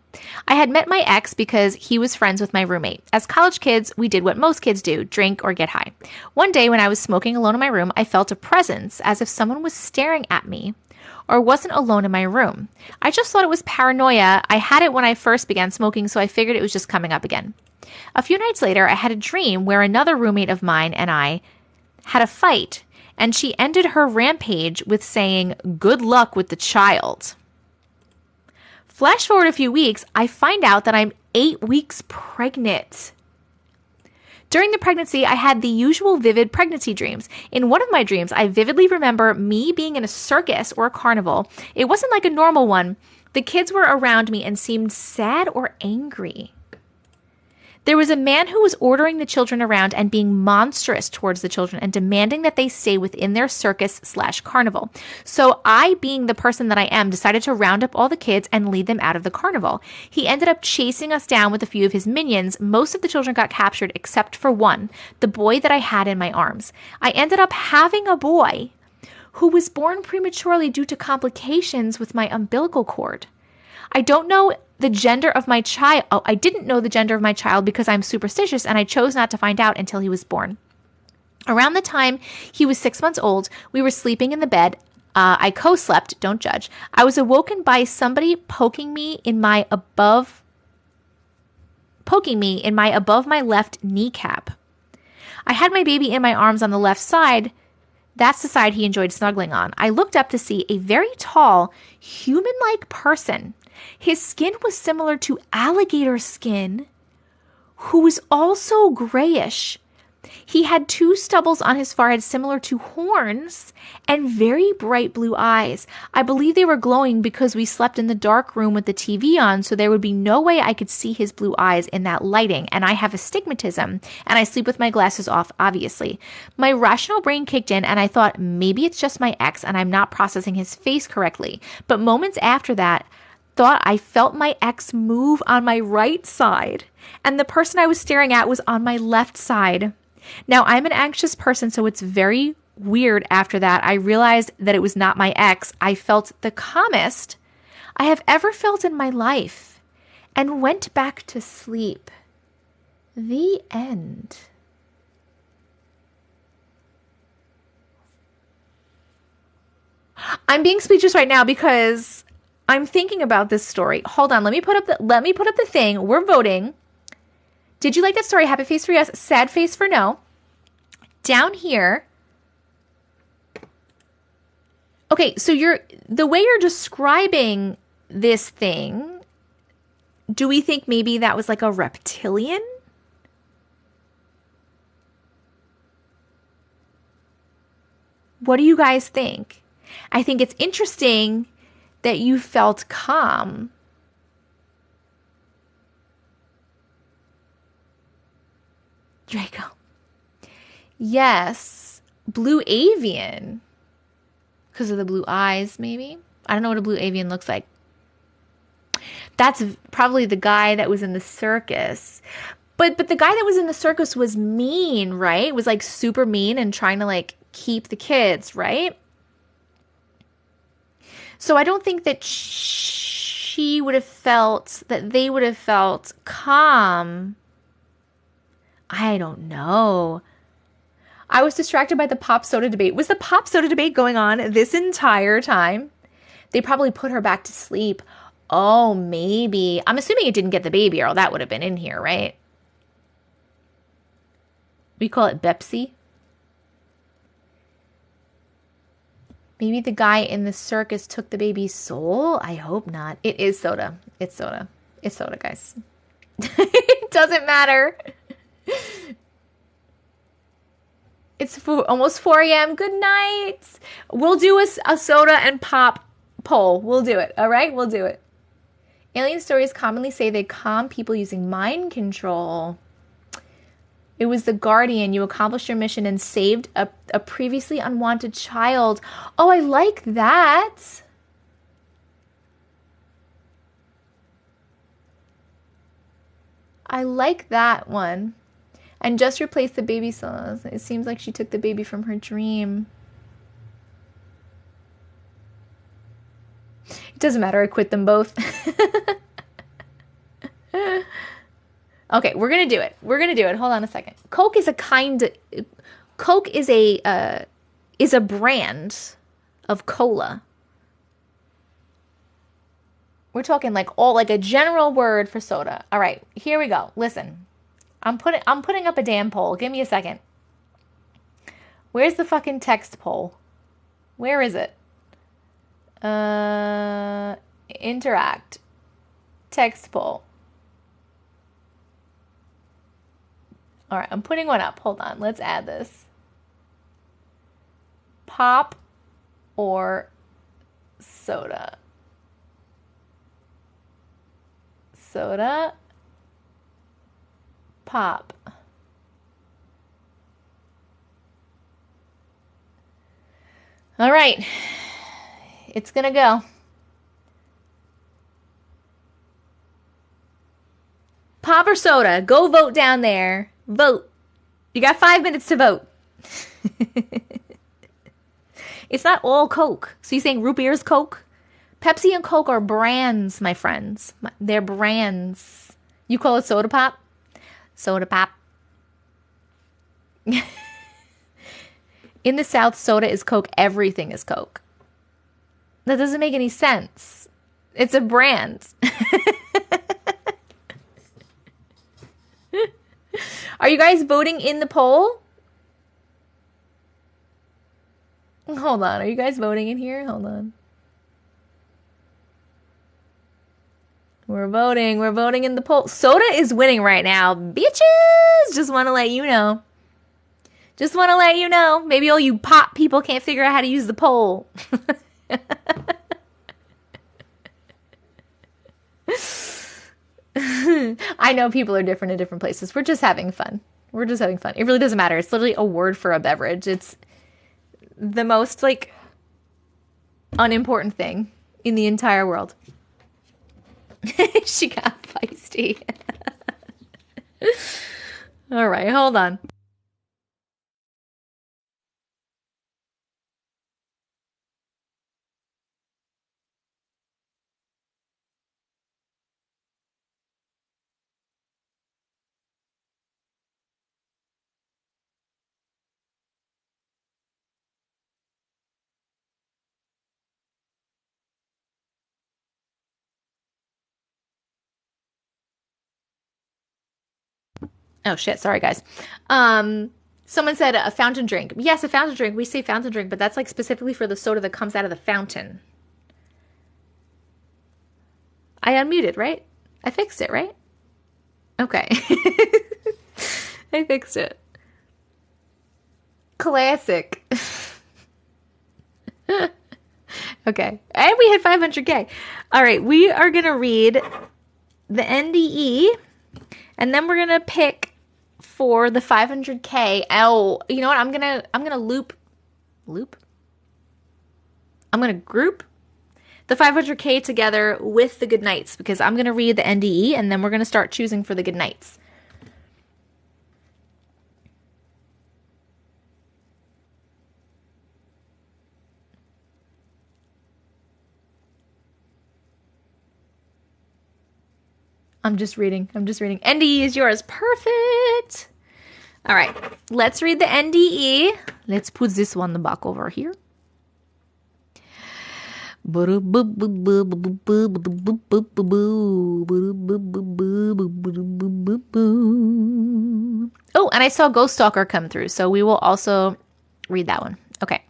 I had met my ex because he was friends with my roommate. As college kids, we did what most kids do, drink or get high. One day when I was smoking alone in my room, I felt a presence as if someone was staring at me or wasn't alone in my room. I just thought it was paranoia. I had it when I first began smoking, so I figured it was just coming up again. A few nights later, I had a dream where another roommate of mine and I had a fight, and she ended her rampage with saying, "Good luck with the child." Flash forward a few weeks, I find out that I'm 8 weeks pregnant. During the pregnancy, I had the usual vivid pregnancy dreams. In one of my dreams, I vividly remember me being in a circus or a carnival. It wasn't like a normal one. The kids were around me and seemed sad or angry. There was a man who was ordering the children around and being monstrous towards the children and demanding that they stay within their circus/carnival. So I, being the person that I am, decided to round up all the kids and lead them out of the carnival. He ended up chasing us down with a few of his minions. Most of the children got captured except for one, the boy that I had in my arms. I ended up having a boy who was born prematurely due to complications with my umbilical cord. I don't know the gender of my child. Oh, I didn't know the gender of my child because I'm superstitious and I chose not to find out until he was born. Around the time he was 6 months old, we were sleeping in the bed. I co-slept, don't judge. I was awoken by somebody poking me in my above my left kneecap. I had my baby in my arms on the left side. That's the side he enjoyed snuggling on. I looked up to see a very tall, human-like person. His skin was similar to alligator skin, who was also grayish. He had 2 stubbles on his forehead similar to horns and very bright blue eyes. I believe they were glowing because we slept in the dark room with the TV on, so there would be no way I could see his blue eyes in that lighting, and I have astigmatism, and I sleep with my glasses off, obviously. My rational brain kicked in, and I thought maybe it's just my ex and I'm not processing his face correctly. But moments after that, I felt my ex move on my right side, and the person I was staring at was on my left side. Now, I'm an anxious person, so it's very weird after that. I realized that it was not my ex. I felt the calmest I have ever felt in my life and went back to sleep. The end. I'm being speechless right now because I'm thinking about this story. Hold on, let me put up the thing. We're voting. Did you like that story? Happy face for yes, sad face for no. Down here. Okay, so the way you're describing this thing, do we think maybe that was like a reptilian? What do you guys think? I think it's interesting that you felt calm. Draco. Yes. Blue avian. Because of the blue eyes, maybe? I don't know what a blue avian looks like. That's probably the guy that was in the circus. But the guy that was in the circus was mean, right? Was like super mean and trying to like keep the kids, right? So I don't think that they would have felt calm. I don't know. I was distracted by the pop soda debate. Was the pop soda debate going on this entire time? They probably put her back to sleep. Oh, maybe. I'm assuming it didn't get the baby, or that would have been in here, right? We call it Bepsy. Maybe the guy in the circus took the baby's soul? I hope not. It is soda. It's soda. It's soda, guys. It doesn't matter. It's almost 4 a.m. Good night. We'll do a soda and pop poll. We'll do it. All right? We'll do it. Alien stories commonly say they calm people using mind control. It was the Guardian. You accomplished your mission and saved a previously unwanted child. Oh, I like that. I like that one. And just replace the baby sauce. It seems like she took the baby from her dream. It doesn't matter. I quit them both. Okay, we're going to do it. We're going to do it. Hold on a second. Coke is a brand of cola. We're talking like a general word for soda. All right, here we go. Listen. I'm putting up a damn poll. Give me a second. Where's the fucking text poll? Where is it? Interact. Text poll. All right, I'm putting one up. Hold on. Let's add this. Pop or soda? Soda. Pop. All right. It's gonna go. Pop or soda? Go vote down there. Vote. You got 5 minutes to vote. It's not all Coke. So you saying root beer is Coke? Pepsi and Coke are brands, my friends. They're brands. You call it soda pop? Soda pop. In the South, soda is Coke. Everything is Coke. That doesn't make any sense. It's a brand. Are you guys voting in the poll? Hold on. Are you guys voting in here? Hold on. We're voting. We're voting in the poll. Soda is winning right now. Bitches! Just want to let you know. Just want to let you know. Maybe all you pop people can't figure out how to use the poll. I know people are different in different places. We're just having fun. We're just having fun. It really doesn't matter. It's literally a word for a beverage. It's the most, like, unimportant thing in the entire world. She got feisty. All right, hold on. Oh shit, sorry guys. Someone said a fountain drink. Yes, a fountain drink. We say fountain drink, but that's like specifically for the soda that comes out of the fountain. I unmuted, right? I fixed it, right? Okay. I fixed it. Classic. Okay. And we hit 500K. All right, we are going to read the NDE, and then we're going to pick for the 500K. Oh, you know what? I'm going to loop. I'm going to group the 500K together with the good nights, because I'm going to read the NDE, and then we're going to start choosing for the good nights. I'm just reading. NDE is yours. Perfect. All right. Let's read the NDE. Let's put this one back over here. Oh, and I saw Ghost Stalker come through, so we will also read that one. Okay.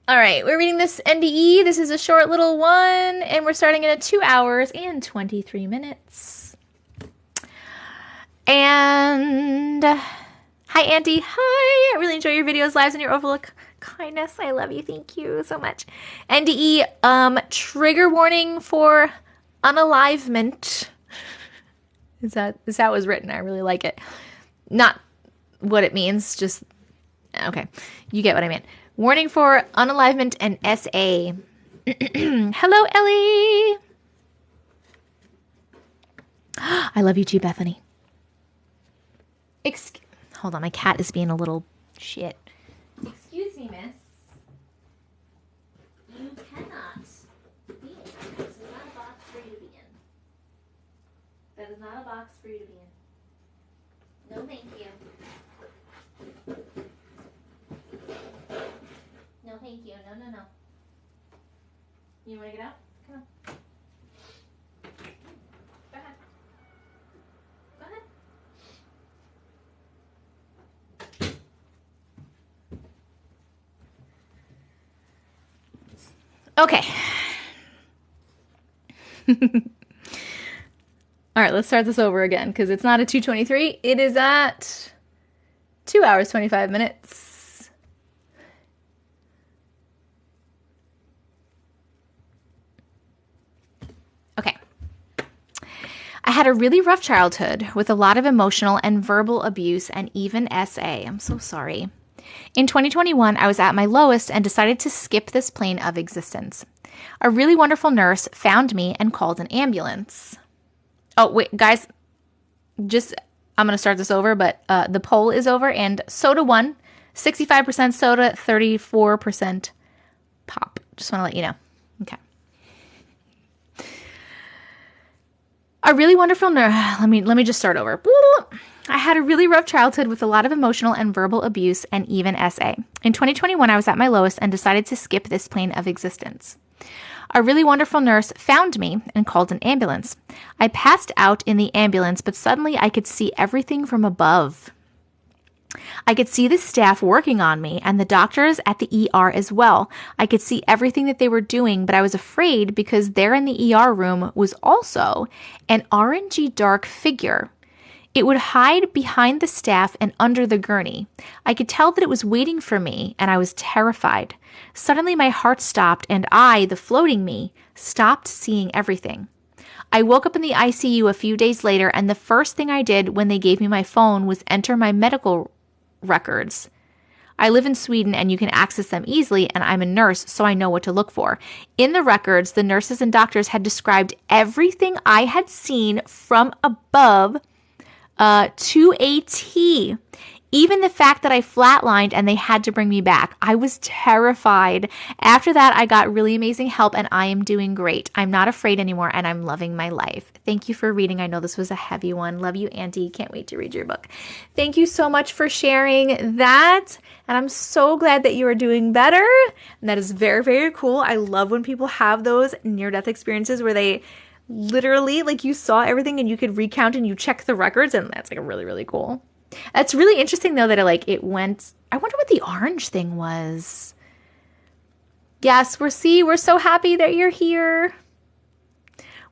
All right, we're reading this NDE. This is a short little one, and we're starting at 2 hours and 23 minutes. And hi, Auntie. Hi. I really enjoy your videos, lives, and your overlook kindness. I love you. Thank you so much. NDE, trigger warning for unalivement. Is that how it was written? I really like it. Not what it means, just okay. You get what I meant. Warning for unalivement and SA. Hello, Ellie. I love you too, Bethany. Hold on, my cat is being a little shit. Excuse me, miss. You cannot be in. This is not a box for you to be in. That is not a box for you to be in. No, thank you. No, thank you. No. You want to get out? Come on. Go ahead. Go ahead. Okay. All right, let's start this over again because it's not at 2:23. It is at 2 hours, 25 minutes. Okay. I had a really rough childhood with a lot of emotional and verbal abuse and even SA. I'm so sorry. In 2021, I was at my lowest and decided to skip this plane of existence. A really wonderful nurse found me and called an ambulance. Oh, wait, guys, I'm going to start this over, but the poll is over, and soda won. 65% soda, 34% pop. Just want to let you know. Okay. A really wonderful nurse. Let me just start over. I had a really rough childhood with a lot of emotional and verbal abuse and even SA. In 2021, I was at my lowest and decided to skip this plane of existence. A really wonderful nurse found me and called an ambulance. I passed out in the ambulance, but suddenly I could see everything from above. I could see the staff working on me and the doctors at the ER as well. I could see everything that they were doing, but I was afraid because there in the ER room was also an orangey dark figure. It would hide behind the staff and under the gurney. I could tell that it was waiting for me, and I was terrified. Suddenly my heart stopped, and I, the floating me, stopped seeing everything. I woke up in the ICU a few days later, and the first thing I did when they gave me my phone was enter my medical records. I live in Sweden, and you can access them easily, and I'm a nurse, so I know what to look for. In the records, the nurses and doctors had described everything I had seen from above to a T. Even the fact that I flatlined and they had to bring me back. I was terrified. After that, I got really amazing help and I am doing great. I'm not afraid anymore and I'm loving my life. Thank you for reading. I know this was a heavy one. Love you, Auntie. Can't wait to read your book. Thank you so much for sharing that. And I'm so glad that you are doing better. And that is very, very cool. I love when people have those near-death experiences where they literally, like, you saw everything and you could recount and you check the records, and that's like really, really cool. That's really interesting though that it went. I wonder what the orange thing was. Yes, we're so happy that you're here.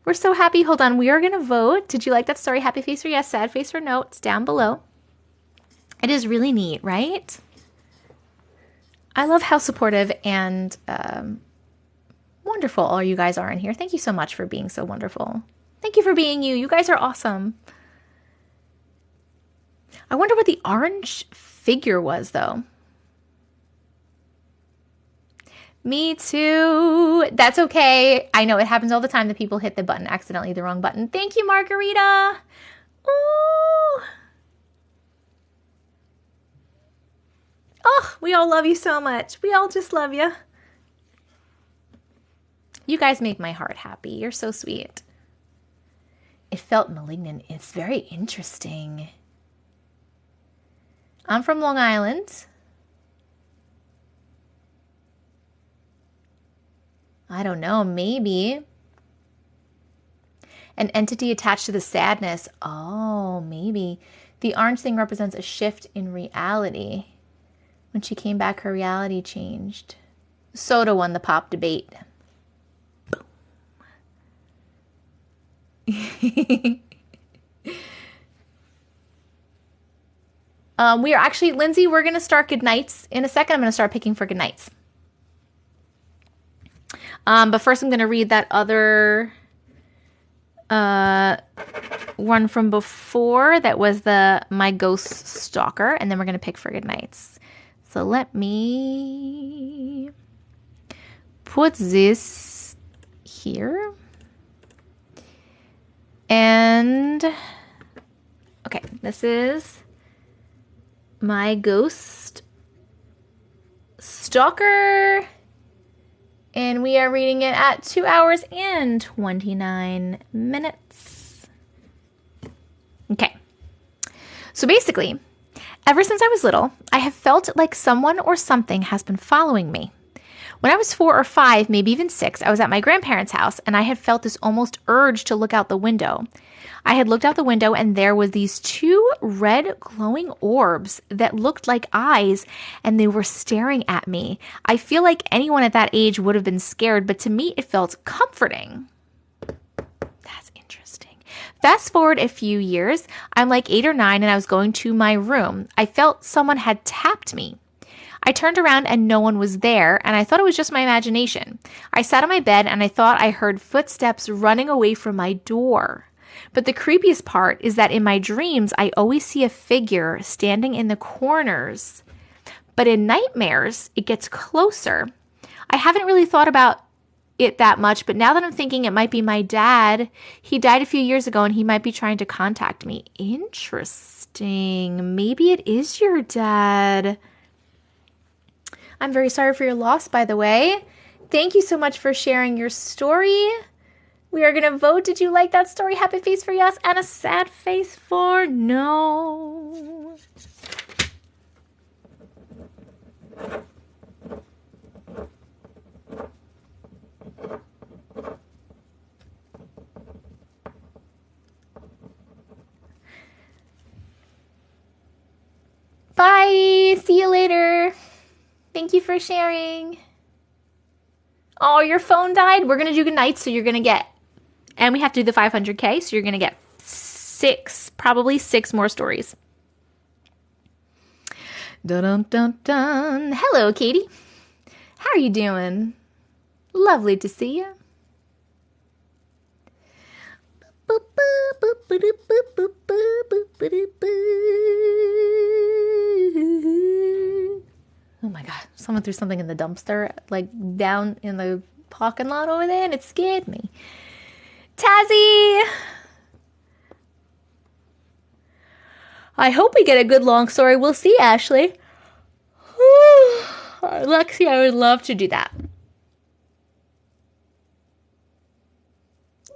We're so happy. Hold on, we are gonna vote. Did you like that story? Happy face or yes, sad face or no? It's down below. It is really neat, right? I love how supportive and wonderful all you guys are in here. Thank you so much for being so wonderful. Thank you for being you. You guys are awesome. I wonder what the orange figure was, though. Me too. That's okay. I know it happens all the time that people hit the button accidentally, the wrong button. Thank you, Margarita. Ooh. Oh, we all love you so much. We all just love you. You guys make my heart happy. You're so sweet. It felt malignant. It's very interesting. I'm from Long Island. I don't know, maybe. An entity attached to the sadness. Oh, maybe. The orange thing represents a shift in reality. When she came back, her reality changed. Soda won the pop debate. We are actually, Lindsay, we're going to start goodnights in a second. I'm going to start picking for goodnights. But first I'm going to read that other one from before that was my ghost stalker, and then we're going to pick for goodnights. So let me put this here. And okay, this is my ghost stalker, and we are reading it at 2 hours and 29 minutes. Okay, so basically, ever since I was little, I have felt like someone or something has been following me. When I was 4 or 5, maybe even 6, I was at my grandparents' house, and I had felt this almost urge to look out the window. I had looked out the window, and there was these 2 red glowing orbs that looked like eyes, and they were staring at me. I feel like anyone at that age would have been scared, but to me it felt comforting. Fast forward a few years, I'm like 8 or 9 and I was going to my room. I felt someone had tapped me. I turned around and no one was there, and I thought it was just my imagination. I sat on my bed and I thought I heard footsteps running away from my door. But the creepiest part is that in my dreams, I always see a figure standing in the corners. But in nightmares, it gets closer. I haven't really thought about it that much, but now that I'm thinking it might be my dad, he died a few years ago and he might be trying to contact me. Interesting. Maybe it is your dad. I'm very sorry for your loss, by the way. Thank you so much for sharing your story. We are going to vote. Did you like that story? Happy face for yes and a sad face for no. Bye. See you later. Thank you for sharing. Oh, your phone died? We're going to do good night, so you're going to get, and we have to do the 500K, so you're going to get probably six more stories. Dun dun dun dun. Hello, Katie. How are you doing? Lovely to see you. Oh my God, someone threw something in the dumpster, like down in the parking lot over there, and it scared me. Tazzy! I hope we get a good long story. We'll see, Ashley. Lexi, I would love to do that.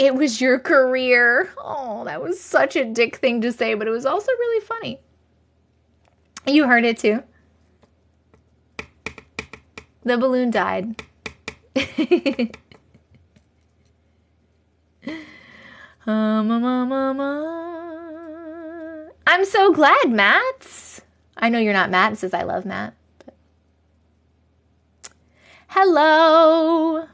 It was your career. Oh, that was such a dick thing to say, but it was also really funny. You heard it too. The balloon died. I'm so glad, Matt. I know you're not Matt. It says I love Matt. But... Hello.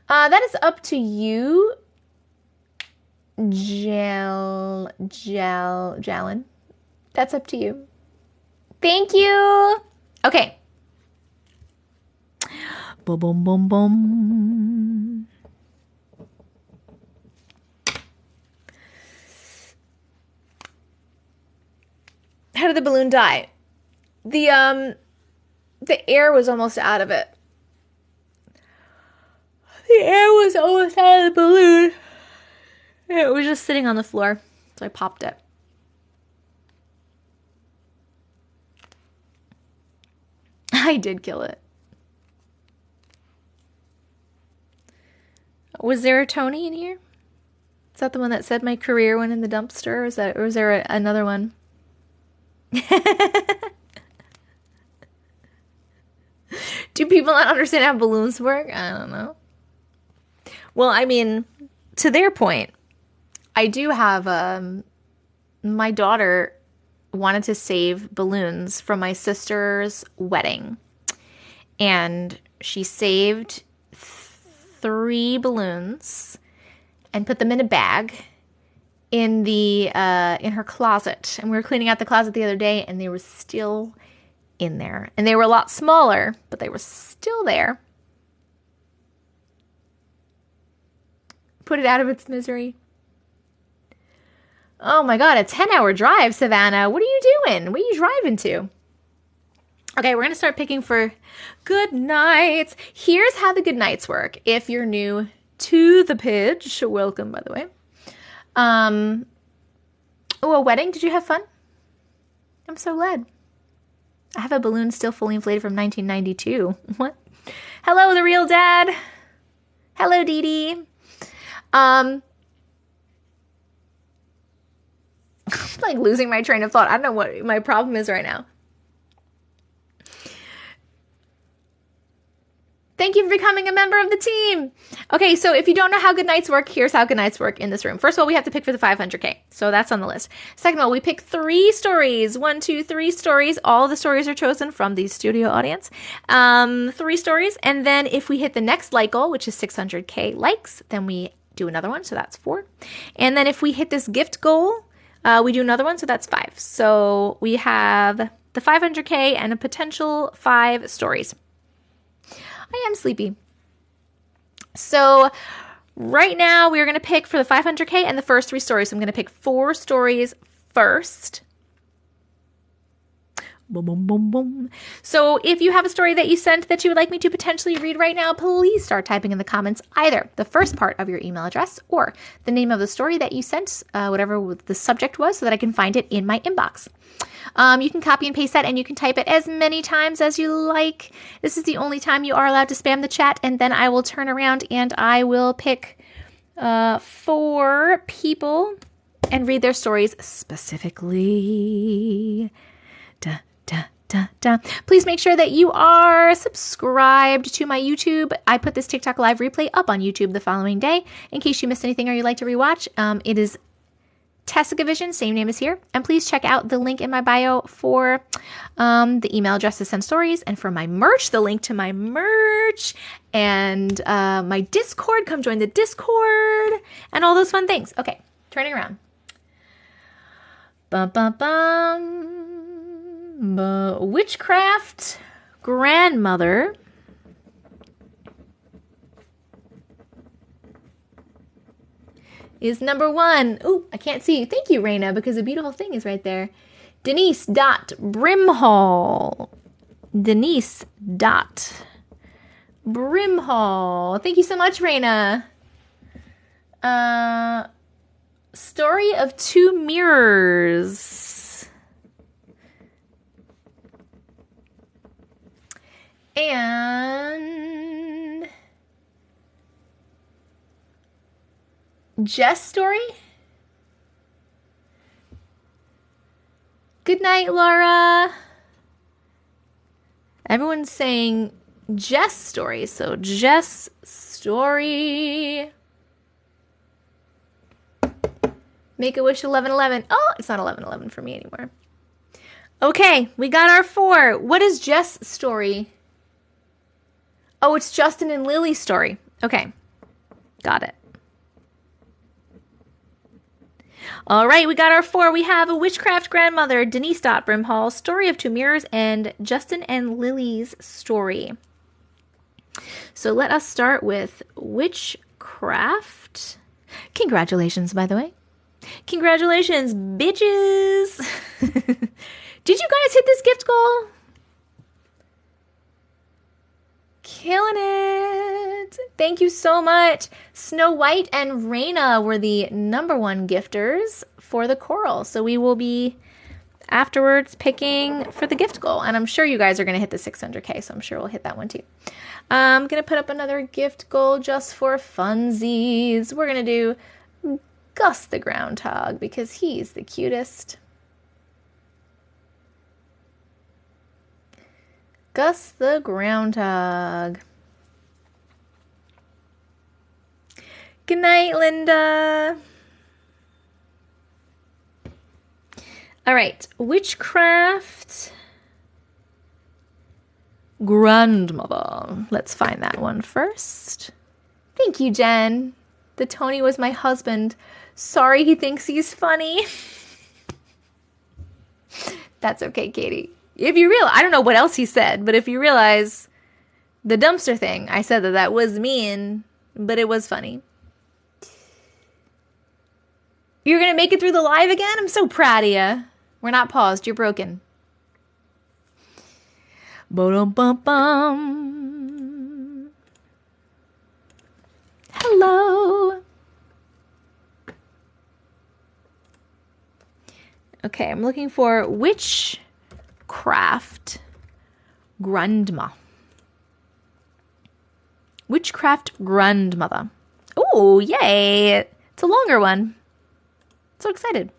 That is up to you, Jalen. That's up to you. Thank you. Okay. Boom, boom, boom, boom. How did the balloon die? The air was almost out of it. The air was almost out of the balloon. It was just sitting on the floor, so I popped it. I did kill it. Was there a Tony in here? Is that the one that said my career went in the dumpster? Or was there another one? Do people not understand how balloons work? I don't know. Well, I mean, to their point, I do have, my daughter wanted to save balloons from my sister's wedding. And she saved 3 balloons and put them in a bag in her closet. And we were cleaning out the closet the other day, and they were still in there. And they were a lot smaller, but they were still there. Put it out of its misery. Oh my God, a 10-hour drive, Savannah. What are you doing? Where are you driving to? Okay, we're going to start picking for good nights. Here's how the good nights work. If you're new to the page, welcome, by the way. Oh, a wedding? Did you have fun? I'm so glad. I have a balloon still fully inflated from 1992. What? Hello, the real dad. Hello, Dee Dee. I'm like losing my train of thought. I don't know what my problem is right now. Thank you for becoming a member of the team. Okay, so if you don't know how good nights work, here's how good nights work in this room. First of all, we have to pick for the 500K. So that's on the list. Second of all, we pick 3 stories. 1, 2, 3 stories. All the stories are chosen from the studio audience. 3 stories. And then if we hit the next like goal, which is 600K likes, then we do another one, so that's 4. And then if we hit this gift goal, we do another one, so that's 5. So we have the 500K and a potential 5 stories. I am sleepy. So right now we're going to pick for the 500K and the first 3 stories. So I'm going to pick 4 stories first. Boom, boom, boom, boom. So if you have a story that you sent that you would like me to potentially read right now, please start typing in the comments either the first part of your email address or the name of the story that you sent, whatever the subject was, so that I can find it in my inbox. You can copy and paste that, and you can type it as many times as you like. This is the only time you are allowed to spam the chat, and then I will turn around and I will pick 4 people and read their stories specifically. Da, da, da, da. Please make sure that you are subscribed to my YouTube. I put this TikTok live replay up on YouTube the following day in case you missed anything or you'd like to rewatch. It is Tessica Vision, same name as here. And please check out the link in my bio for the email address to send stories, and for my merch, the link to my merch, and my Discord. Come join the Discord and all those fun things. Okay, turning around. Bum, bum, bum. Witchcraft grandmother is number 1. Ooh, I can't see. Thank you, Raina, because the beautiful thing is right there. Denise.Brimhall. Denise.Brimhall. Thank you so much, Raina. Story of 2 mirrors. And Jess story. Good night, Laura. Everyone's saying Jess story, so Jess story. Make a wish 11:11. Oh, it's not 11:11 for me anymore. Okay, we got our 4. What is Jess story? Oh, it's Justin and Lily's story. Okay, got it. All right, we got our 4. We have a witchcraft grandmother, Denise.Brimhall, story of 2 mirrors, and Justin and Lily's story. So let us start with witchcraft. Congratulations, by the way. Congratulations, bitches. Did you guys hit this gift goal? Killing it. Thank you so much. Snow White and Raina were the number 1 gifters for the coral. So we will be afterwards picking for the gift goal. And I'm sure you guys are going to hit the 600K. So I'm sure we'll hit that one too. I'm going to put up another gift goal just for funsies. We're going to do Gus the Groundhog because he's the cutest. Gus the Groundhog. Good night, Linda. All right, witchcraft grandmother. Let's find that one first. Thank you, Jen. The Tony was my husband. Sorry he thinks he's funny. That's okay, Katie. If you realize, I don't know what else he said, but if you realize the dumpster thing, I said that was mean, but it was funny. You're going to make it through the live again? I'm so proud of you. We're not paused. You're broken. Ba-dum-bum-bum. Hello. Okay, I'm looking for Witchcraft grandma. Witchcraft grandmother. Oh, yay. It's a longer one. So excited.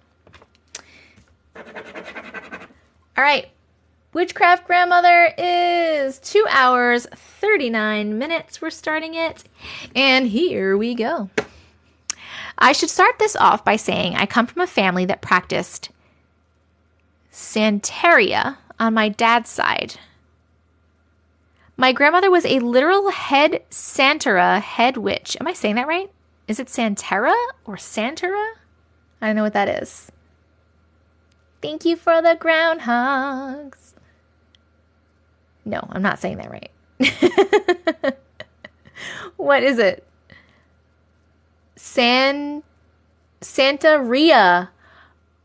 All right. Witchcraft grandmother is 2 hours, 39 minutes. We're starting it. And here we go. I should start this off by saying I come from a family that practiced Santeria on my dad's side. My grandmother was a literal head Santera, head witch. Am I saying that right? Is it Santera or Santera? I don't know what that is. Thank you for the groundhogs. No, I'm not saying that right. What is it? Santeria.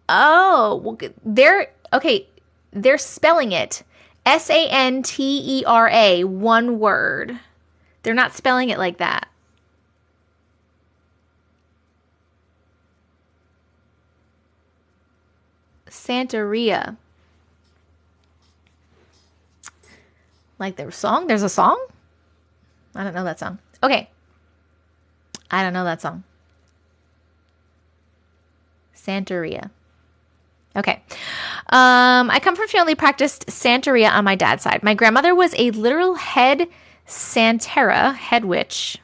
Oh, well, they're spelling it Santera, one word. They're not spelling it like that. Santeria. Like their song? There's a song? I don't know that song. Okay. I don't know that song. Santeria. Okay. I come from family practiced Santeria on my dad's side. My grandmother was a literal head Santera, head witch.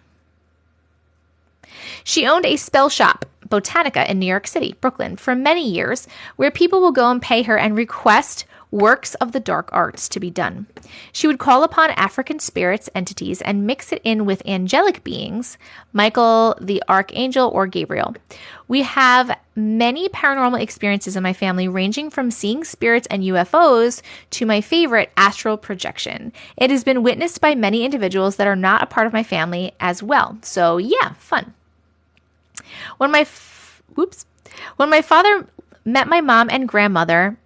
She owned a spell shop, Botanica, in New York City, Brooklyn, for many years, where people will go and pay her and request works of the dark arts to be done. She would call upon African spirits, entities, and mix it in with angelic beings, Michael the Archangel or Gabriel. We have many paranormal experiences in my family, ranging from seeing spirits and UFOs to my favorite, astral projection. It has been witnessed by many individuals that are not a part of my family as well. So yeah, fun. When my father met my mom and grandmother,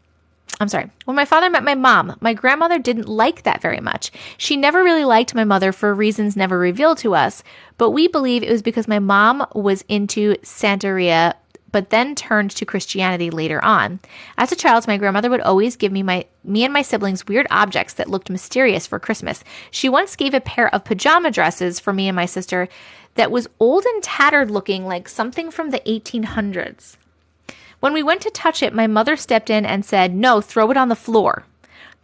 when my father met my mom, my grandmother didn't like that very much. She never really liked my mother for reasons never revealed to us, but we believe it was because my mom was into Santeria, but then turned to Christianity later on. As a child, my grandmother would always give me and my siblings weird objects that looked mysterious for Christmas. She once gave a pair of pajama dresses for me and my sister that was old and tattered looking, like something from the 1800s. When we went to touch it, my mother stepped in and said, "No, throw it on the floor."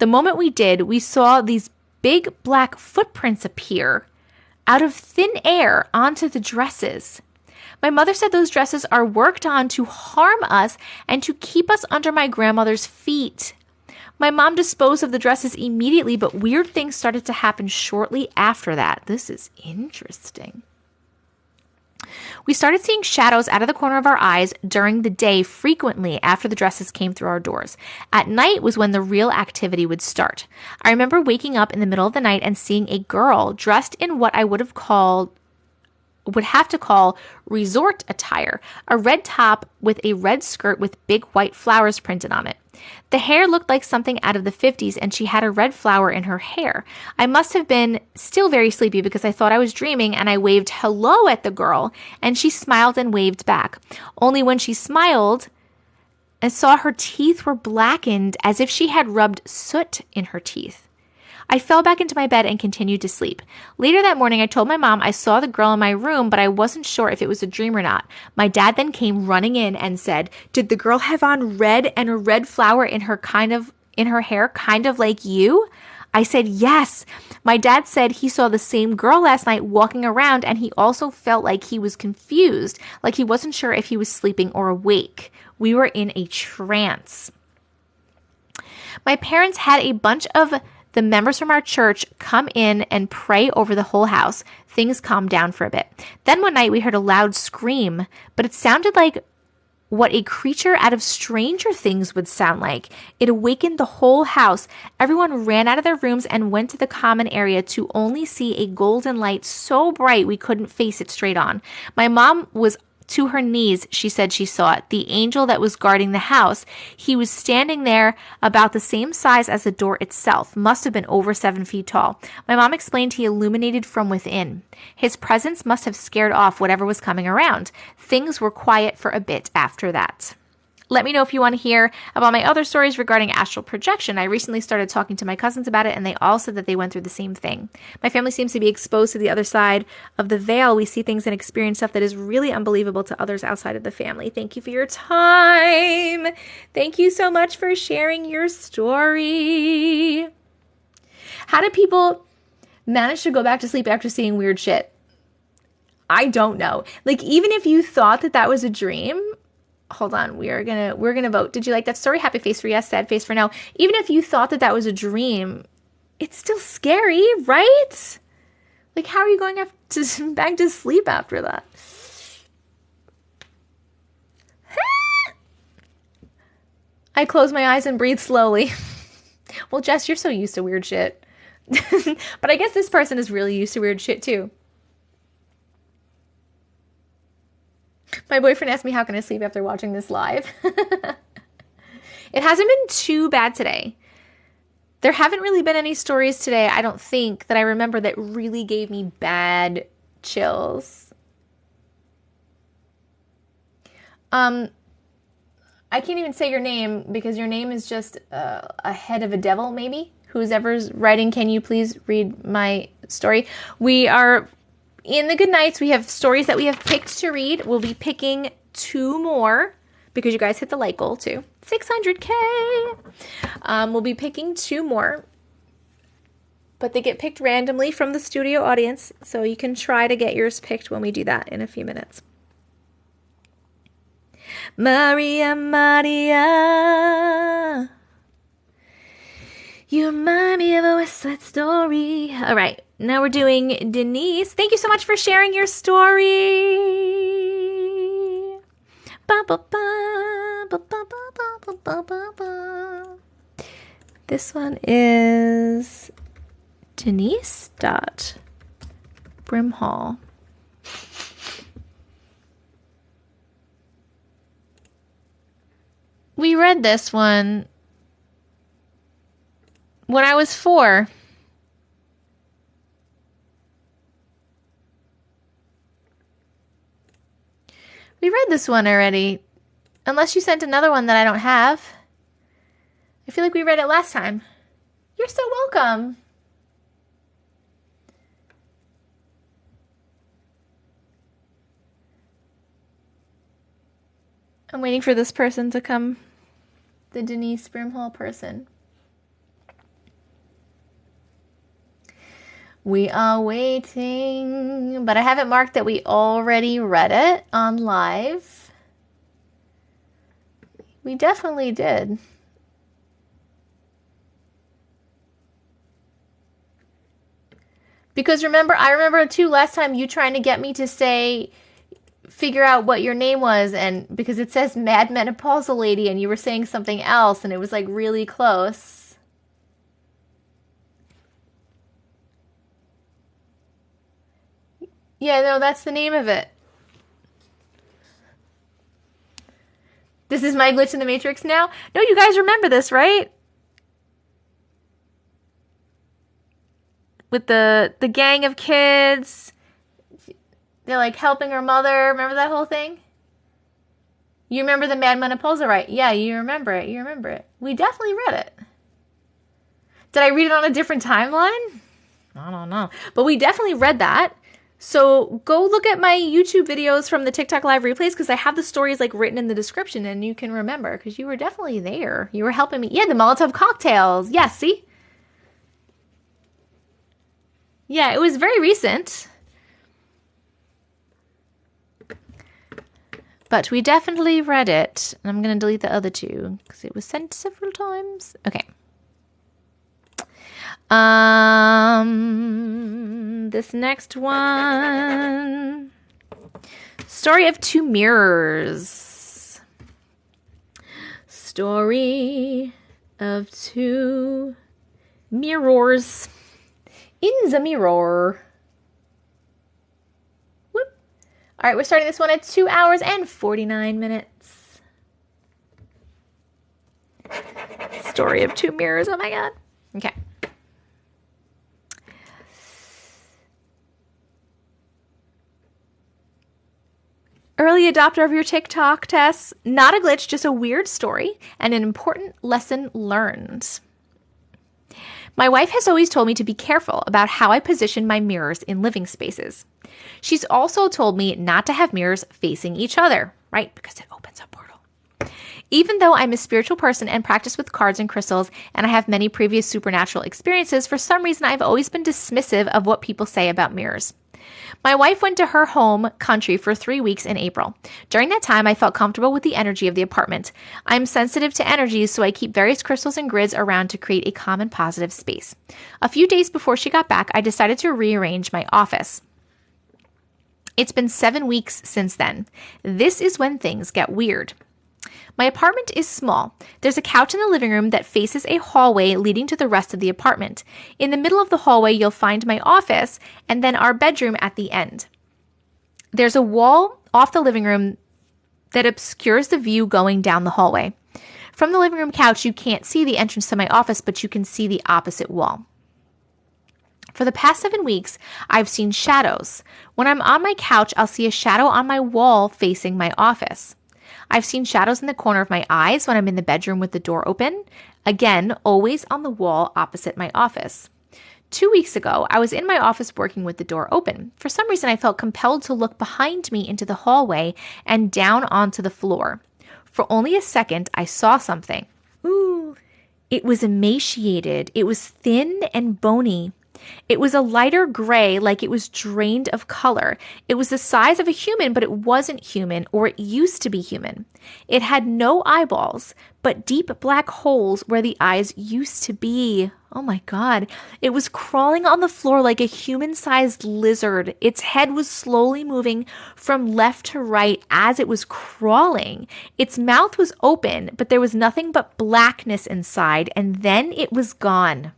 The moment we did, we saw these big black footprints appear out of thin air onto the dresses. My mother said those dresses are worked on to harm us and to keep us under my grandmother's feet. My mom disposed of the dresses immediately, but weird things started to happen shortly after that. This is interesting. We started seeing shadows out of the corner of our eyes during the day frequently after the dresses came through our doors. At night was when the real activity would start. I remember waking up in the middle of the night and seeing a girl dressed in what I would have to call resort attire, a red top with a red skirt with big white flowers printed on it. The hair looked like something out of the 50s, and she had a red flower in her hair. I must have been still very sleepy because I thought I was dreaming, and I waved hello at the girl, and she smiled and waved back. Only when she smiled, I saw her teeth were blackened as if she had rubbed soot in her teeth. I fell back into my bed and continued to sleep. Later that morning, I told my mom I saw the girl in my room, but I wasn't sure if it was a dream or not. My dad then came running in and said, "Did the girl have on red and a red flower in her hair, kind of like you?" I said, "Yes." My dad said he saw the same girl last night walking around, and he also felt like he was confused, like he wasn't sure if he was sleeping or awake. We were in a trance. My parents had a bunch of the members from our church come in and pray over the whole house. Things calmed down for a bit. Then one night we heard a loud scream, but it sounded like what a creature out of Stranger Things would sound like. It awakened the whole house. Everyone ran out of their rooms and went to the common area to only see a golden light so bright we couldn't face it straight on. My mom was to her knees. She said she saw it. The angel that was guarding the house, he was standing there about the same size as the door itself, must have been over 7 feet tall. My mom explained he illuminated from within. His presence must have scared off whatever was coming around. Things were quiet for a bit after that. Let me know if you want to hear about my other stories regarding astral projection. I recently started talking to my cousins about it, and they all said that they went through the same thing. My family seems to be exposed to the other side of the veil. We see things and experience stuff that is really unbelievable to others outside of the family. Thank you for your time. Thank you so much for sharing your story. How do people manage to go back to sleep after seeing weird shit? I don't know. Like, even if you thought that that was a dream, hold on, we're gonna vote. Did you like that story? Happy face for yes, sad face for no. Even if you thought that that was a dream, it's still scary, right? Like, how are you going back to sleep after that? I close my eyes and breathe slowly. Well, Jess, you're so used to weird shit. But I guess this person is really used to weird shit too. My boyfriend asked me how can I sleep after watching this live. It hasn't been too bad today. There haven't really been any stories today, I don't think, that I remember that really gave me bad chills. I can't even say your name because your name is just a head of a devil, maybe. Who's ever's writing, can you please read my story? We are in the good nights. We have stories that we have picked to read. We'll be picking 2 more because you guys hit the like goal too. 600K. We'll be picking 2 more, but they get picked randomly from the studio audience, so you can try to get yours picked when we do that in a few minutes. Maria, Maria, you remind me of a West Side Story. All right, now we're doing Denise. Thank you so much for sharing your story. Ba, ba, ba, ba, ba, ba, ba, ba, ba, ba. This one is Denise Brimhall. We read this one when I was 4. We read this one already. Unless you sent another one that I don't have. I feel like we read it last time. You're so welcome. I'm waiting for this person to come. The Denise Brimhall person. We are waiting. But I have it marked that we already read it on live. We definitely did. Because I remember too last time you trying to get me to figure out what your name was, and because it says Mad Menopausal Lady and you were saying something else and it was like really close. Yeah, no, that's the name of it. This is my glitch in the Matrix now? No, you guys remember this, right? With the gang of kids. They're like helping her mother. Remember that whole thing? You remember the Mad Menopausal, right? Yeah, you remember it. You remember it. We definitely read it. Did I read it on a different timeline? I don't know. But we definitely read that. So go look at my YouTube videos from the TikTok live replays because I have the stories like written in the description and you can remember because you were definitely there. You were helping me. Yeah, the Molotov cocktails. Yeah, see? Yeah, it was very recent. But we definitely read it. And I'm going to delete the other 2 because it was sent several times. Okay. This next one. Story of 2 mirrors. Story of 2 mirrors. In the mirror. Whoop. All right, we're starting this one at 2 hours and 49 minutes. Story of 2 mirrors. Oh my God. Okay. Early adopter of your TikTok tests. Not a glitch, just a weird story and an important lesson learned. My wife has always told me to be careful about how I position my mirrors in living spaces. She's also told me not to have mirrors facing each other, right? Because it opens a portal. Even though I'm a spiritual person and practice with cards and crystals, and I have many previous supernatural experiences, for some reason I've always been dismissive of what people say about mirrors. My wife went to her home country for 3 weeks in April. During that time, I felt comfortable with the energy of the apartment. I'm sensitive to energies, so I keep various crystals and grids around to create a calm and positive space. A few days before she got back, I decided to rearrange my office. It's been 7 weeks since then. This is when things get weird. My apartment is small. There's a couch in the living room that faces a hallway leading to the rest of the apartment. In the middle of the hallway, you'll find my office and then our bedroom at the end. There's a wall off the living room that obscures the view going down the hallway. From the living room couch, you can't see the entrance to my office, but you can see the opposite wall. For the past 7 weeks, I've seen shadows. When I'm on my couch, I'll see a shadow on my wall facing my office. I've seen shadows in the corner of my eyes when I'm in the bedroom with the door open. Again, always on the wall opposite my office. 2 weeks ago, I was in my office working with the door open. For some reason, I felt compelled to look behind me into the hallway and down onto the floor. For only a second, I saw something. Ooh. It was emaciated. It was thin and bony. It was a lighter gray, like it was drained of color. It was the size of a human, but it wasn't human, or it used to be human. It had no eyeballs, but deep black holes where the eyes used to be. Oh my God. It was crawling on the floor like a human-sized lizard. Its head was slowly moving from left to right as it was crawling. Its mouth was open, but there was nothing but blackness inside, and then it was gone.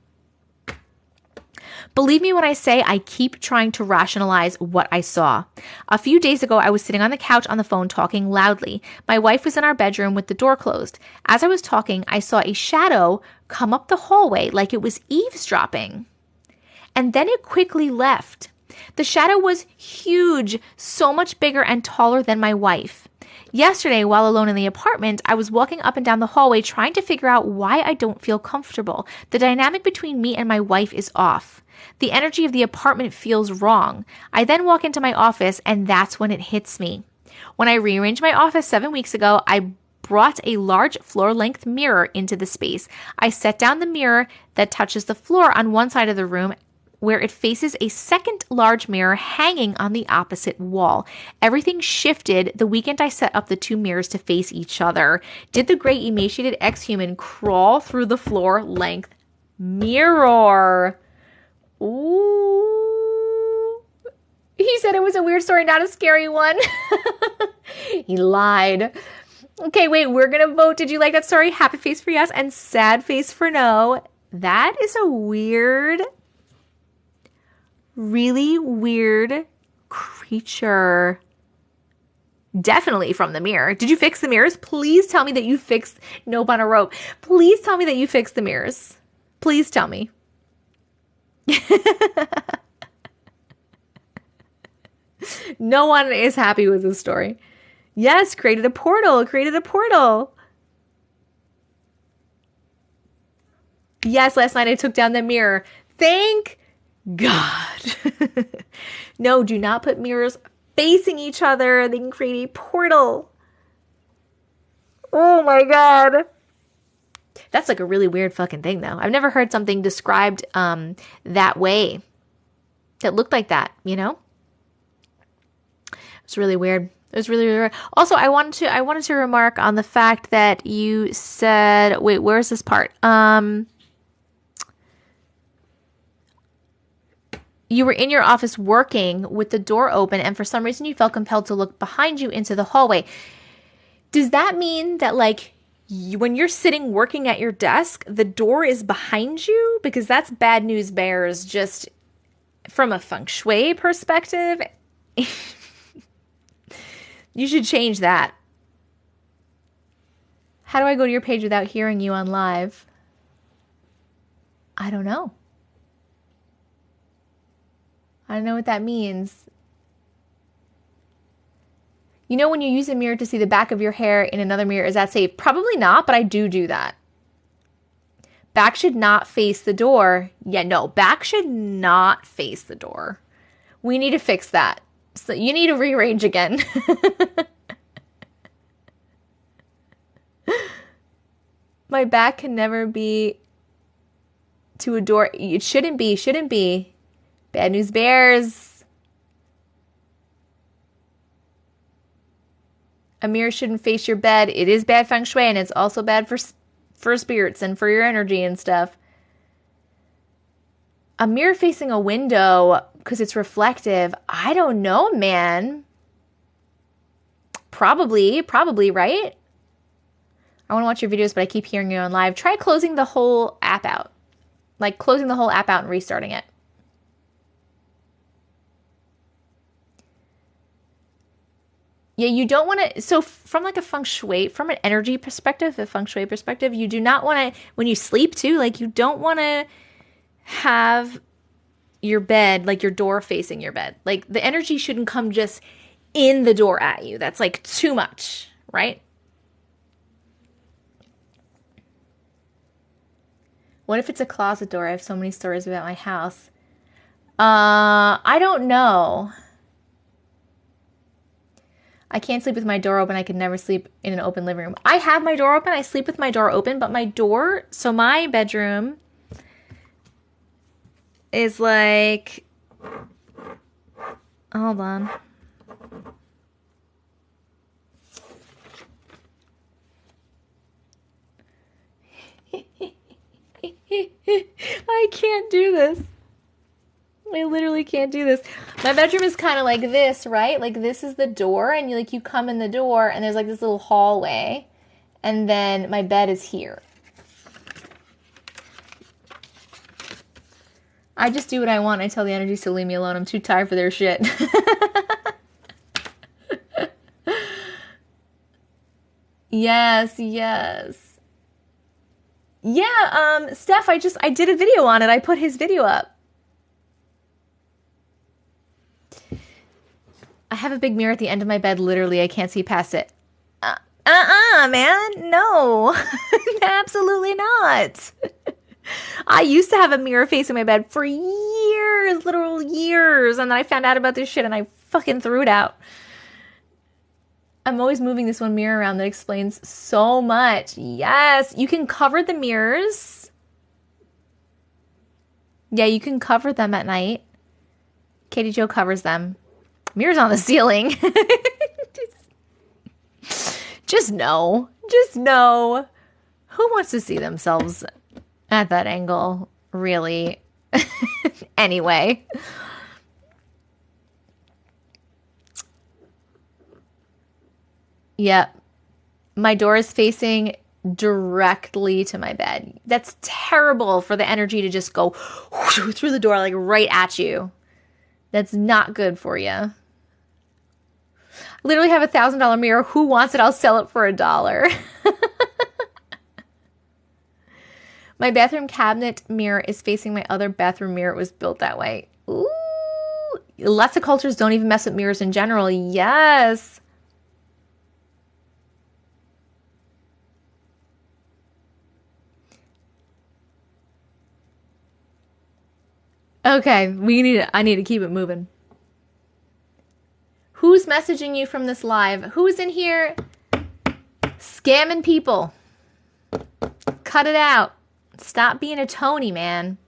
Believe me when I say I keep trying to rationalize what I saw. A few days ago, I was sitting on the couch on the phone talking loudly. My wife was in our bedroom with the door closed. As I was talking, I saw a shadow come up the hallway like it was eavesdropping. And then it quickly left. The shadow was huge, so much bigger and taller than my wife. Yesterday, while alone in the apartment, I was walking up and down the hallway trying to figure out why I don't feel comfortable. The dynamic between me and my wife is off. The energy of the apartment feels wrong. I then walk into my office, and that's when it hits me. When I rearranged my office 7 weeks ago, I brought a large floor-length mirror into the space. I set down the mirror that touches the floor on one side of the room, where it faces a second large mirror hanging on the opposite wall. Everything shifted the weekend I set up the two mirrors to face each other. Did the gray emaciated ex-human crawl through the floor-length mirror? Ooh. He said it was a weird story, not a scary one. He lied. Okay, wait, we're going to vote. Did you like that story? Happy face for yes and sad face for no. That is a weird, really weird creature. Definitely from the mirror. Did you fix the mirrors? Please tell me that you fixed Nope on a Rope. Please tell me that you fixed the mirrors. Please tell me. No one is happy with this story. Yes, created a portal. Yes, last night I took down the mirror. Thank God. No, do not put mirrors facing each other. They can create a portal. Oh my God. That's like a really weird fucking thing, though. I've never heard something described that way that looked like that, you know? It's really weird. It was really, really weird. Also, I wanted to remark on the fact that you said, wait, where's this part? You were in your office working with the door open, and for some reason you felt compelled to look behind you into the hallway. Does that mean that, like, when you're sitting working at your desk, the door is behind you? Because that's bad news bears just from a feng shui perspective. You should change that. How do I go to your page without hearing you on live? I don't know. I don't know what that means. You know when you use a mirror to see the back of your hair in another mirror, is that safe? Probably not, but I do that. Back should not face the door. Yeah, no, back should not face the door. We need to fix that. So you need to rearrange again. My back can never be to a door. It shouldn't be. Bad news bears. A mirror shouldn't face your bed. It is bad feng shui, and it's also bad for spirits and for your energy and stuff. A mirror facing a window because it's reflective. I don't know, man. Probably, right? I want to watch your videos, but I keep hearing you on live. Try closing the whole app out. Like closing the whole app out and restarting it. Yeah, you don't want to, so from like a feng shui, from an energy perspective, a feng shui perspective, you do not want to, when you sleep too, like you don't want to have your bed, like your door facing your bed. Like the energy shouldn't come just in the door at you. That's like too much, right? What if it's a closet door? I have so many stories about my house. I don't know. I can't sleep with my door open. I could never sleep in an open living room. I have my door open. I sleep with my door open, but my door, so my bedroom is like, hold on. I can't do this. I literally can't do this. My bedroom is kind of like this, right? Like this is the door, and you come in the door, and there's like this little hallway, and then my bed is here. I just do what I want. I tell the energies to leave me alone. I'm too tired for their shit. Yes. Yeah, Steph, I did a video on it. I put his video up. I have a big mirror at the end of my bed. Literally, I can't see past it. Man. No. Absolutely not. I used to have a mirror facing my bed for years, literal years. And then I found out about this shit and I fucking threw it out. I'm always moving this one mirror around. That explains so much. Yes. You can cover the mirrors. Yeah, you can cover them at night. Katie Jo covers them. Mirrors on the ceiling. Just no. Who wants to see themselves at that angle? Really? Anyway. Yep. My door is facing directly to my bed. That's terrible for the energy to just go through the door, like right at you. That's not good for you. I literally have $1,000 mirror. Who wants it? I'll sell it for $1. My bathroom cabinet mirror is facing my other bathroom mirror. It was built that way. Ooh. Lots of cultures don't even mess with mirrors in general. Yes. Okay, I need to keep it moving. Who's messaging you from this live? Who's in here scamming people? Cut it out. Stop being a Tony, man.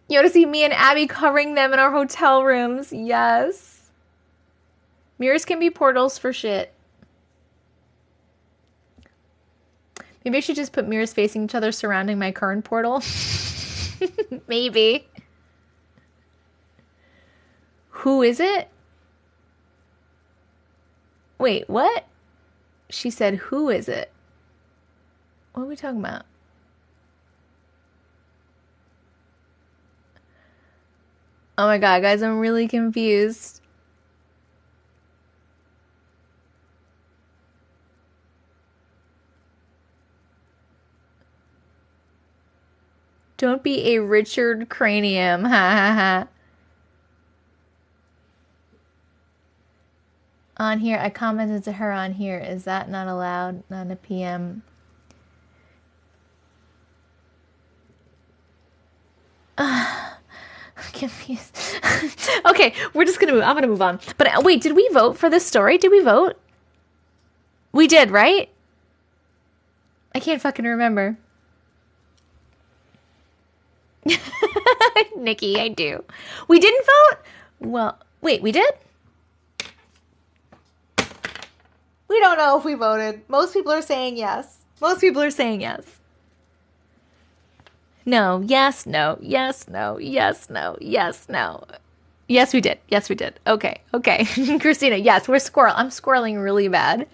You want to see me and Abby covering them in our hotel rooms? Yes. Mirrors can be portals for shit. Maybe I should just put mirrors facing each other surrounding my current portal. Maybe. Who is it? Wait, what? She said, who is it? What are we talking about? Oh my god, guys, I'm really confused. Don't be a Richard Cranium. Ha ha ha. On here, I commented to her on here. Is that not allowed? Not a PM. I'm confused. Okay, we're just gonna move. I'm gonna move on. But wait, did we vote for this story? Did we vote? We did, right? I can't fucking remember. Nikki, I do. We didn't vote? Well, wait, we did? We don't know if we voted. Most people are saying yes. Most people are saying yes. No, yes, no, yes, no, yes, no, yes, no. Yes, we did. Yes, we did. Okay. Okay. Christina, yes, we're squirrel. I'm squirreling really bad.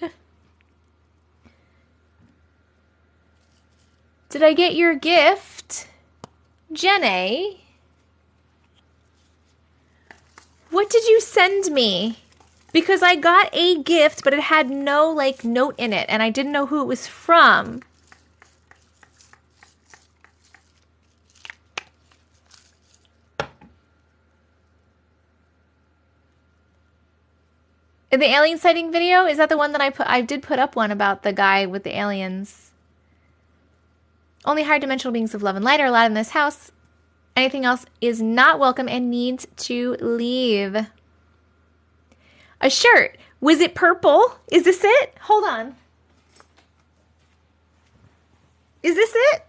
Did I get your gift? Jenny? What did you send me? Because I got a gift, but it had no, like, note in it, and I didn't know who it was from. The alien sighting video? Is that the one that I did put up one about the guy with the aliens. Only higher dimensional beings of love and light are allowed in this house. Anything else is not welcome and needs to leave. A shirt. Was it purple? Is this it? Hold on. Is this it?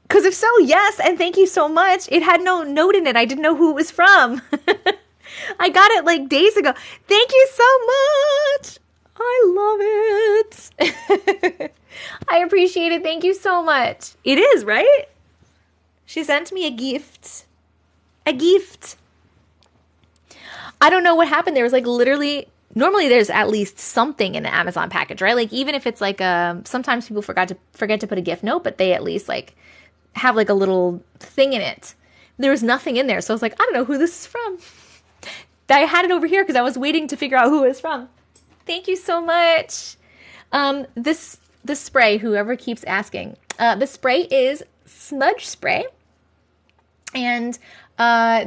Because if so, yes, and thank you so much. It had no note in it. I didn't know who it was from. I got it like days ago. Thank you so much. I love it. I appreciate it. Thank you so much. It is, right? She sent me a gift. A gift. I don't know what happened. There was like literally, normally there's at least something in an Amazon package, right? Like even if it's like sometimes people forget to put a gift note, but they at least like have like a little thing in it. There was nothing in there. So I was like, I don't know who this is from. I had it over here because I was waiting to figure out who it was from. Thank you so much. This spray, whoever keeps asking, the spray is Smudge Spray. And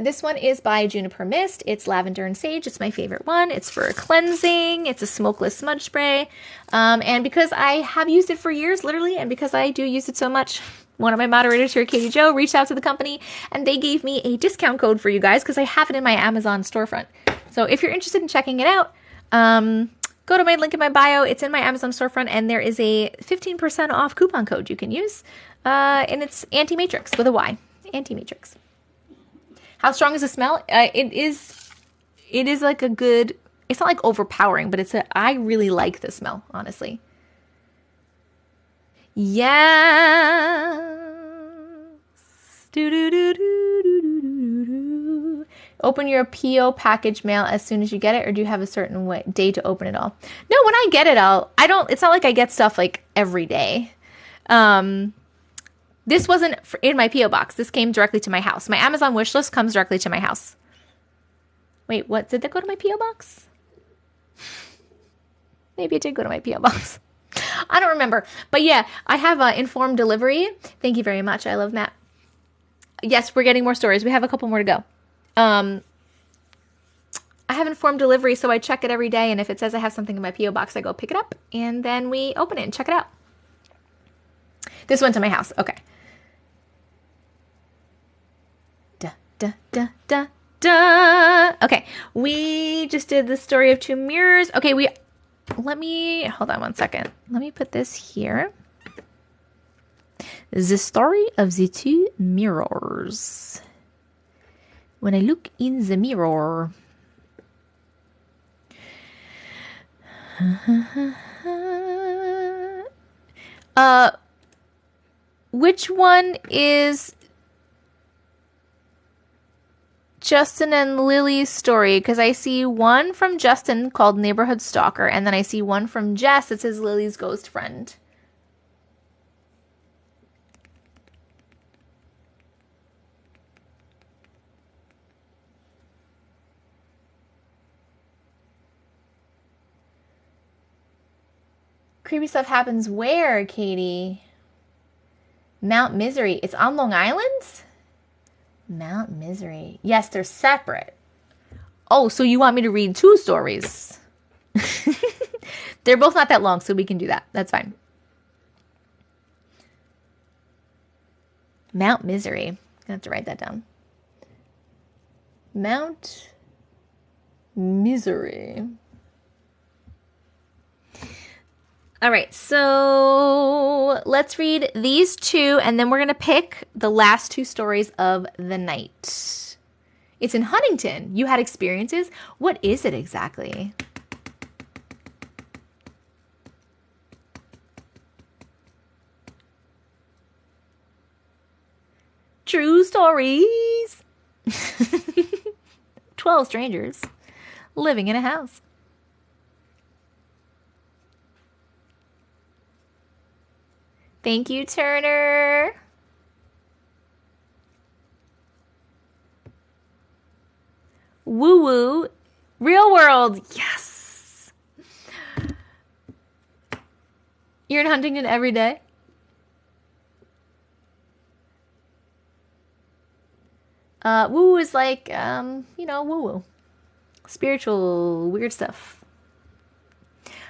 this one is by Juniper Mist. It's lavender and sage. It's my favorite one. It's for cleansing. It's a smokeless smudge spray. And because I have used it for years, literally, and because I do use it so much, one of my moderators here, Katie Jo, reached out to the company and they gave me a discount code for you guys because I have it in my Amazon storefront. So if you're interested in checking it out, go to my link in my bio. It's in my Amazon storefront and there is a 15% off coupon code you can use. And it's Anti-Matrix with a Y. Anti-Matrix. How strong is the smell? It is like a good, it's not like overpowering, but I really like the smell, honestly. Yes. Open your PO package mail as soon as you get it, or do you have a certain day to open it all? No, when I get it, it's not like I get stuff like every day. This wasn't in my P.O. box. This came directly to my house. My Amazon wish list comes directly to my house. Wait, what? Did that go to my P.O. box? Maybe it did go to my P.O. box. I don't remember. But yeah, I have informed delivery. Thank you very much. I love Matt. Yes, we're getting more stories. We have a couple more to go. I have informed delivery, so I check it every day. And if it says I have something in my P.O. box, I go pick it up. And then we open it and check it out. This went to my house. Okay. Okay, we just did the story of two mirrors. Okay, hold on one second. Let me put this here. The story of the two mirrors. When I look in the mirror. Which one is Justin and Lily's story? Because I see one from Justin called Neighborhood Stalker, and then I see one from Jess that says Lily's Ghost Friend. Creepy stuff happens where, Katie? Mount Misery. It's on Long Island? Mount Misery. Yes, they're separate. Oh, so you want me to read two stories? They're both not that long, so we can do that. That's fine. Mount Misery. I'm going to have to write that down. Mount Misery. All right, so let's read these two, and then we're going to pick the last two stories of the night. It's in Huntington. You had experiences? What is it exactly? True stories. 12 strangers living in a house. Thank you, Turner. Woo woo. Real world. Yes. You're in Huntington every day? Woo is like, woo-woo. Spiritual, weird stuff.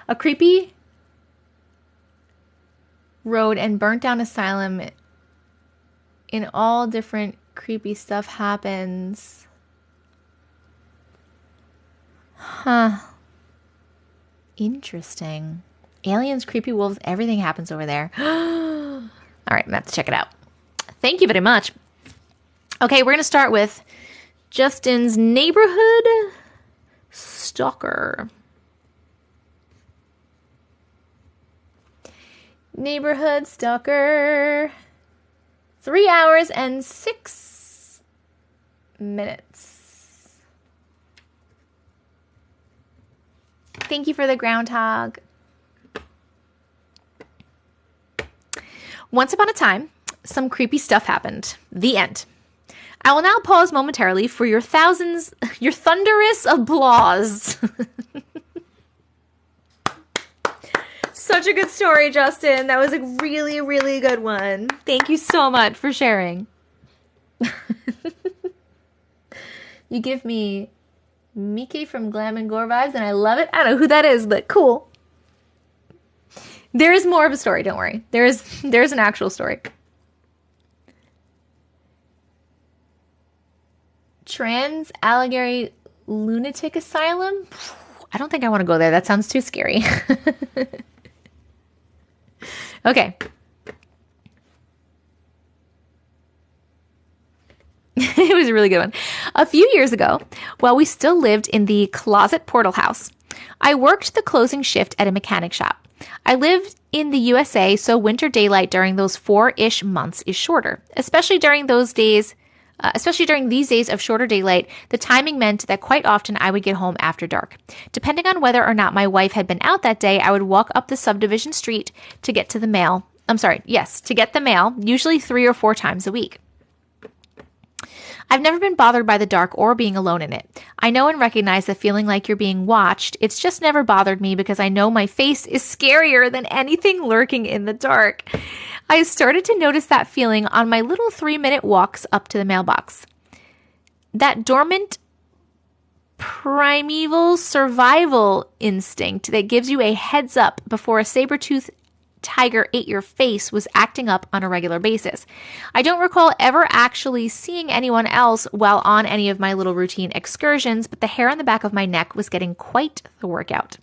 A creepy road and burnt down asylum. In all different creepy stuff happens. Huh. Interesting. Aliens, creepy wolves, everything happens over there. All right, I'm going to have to check it out. Thank you very much. Okay, we're going to start with Justin's neighborhood stalker. Neighborhood stalker. 3 hours and 6 minutes. Thank you for the groundhog. Once upon a time, some creepy stuff happened. The end. I will now pause momentarily for your thunderous applause. Such a good story, Justin. That was a really, really good one. Thank you so much for sharing. You give me Mickey from Glam and Gore vibes, and I love it. I don't know who that is, but cool. There is more of a story, don't worry. There's an actual story. Trans Allegheny Lunatic Asylum? I don't think I want to go there. That sounds too scary. Okay. It was a really good one. A few years ago, while we still lived in the closet portal house, I worked the closing shift at a mechanic shop. I lived in the USA, so winter daylight during those 4-ish months is shorter, especially during these days of shorter daylight. The timing meant that quite often I would get home after dark. Depending on whether or not my wife had been out that day, I would walk up the subdivision street to get to the mail. To get the mail, usually 3 or 4 times a week. I've never been bothered by the dark or being alone in it. I know and recognize the feeling like you're being watched. It's just never bothered me because I know my face is scarier than anything lurking in the dark. I started to notice that feeling on my little 3-minute walks up to the mailbox. That dormant primeval survival instinct that gives you a heads up before a saber-toothed tiger ate your face was acting up on a regular basis. I don't recall ever actually seeing anyone else while on any of my little routine excursions, but the hair on the back of my neck was getting quite the workout.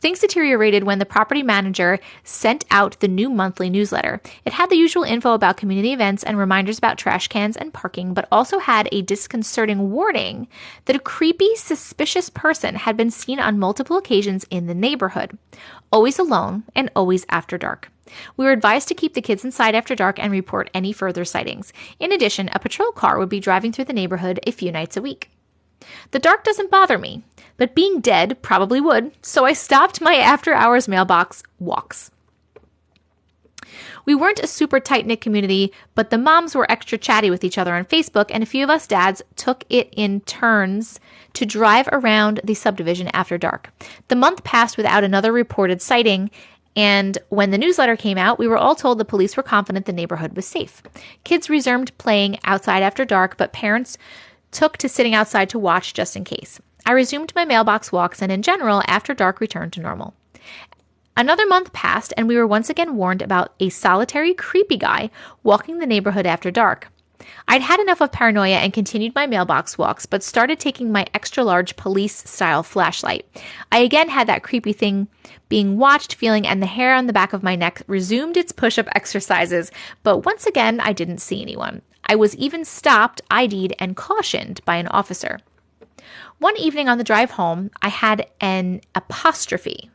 Things deteriorated when the property manager sent out the new monthly newsletter. It had the usual info about community events and reminders about trash cans and parking, but also had a disconcerting warning that a creepy, suspicious person had been seen on multiple occasions in the neighborhood, always alone and always after dark. We were advised to keep the kids inside after dark and report any further sightings. In addition, a patrol car would be driving through the neighborhood a few nights a week. The dark doesn't bother me, but being dead probably would, so I stopped my after-hours mailbox walks. We weren't a super tight-knit community, but the moms were extra chatty with each other on Facebook, and a few of us dads took it in turns to drive around the subdivision after dark. The month passed without another reported sighting, and when the newsletter came out, we were all told the police were confident the neighborhood was safe. Kids resumed playing outside after dark, but parents took to sitting outside to watch just in case. I resumed my mailbox walks, and in general, after dark returned to normal. Another month passed, and we were once again warned about a solitary, creepy guy walking the neighborhood after dark. I'd had enough of paranoia and continued my mailbox walks, but started taking my extra-large police-style flashlight. I again had that creepy thing being watched feeling, and the hair on the back of my neck resumed its push-up exercises, but once again, I didn't see anyone. I was even stopped, ID'd, and cautioned by an officer. One evening on the drive home, I had an apostrophe.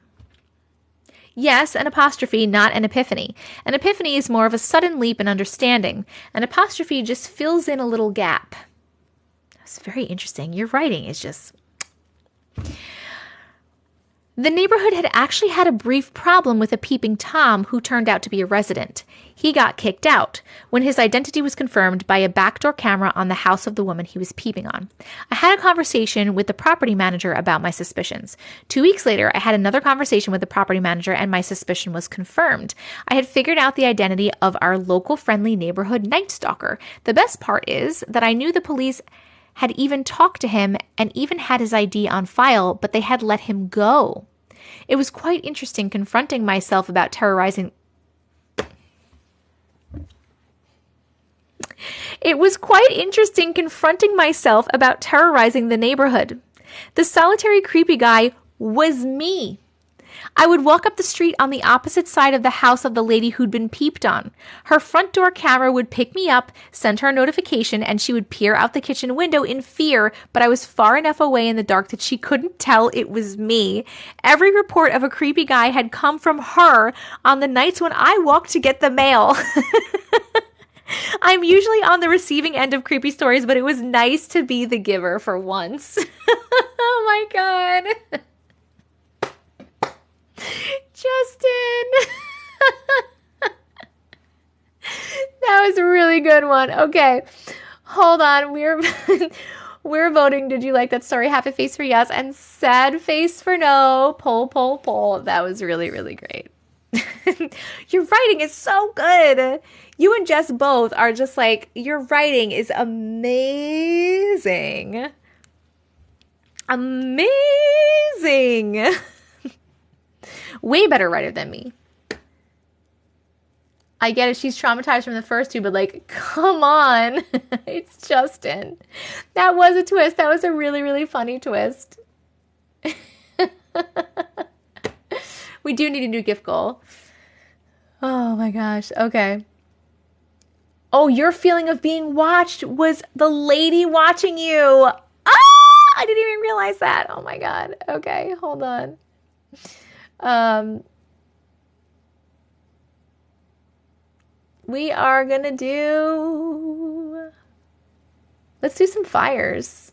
Yes, an apostrophe, not an epiphany. An epiphany is more of a sudden leap in understanding. An apostrophe just fills in a little gap. It's very interesting. Your writing is just... The neighborhood had actually had a brief problem with a peeping Tom who turned out to be a resident. He got kicked out when his identity was confirmed by a backdoor camera on the house of the woman he was peeping on. I had a conversation with the property manager about my suspicions. 2 weeks later, I had another conversation with the property manager and my suspicion was confirmed. I had figured out the identity of our local friendly neighborhood Night Stalker. The best part is that I knew the police had even talked to him and even had his ID on file, but they had let him go. It was quite interesting confronting myself about terrorizing... It was quite interesting confronting myself about terrorizing the neighborhood. The solitary creepy guy was me. I would walk up the street on the opposite side of the house of the lady who'd been peeped on. Her front door camera would pick me up, send her a notification, and she would peer out the kitchen window in fear, but I was far enough away in the dark that she couldn't tell it was me. Every report of a creepy guy had come from her on the nights when I walked to get the mail. I'm usually on the receiving end of creepy stories, but it was nice to be the giver for once. Oh my God. Justin. That was a really good one. Okay. Hold on. We're voting. Did you like that story? Happy face for yes and sad face for no. Poll. That was really, really great. Your writing is so good. You and Jess both are just like, your writing is amazing. Amazing. Way better writer than me. I get it. She's traumatized from the first two, but like, come on. It's Justin. That was a twist. That was a really, really funny twist. We do need a new gift goal. Oh my gosh. Okay. Oh, your feeling of being watched was the lady watching you. Ah! I didn't even realize that. Oh my God. Okay. Hold on. We are gonna let's do some fires.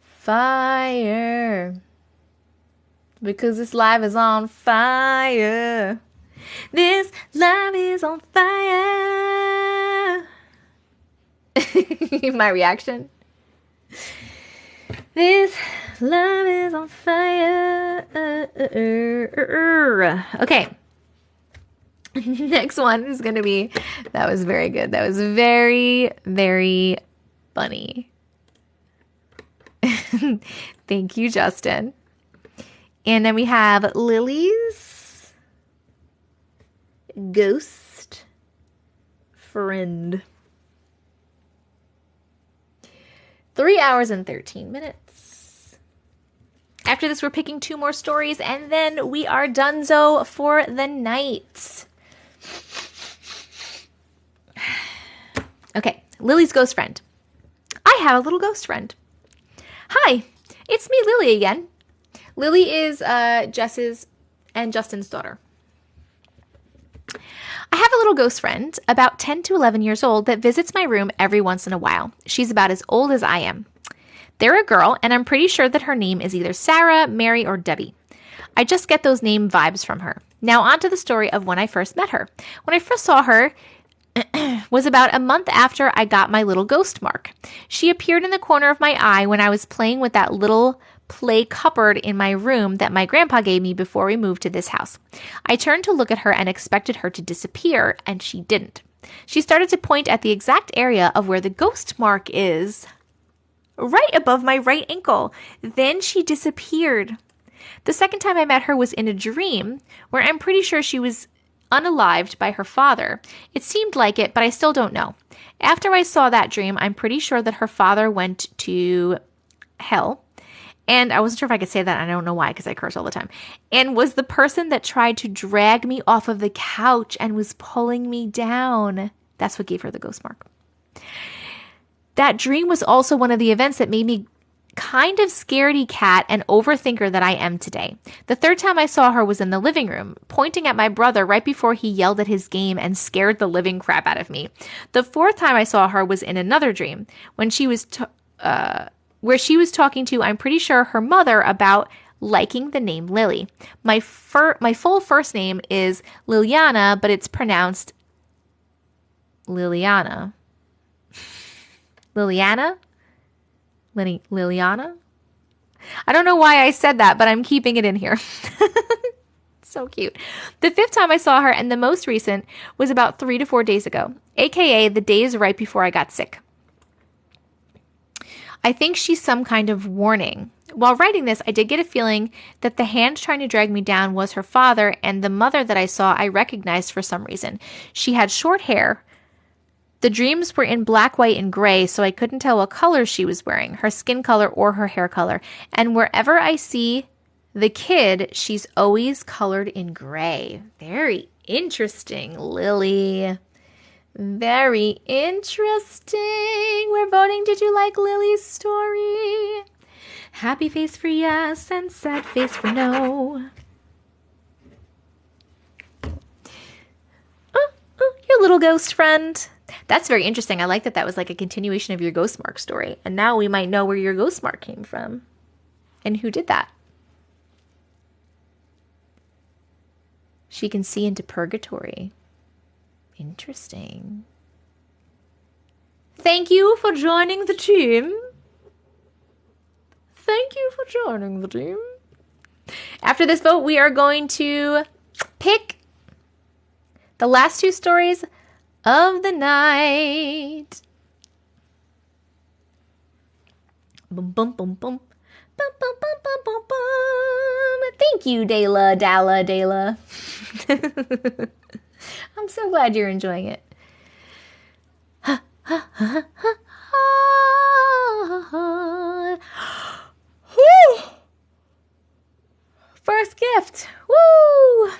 Fire. Because this live is on fire. This live is on fire. My reaction. This love is on fire. Okay. Next one is going to be, that was very good. That was very, very funny. Thank you, Justin. And then we have Lily's ghost friend. 3 hours and 13 minutes. After this, we're picking 2 more stories, and then we are donezo for the night. Okay, Lily's ghost friend. I have a little ghost friend. Hi, it's me, Lily, again. Lily is Jess's and Justin's daughter. I have a little ghost friend, about 10 to 11 years old, that visits my room every once in a while. She's about as old as I am. They're a girl, and I'm pretty sure that her name is either Sarah, Mary, or Debbie. I just get those name vibes from her. Now on to the story of when I first met her. When I first saw her was about a month after I got my little ghost mark. She appeared in the corner of my eye when I was playing with that little play cupboard in my room that my grandpa gave me before we moved to this house. I turned to look at her and expected her to disappear, and she didn't. She started to point at the exact area of where the ghost mark is, right above my right ankle. Then she disappeared. The second time I met her was in a dream, where I'm pretty sure she was unalived by her father. It seemed like it, but I still don't know. After I saw that dream, I'm pretty sure that her father went to hell. And I wasn't sure if I could say that. I don't know why, because I curse all the time. And was the person that tried to drag me off of the couch and was pulling me down. That's what gave her the ghost mark. That dream was also one of the events that made me kind of scaredy cat and overthinker that I am today. The third time I saw her was in the living room, pointing at my brother right before he yelled at his game and scared the living crap out of me. The fourth time I saw her was in another dream, when she was where she was talking to, I'm pretty sure, her mother about liking the name Lily. My full first name is Liliana, but it's pronounced Liliana. Liliana? Liliana? I don't know why I said that, but I'm keeping it in here. So cute. The fifth time I saw her, and the most recent, was about 3 to 4 days ago, aka the days right before I got sick. I think she's some kind of warning. While writing this, I did get a feeling that the hand trying to drag me down was her father, and the mother that I saw I recognized for some reason. She had short hair. The dreams were in black, white, and gray, so I couldn't tell what color she was wearing, her skin color or her hair color. And wherever I see the kid, she's always colored in gray. Very interesting, Lily. Very interesting. We're voting. Did you like Lily's story? Happy face for yes and sad face for no. Your little ghost friend. That's very interesting. I like that that was like a continuation of your ghost mark story. And now we might know where your ghost mark came from. And who did that. She can see into purgatory. Interesting. Thank you for joining the team. Thank you for joining the team. After this vote, we are going to pick the last 2 stories of the night. Boom, boom, boom, boom. Bum, bum, bum, bum, bum, bum. Thank you, Dayla, Dayla. I'm so glad you're enjoying it. First gift. Woo!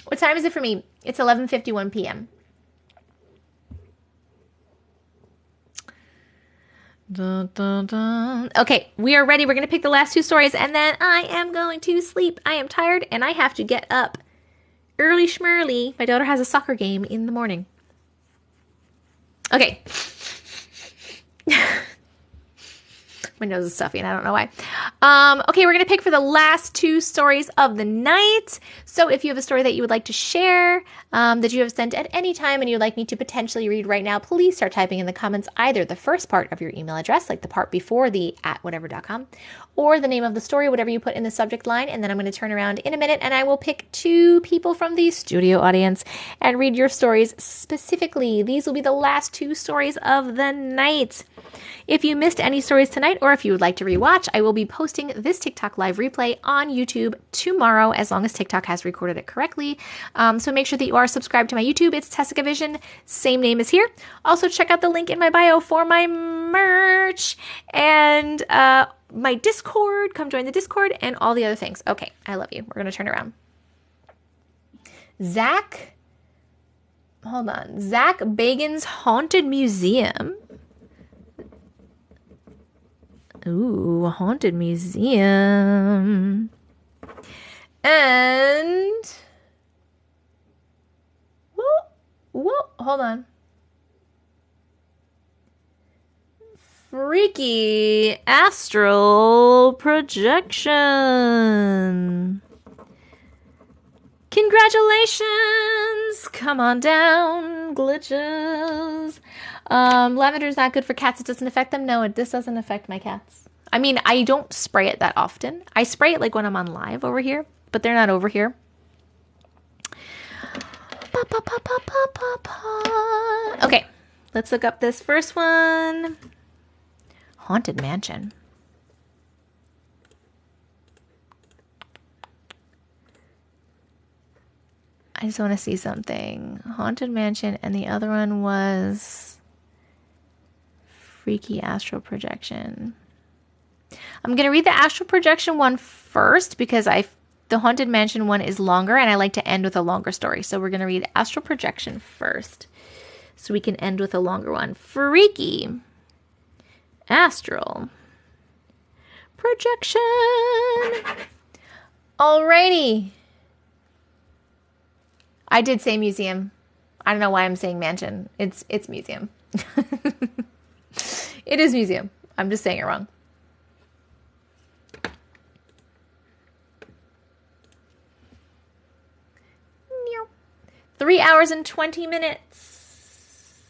What time is it for me? It's 11:51 p.m. Dun, dun, dun. Okay, we are ready. We're going to pick the last 2 stories, and then I am going to sleep. I am tired, and I have to get up early schmerly. My daughter has a soccer game in the morning. Okay. My nose is stuffy and I don't know why. Okay, we're going to pick for the last 2 stories of the night. So if you have a story that you would like to share, that you have sent at any time and you would like me to potentially read right now, please start typing in the comments either the first part of your email address, like the part before the @whatever.com, or the name of the story, whatever you put in the subject line. And then I'm going to turn around in a minute and I will pick 2 people from the studio audience and read your stories specifically. These will be the last 2 stories of the night. If you missed any stories tonight, or if you would like to rewatch, I will be posting this TikTok live replay on YouTube tomorrow, as long as TikTok has recorded it correctly. So make sure that you are subscribed to my YouTube. It's Tessica Vision, same name as here. Also, check out the link in my bio for my merch and my Discord. Come join the Discord and all the other things. Okay, I love you. We're going to turn around. Zach Bagan's Haunted Museum. Ooh, a haunted museum. And whoa, hold on. Freaky astral projection. Congratulations! Come on down, glitches. Lavender's not good for cats. It doesn't affect them. No, this doesn't affect my cats. I mean, I don't spray it that often. I spray it like when I'm on live over here, but they're not over here. Okay, let's look up this first one. Haunted Mansion. I just want to see something. Haunted Mansion, and the other one was Freaky Astral Projection. I'm going to read the Astral Projection one first because the Haunted Mansion one is longer and I like to end with a longer story. So we're going to read Astral Projection first so we can end with a longer one. Freaky Astral projection. Alrighty. I did say museum. I don't know why I'm saying mansion. It's museum. It is museum. I'm just saying it wrong. Meow. 3 hours and 20 minutes.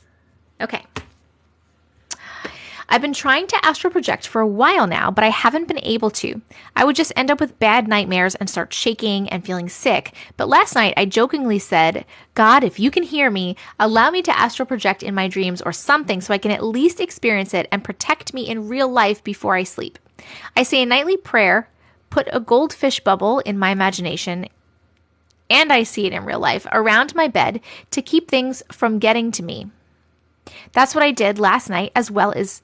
Okay. I've been trying to astral project for a while now, but I haven't been able to. I would just end up with bad nightmares and start shaking and feeling sick. But last night, I jokingly said, God, if you can hear me, allow me to astral project in my dreams or something so I can at least experience it and protect me in real life before I sleep. I say a nightly prayer, put a goldfish bubble in my imagination, and I see it in real life, around my bed to keep things from getting to me. That's what I did last night, as well as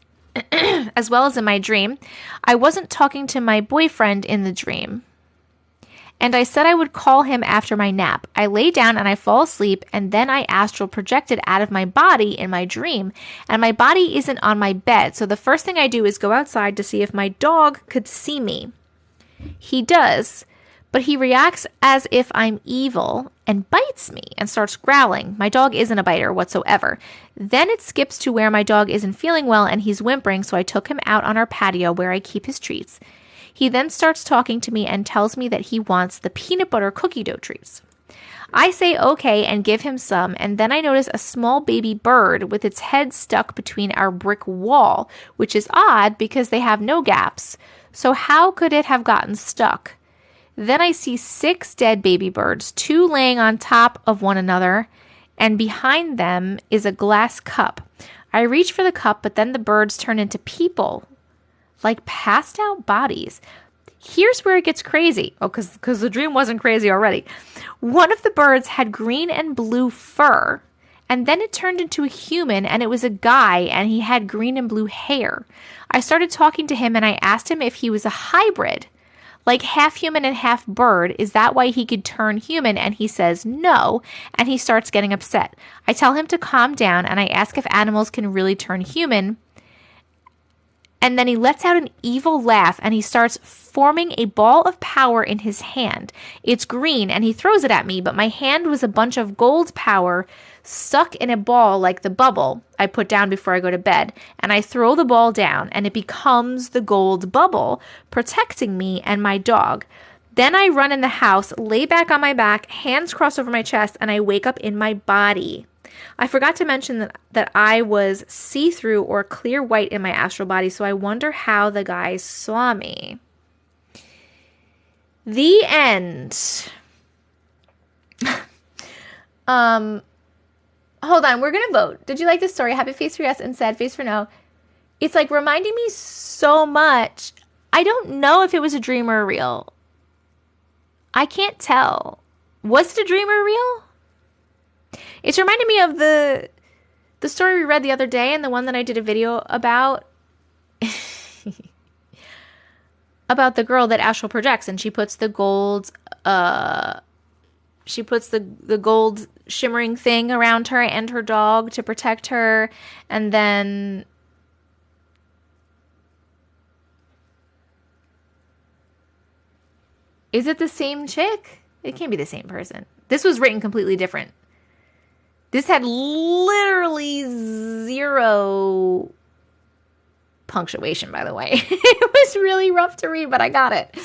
in my dream. I wasn't talking to my boyfriend in the dream, and I said I would call him after my nap. I lay down and I fall asleep, and then I astral projected out of my body in my dream, and my body isn't on my bed, so the first thing I do is go outside to see if my dog could see me. He does, but he reacts as if I'm evil and bites me and starts growling. My dog isn't a biter whatsoever. Then it skips to where my dog isn't feeling well and he's whimpering, so I took him out on our patio where I keep his treats. He then starts talking to me and tells me that he wants the peanut butter cookie dough treats. I say okay and give him some, and then I notice a small baby bird with its head stuck between our brick wall, which is odd because they have no gaps. So how could it have gotten stuck? Then I see 6 dead baby birds, 2 laying on top of one another, and behind them is a glass cup. I reach for the cup, but then the birds turn into people, like passed out bodies. Here's where it gets crazy. Oh, because the dream wasn't crazy already. One of the birds had green and blue fur, and then it turned into a human, and it was a guy, and he had green and blue hair. I started talking to him, and I asked him if he was a hybrid, like half human and half bird. Is that why he could turn human? And he says no, and he starts getting upset. I tell him to calm down, and I ask if animals can really turn human. And then he lets out an evil laugh, and he starts forming a ball of power in his hand. It's green, and he throws it at me, but my hand was a bunch of gold power stuck in a ball like the bubble I put down before I go to bed. And I throw the ball down, and it becomes the gold bubble, protecting me and my dog. Then I run in the house, lay back on my back, hands crossed over my chest, and I wake up in my body. I forgot to mention that I was see-through or clear white in my astral body, so I wonder how the guys saw me. The end. Hold on, we're gonna vote. Did you like this story? Happy face for yes and sad face for no. It's like reminding me so much. I don't know if it was a dream or a real. I can't tell. Was it a dream or a real? It's reminding me of the story we read the other day and the one that I did a video about. About the girl that astral projects, and she puts the gold the gold shimmering thing around her and her dog to protect her, and then is it the same chick? It can't be the same person. This was written completely different. This had literally 0 punctuation, by the way. It was really rough to read, but I got it.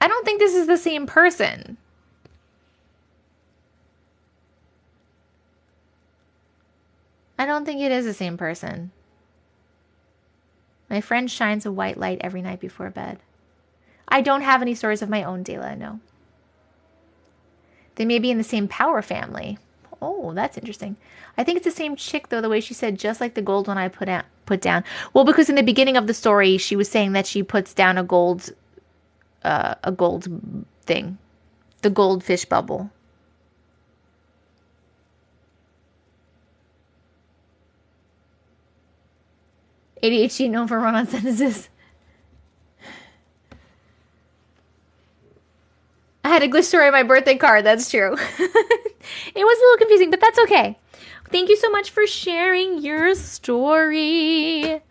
I don't think this is the same person. I don't think it is the same person. My friend shines a white light every night before bed. I don't have any stories of my own, Dela, no. They may be in the same power family. Oh, that's interesting. I think it's the same chick, though, the way she said, just like the gold one I put down. Well, because in the beginning of the story, she was saying that she puts down a gold thing. The goldfish bubble. ADHD known for run-on sentences. I had a glitch story on my birthday card. That's true. It was a little confusing, but that's okay. Thank you so much for sharing your story.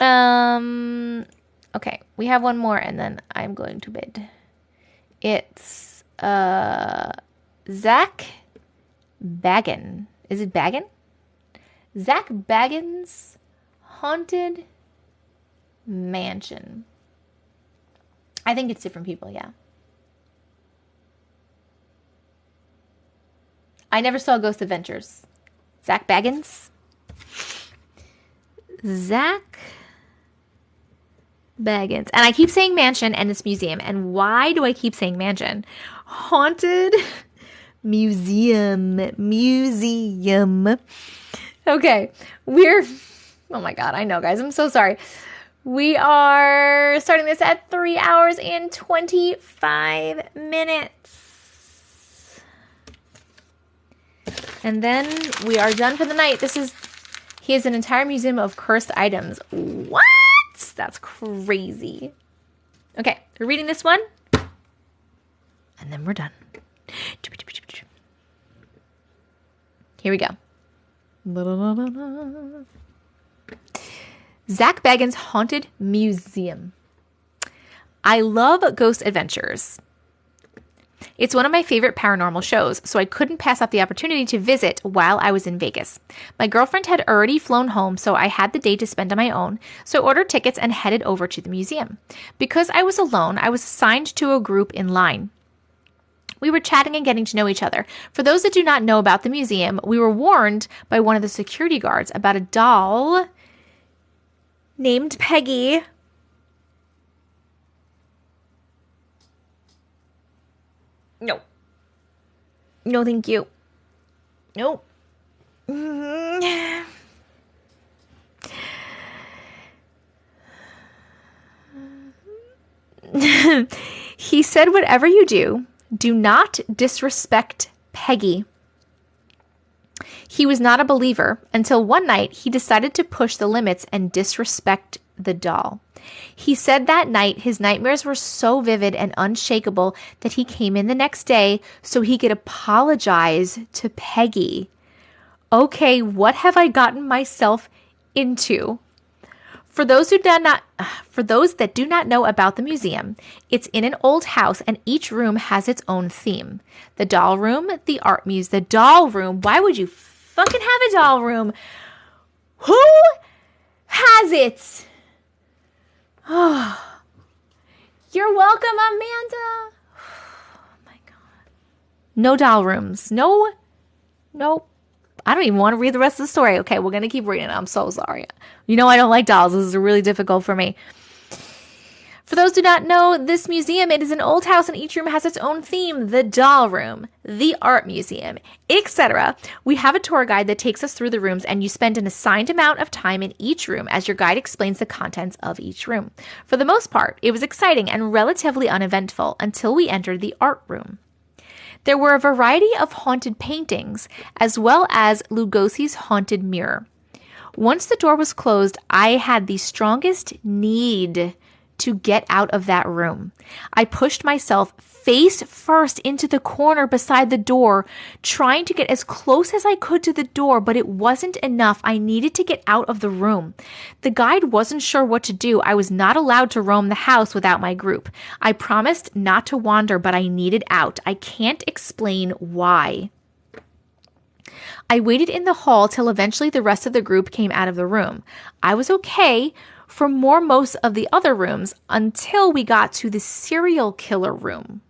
Okay, we have one more and then I'm going to bed. It's Zach Bagan. Is it Bagan? Zach Bagan's Haunted Mansion. I think it's different people, yeah. I never saw Ghost Adventures. Zach Baggins. Zach Baggins. And I keep saying mansion and it's museum. And why do I keep saying mansion? Haunted Museum. Okay. Oh my God, I know, guys. I'm so sorry. We are starting this at 3 hours and 25 minutes. And then we are done for the night. He has an entire museum of cursed items. What? That's crazy. Okay, we're reading this one. And then we're done. Here we go. Zach Baggins' Haunted Museum. I love Ghost Adventures. It's one of my favorite paranormal shows, so I couldn't pass up the opportunity to visit while I was in Vegas. My girlfriend had already flown home, so I had the day to spend on my own, so I ordered tickets and headed over to the museum. Because I was alone, I was assigned to a group in line. We were chatting and getting to know each other. For those that do not know about the museum, we were warned by one of the security guards about a doll named Peggy. No. No, thank you. Nope. He said, whatever you do not disrespect Peggy. He was not a believer until one night he decided to push the limits and disrespect the doll. He said that night his nightmares were so vivid and unshakable that he came in the next day so he could apologize to Peggy. Okay, what have I gotten myself into? For those that do not know about the museum, it's in an old house and each room has its own theme. The doll room, the art muse, the doll room. Why would you fucking have a doll room? Who has it? Oh, you're welcome, Amanda. Oh my God. No doll rooms. No. I don't even want to read the rest of the story. Okay, we're going to keep reading. I'm so sorry. You know I don't like dolls. This is really difficult for me. For those who do not know, this museum, it is an old house and each room has its own theme. The doll room, the art museum, etc. We have a tour guide that takes us through the rooms and you spend an assigned amount of time in each room as your guide explains the contents of each room. For the most part, it was exciting and relatively uneventful until we entered the art room. There were a variety of haunted paintings as well as Lugosi's haunted mirror. Once the door was closed, I had the strongest need to get out of that room. I pushed myself face first into the corner beside the door, trying to get as close as I could to the door, but it wasn't enough. I needed to get out of the room. The guide wasn't sure what to do. I was not allowed to roam the house without my group. I promised not to wander, but I needed out. I can't explain why. I waited in the hall till eventually the rest of the group came out of the room. I was okay for most of the other rooms until we got to the serial killer room.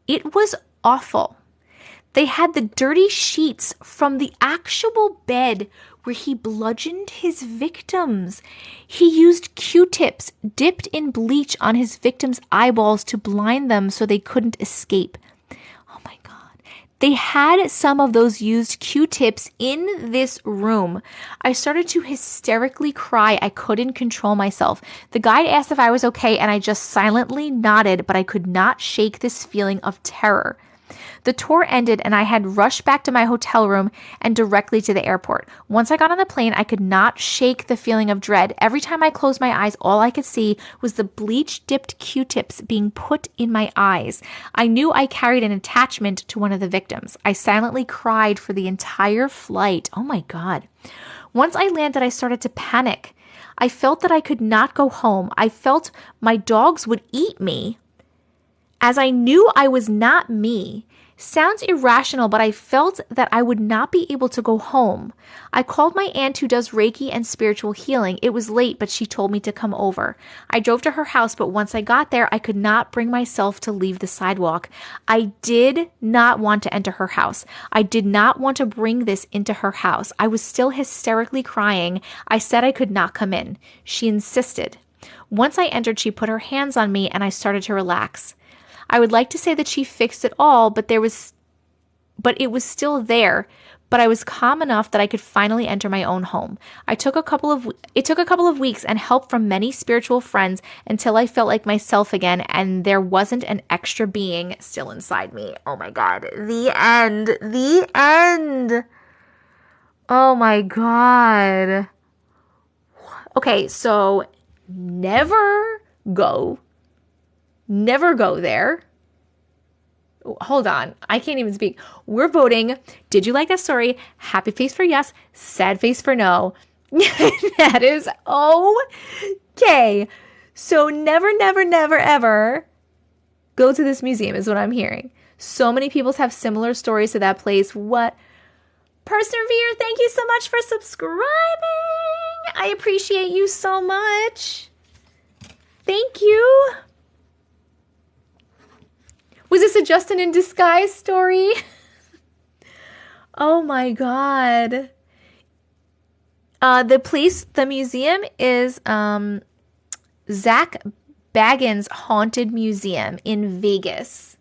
It was awful. They had the dirty sheets from the actual bed where he bludgeoned his victims. He used Q-tips dipped in bleach on his victims' eyeballs to blind them so they couldn't escape. Oh my God. They had some of those used Q-tips in this room. I started to hysterically cry. I couldn't control myself. The guide asked if I was okay, and I just silently nodded, but I could not shake this feeling of terror. The tour ended, and I had rushed back to my hotel room and directly to the airport. Once I got on the plane, I could not shake the feeling of dread. Every time I closed my eyes, all I could see was the bleach-dipped Q-tips being put in my eyes. I knew I carried an attachment to one of the victims. I silently cried for the entire flight. Oh my God. Once I landed, I started to panic. I felt that I could not go home. I felt my dogs would eat me, as I knew I was not me. Sounds irrational, but I felt that I would not be able to go home. I called my aunt who does Reiki and spiritual healing. It was late, but she told me to come over. I drove to her house, but once I got there, I could not bring myself to leave the sidewalk. I did not want to enter her house. I did not want to bring this into her house. I was still hysterically crying. I said I could not come in. She insisted. Once I entered, she put her hands on me and I started to relax. I would like to say that she fixed it all, but it was still there. But I was calm enough that I could finally enter my own home. It took a couple of weeks and help from many spiritual friends until I felt like myself again, and there wasn't an extra being still inside me. Oh my God. The end. The end. Oh my God. Okay, so never go there. Hold on. I can't even speak. We're voting. Did you like that story? Happy face for yes. Sad face for no. That is okay. So never, ever go to this museum is what I'm hearing. So many people have similar stories to that place. What? Persevere, thank you so much for subscribing. I appreciate you so much. Thank you. Was this a Justin in disguise story? Oh my God. The museum is Zach Bagan's Haunted Museum in Vegas.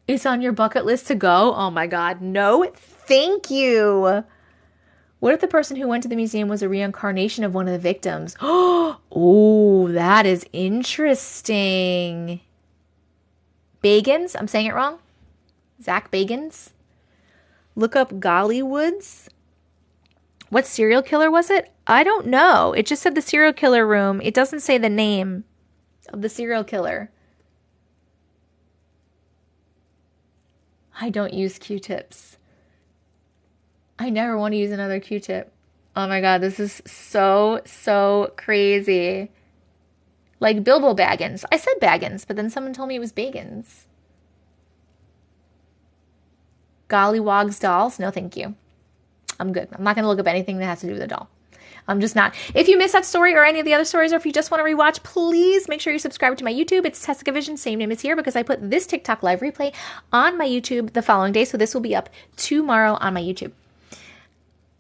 It's on your bucket list to go? Oh my God. No, thank you. What if the person who went to the museum was a reincarnation of one of the victims? Oh, that is interesting. Bagans? I'm saying it wrong. Zach Bagans. Look up Gollywoods. What serial killer was it? I don't know. It just said the serial killer room. It doesn't say the name of the serial killer. I don't use Q-tips. I never want to use another Q-tip. Oh my God, this is so crazy. Like Bilbo Baggins. I said Baggins, but then someone told me it was Bagans. Gollywogs dolls? No, thank you. I'm good. I'm not going to look up anything that has to do with a doll. I'm just not. If you missed that story or any of the other stories, or if you just want to rewatch, please make sure you subscribe to my YouTube. It's Tessica Vision, same name as here, because I put this TikTok live replay on my YouTube the following day. So this will be up tomorrow on my YouTube.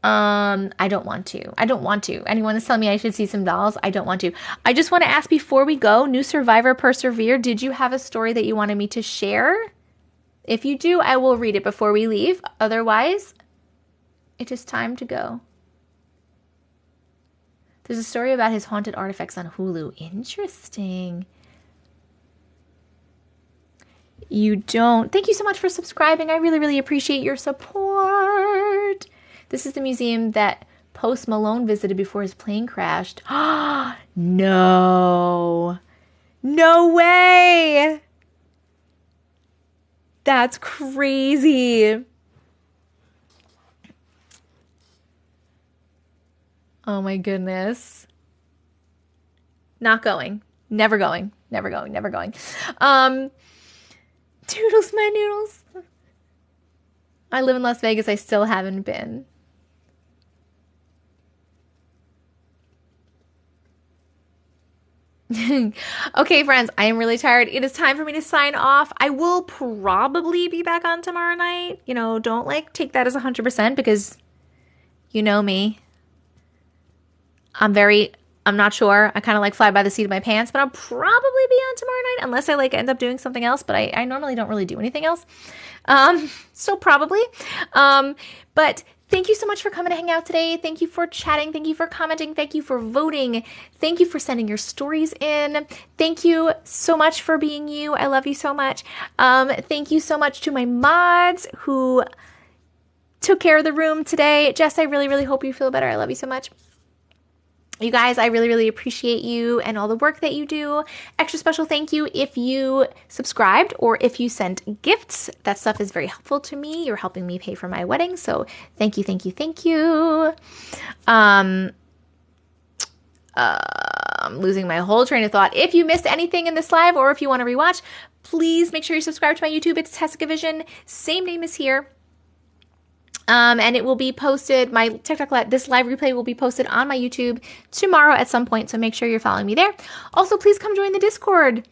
I don't want to. Anyone is telling me I should see some dolls? I don't want to. I just want to ask before we go, new survivor persevere. Did you have a story that you wanted me to share? If you do, I will read it before we leave. Otherwise, it is time to go. There's a story about his haunted artifacts on Hulu. Interesting. You don't. Thank you so much for subscribing. I really appreciate your support. This is the museum that Post Malone visited before his plane crashed. No. No way. That's crazy. Oh my goodness. Not going. Never going. Doodles my noodles. I live in Las Vegas. I still haven't been. Okay, friends, I am really tired. It is time for me to sign off. I will probably be back on tomorrow night. You know, don't take that as 100% because you know me. I'm not sure. I kind of fly by the seat of my pants, but I'll probably be on tomorrow night unless I end up doing something else. But I normally don't really do anything else. So probably. But thank you so much for coming to hang out today. Thank you for chatting. Thank you for commenting. Thank you for voting. Thank you for sending your stories in. Thank you so much for being you. I love you so much. Thank you so much to my mods who took care of the room today. Jess, I really hope you feel better. I love you so much. You guys, I really, really appreciate you and all the work that you do. Extra special thank you if you subscribed or if you sent gifts. That stuff is very helpful to me. You're helping me pay for my wedding. So thank you, thank you, thank you. I'm losing my whole train of thought. If you missed anything in this live or if you want to rewatch, please make sure you subscribe to my YouTube. It's TcV&x. Same name as here. And it will be posted, my TikTok, this live replay will be posted on my YouTube tomorrow at some point, so make sure you're following me there. Also, please come join the Discord.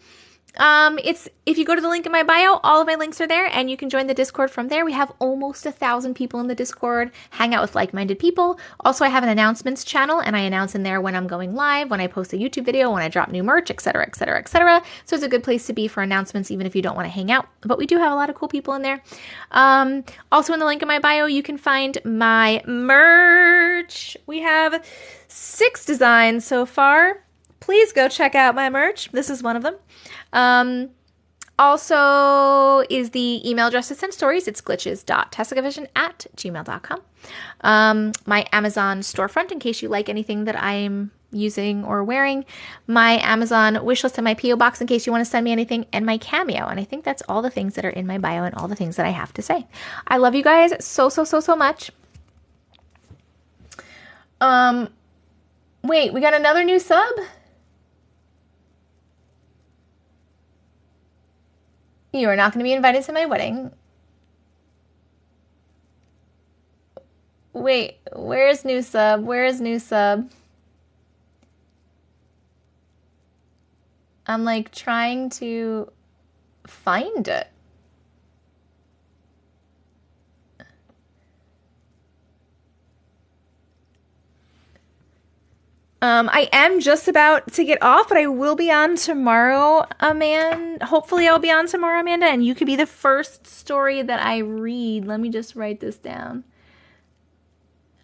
If you go to the link in my bio, all of my links are there, and you can join the Discord from there. We have almost 1,000 people in the Discord, hang out with like-minded people. Also, I have an announcements channel, and I announce in there when I'm going live, when I post a YouTube video, when I drop new merch, etc., etc., etc. So it's a good place to be for announcements, even if you don't want to hang out. But we do have a lot of cool people in there. Also, in the link in my bio, you can find my merch. We have 6 designs so far. Please go check out my merch. This is one of them. Also is the email address to send stories. It's glitches.tcv&x@gmail.com. My Amazon storefront, in case you like anything that I'm using or wearing. My Amazon wishlist and my P.O. box, in case you want to send me anything. And my Cameo. And I think that's all the things that are in my bio and all the things that I have to say. I love you guys so, so, so, so much. Wait, we got another new sub? You are not going to be invited to my wedding. Wait, where's new sub? Where is new sub? I'm like trying to find it. I am just about to get off, but I will be on tomorrow, Amanda. Hopefully I'll be on tomorrow, Amanda, and you could be the first story that I read. Let me just write this down.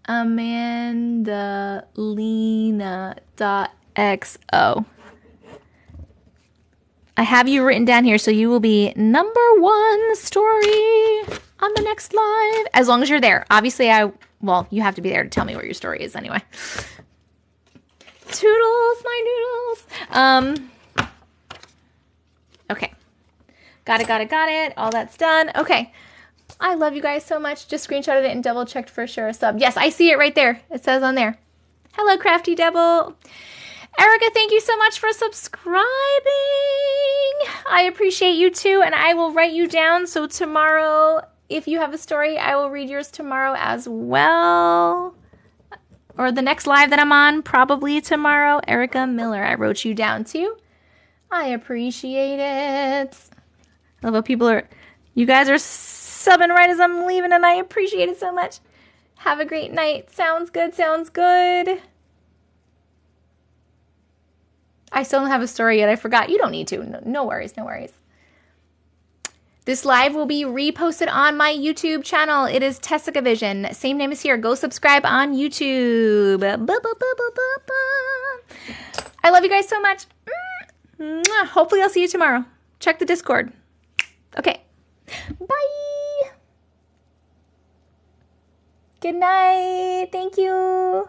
AmandaLena.xo. I have you written down here, so you will be #1 story on the next live, as long as you're there. Obviously, you have to be there to tell me where your story is anyway. Toodles, my noodles. Okay. Got it. All that's done. Okay. I love you guys so much. Just screenshotted it and double checked for sure a sub. Yes, I see it right there. It says on there. Hello, Crafty Devil. Erica, thank you so much for subscribing. I appreciate you too, and I will write you down. So tomorrow, if you have a story, I will read yours tomorrow as well. Or the next live that I'm on, probably tomorrow. Erica Miller, I wrote you down too. I appreciate it. I love how you guys are subbing right as I'm leaving, and I appreciate it so much. Have a great night. Sounds good, sounds good. I still don't have a story yet. I forgot. You don't need to. No worries, no worries. This live will be reposted on my YouTube channel. It is TcV&x. Same name as here. Go subscribe on YouTube. I love you guys so much. Hopefully I'll see you tomorrow. Check the Discord. Okay. Bye. Good night. Thank you.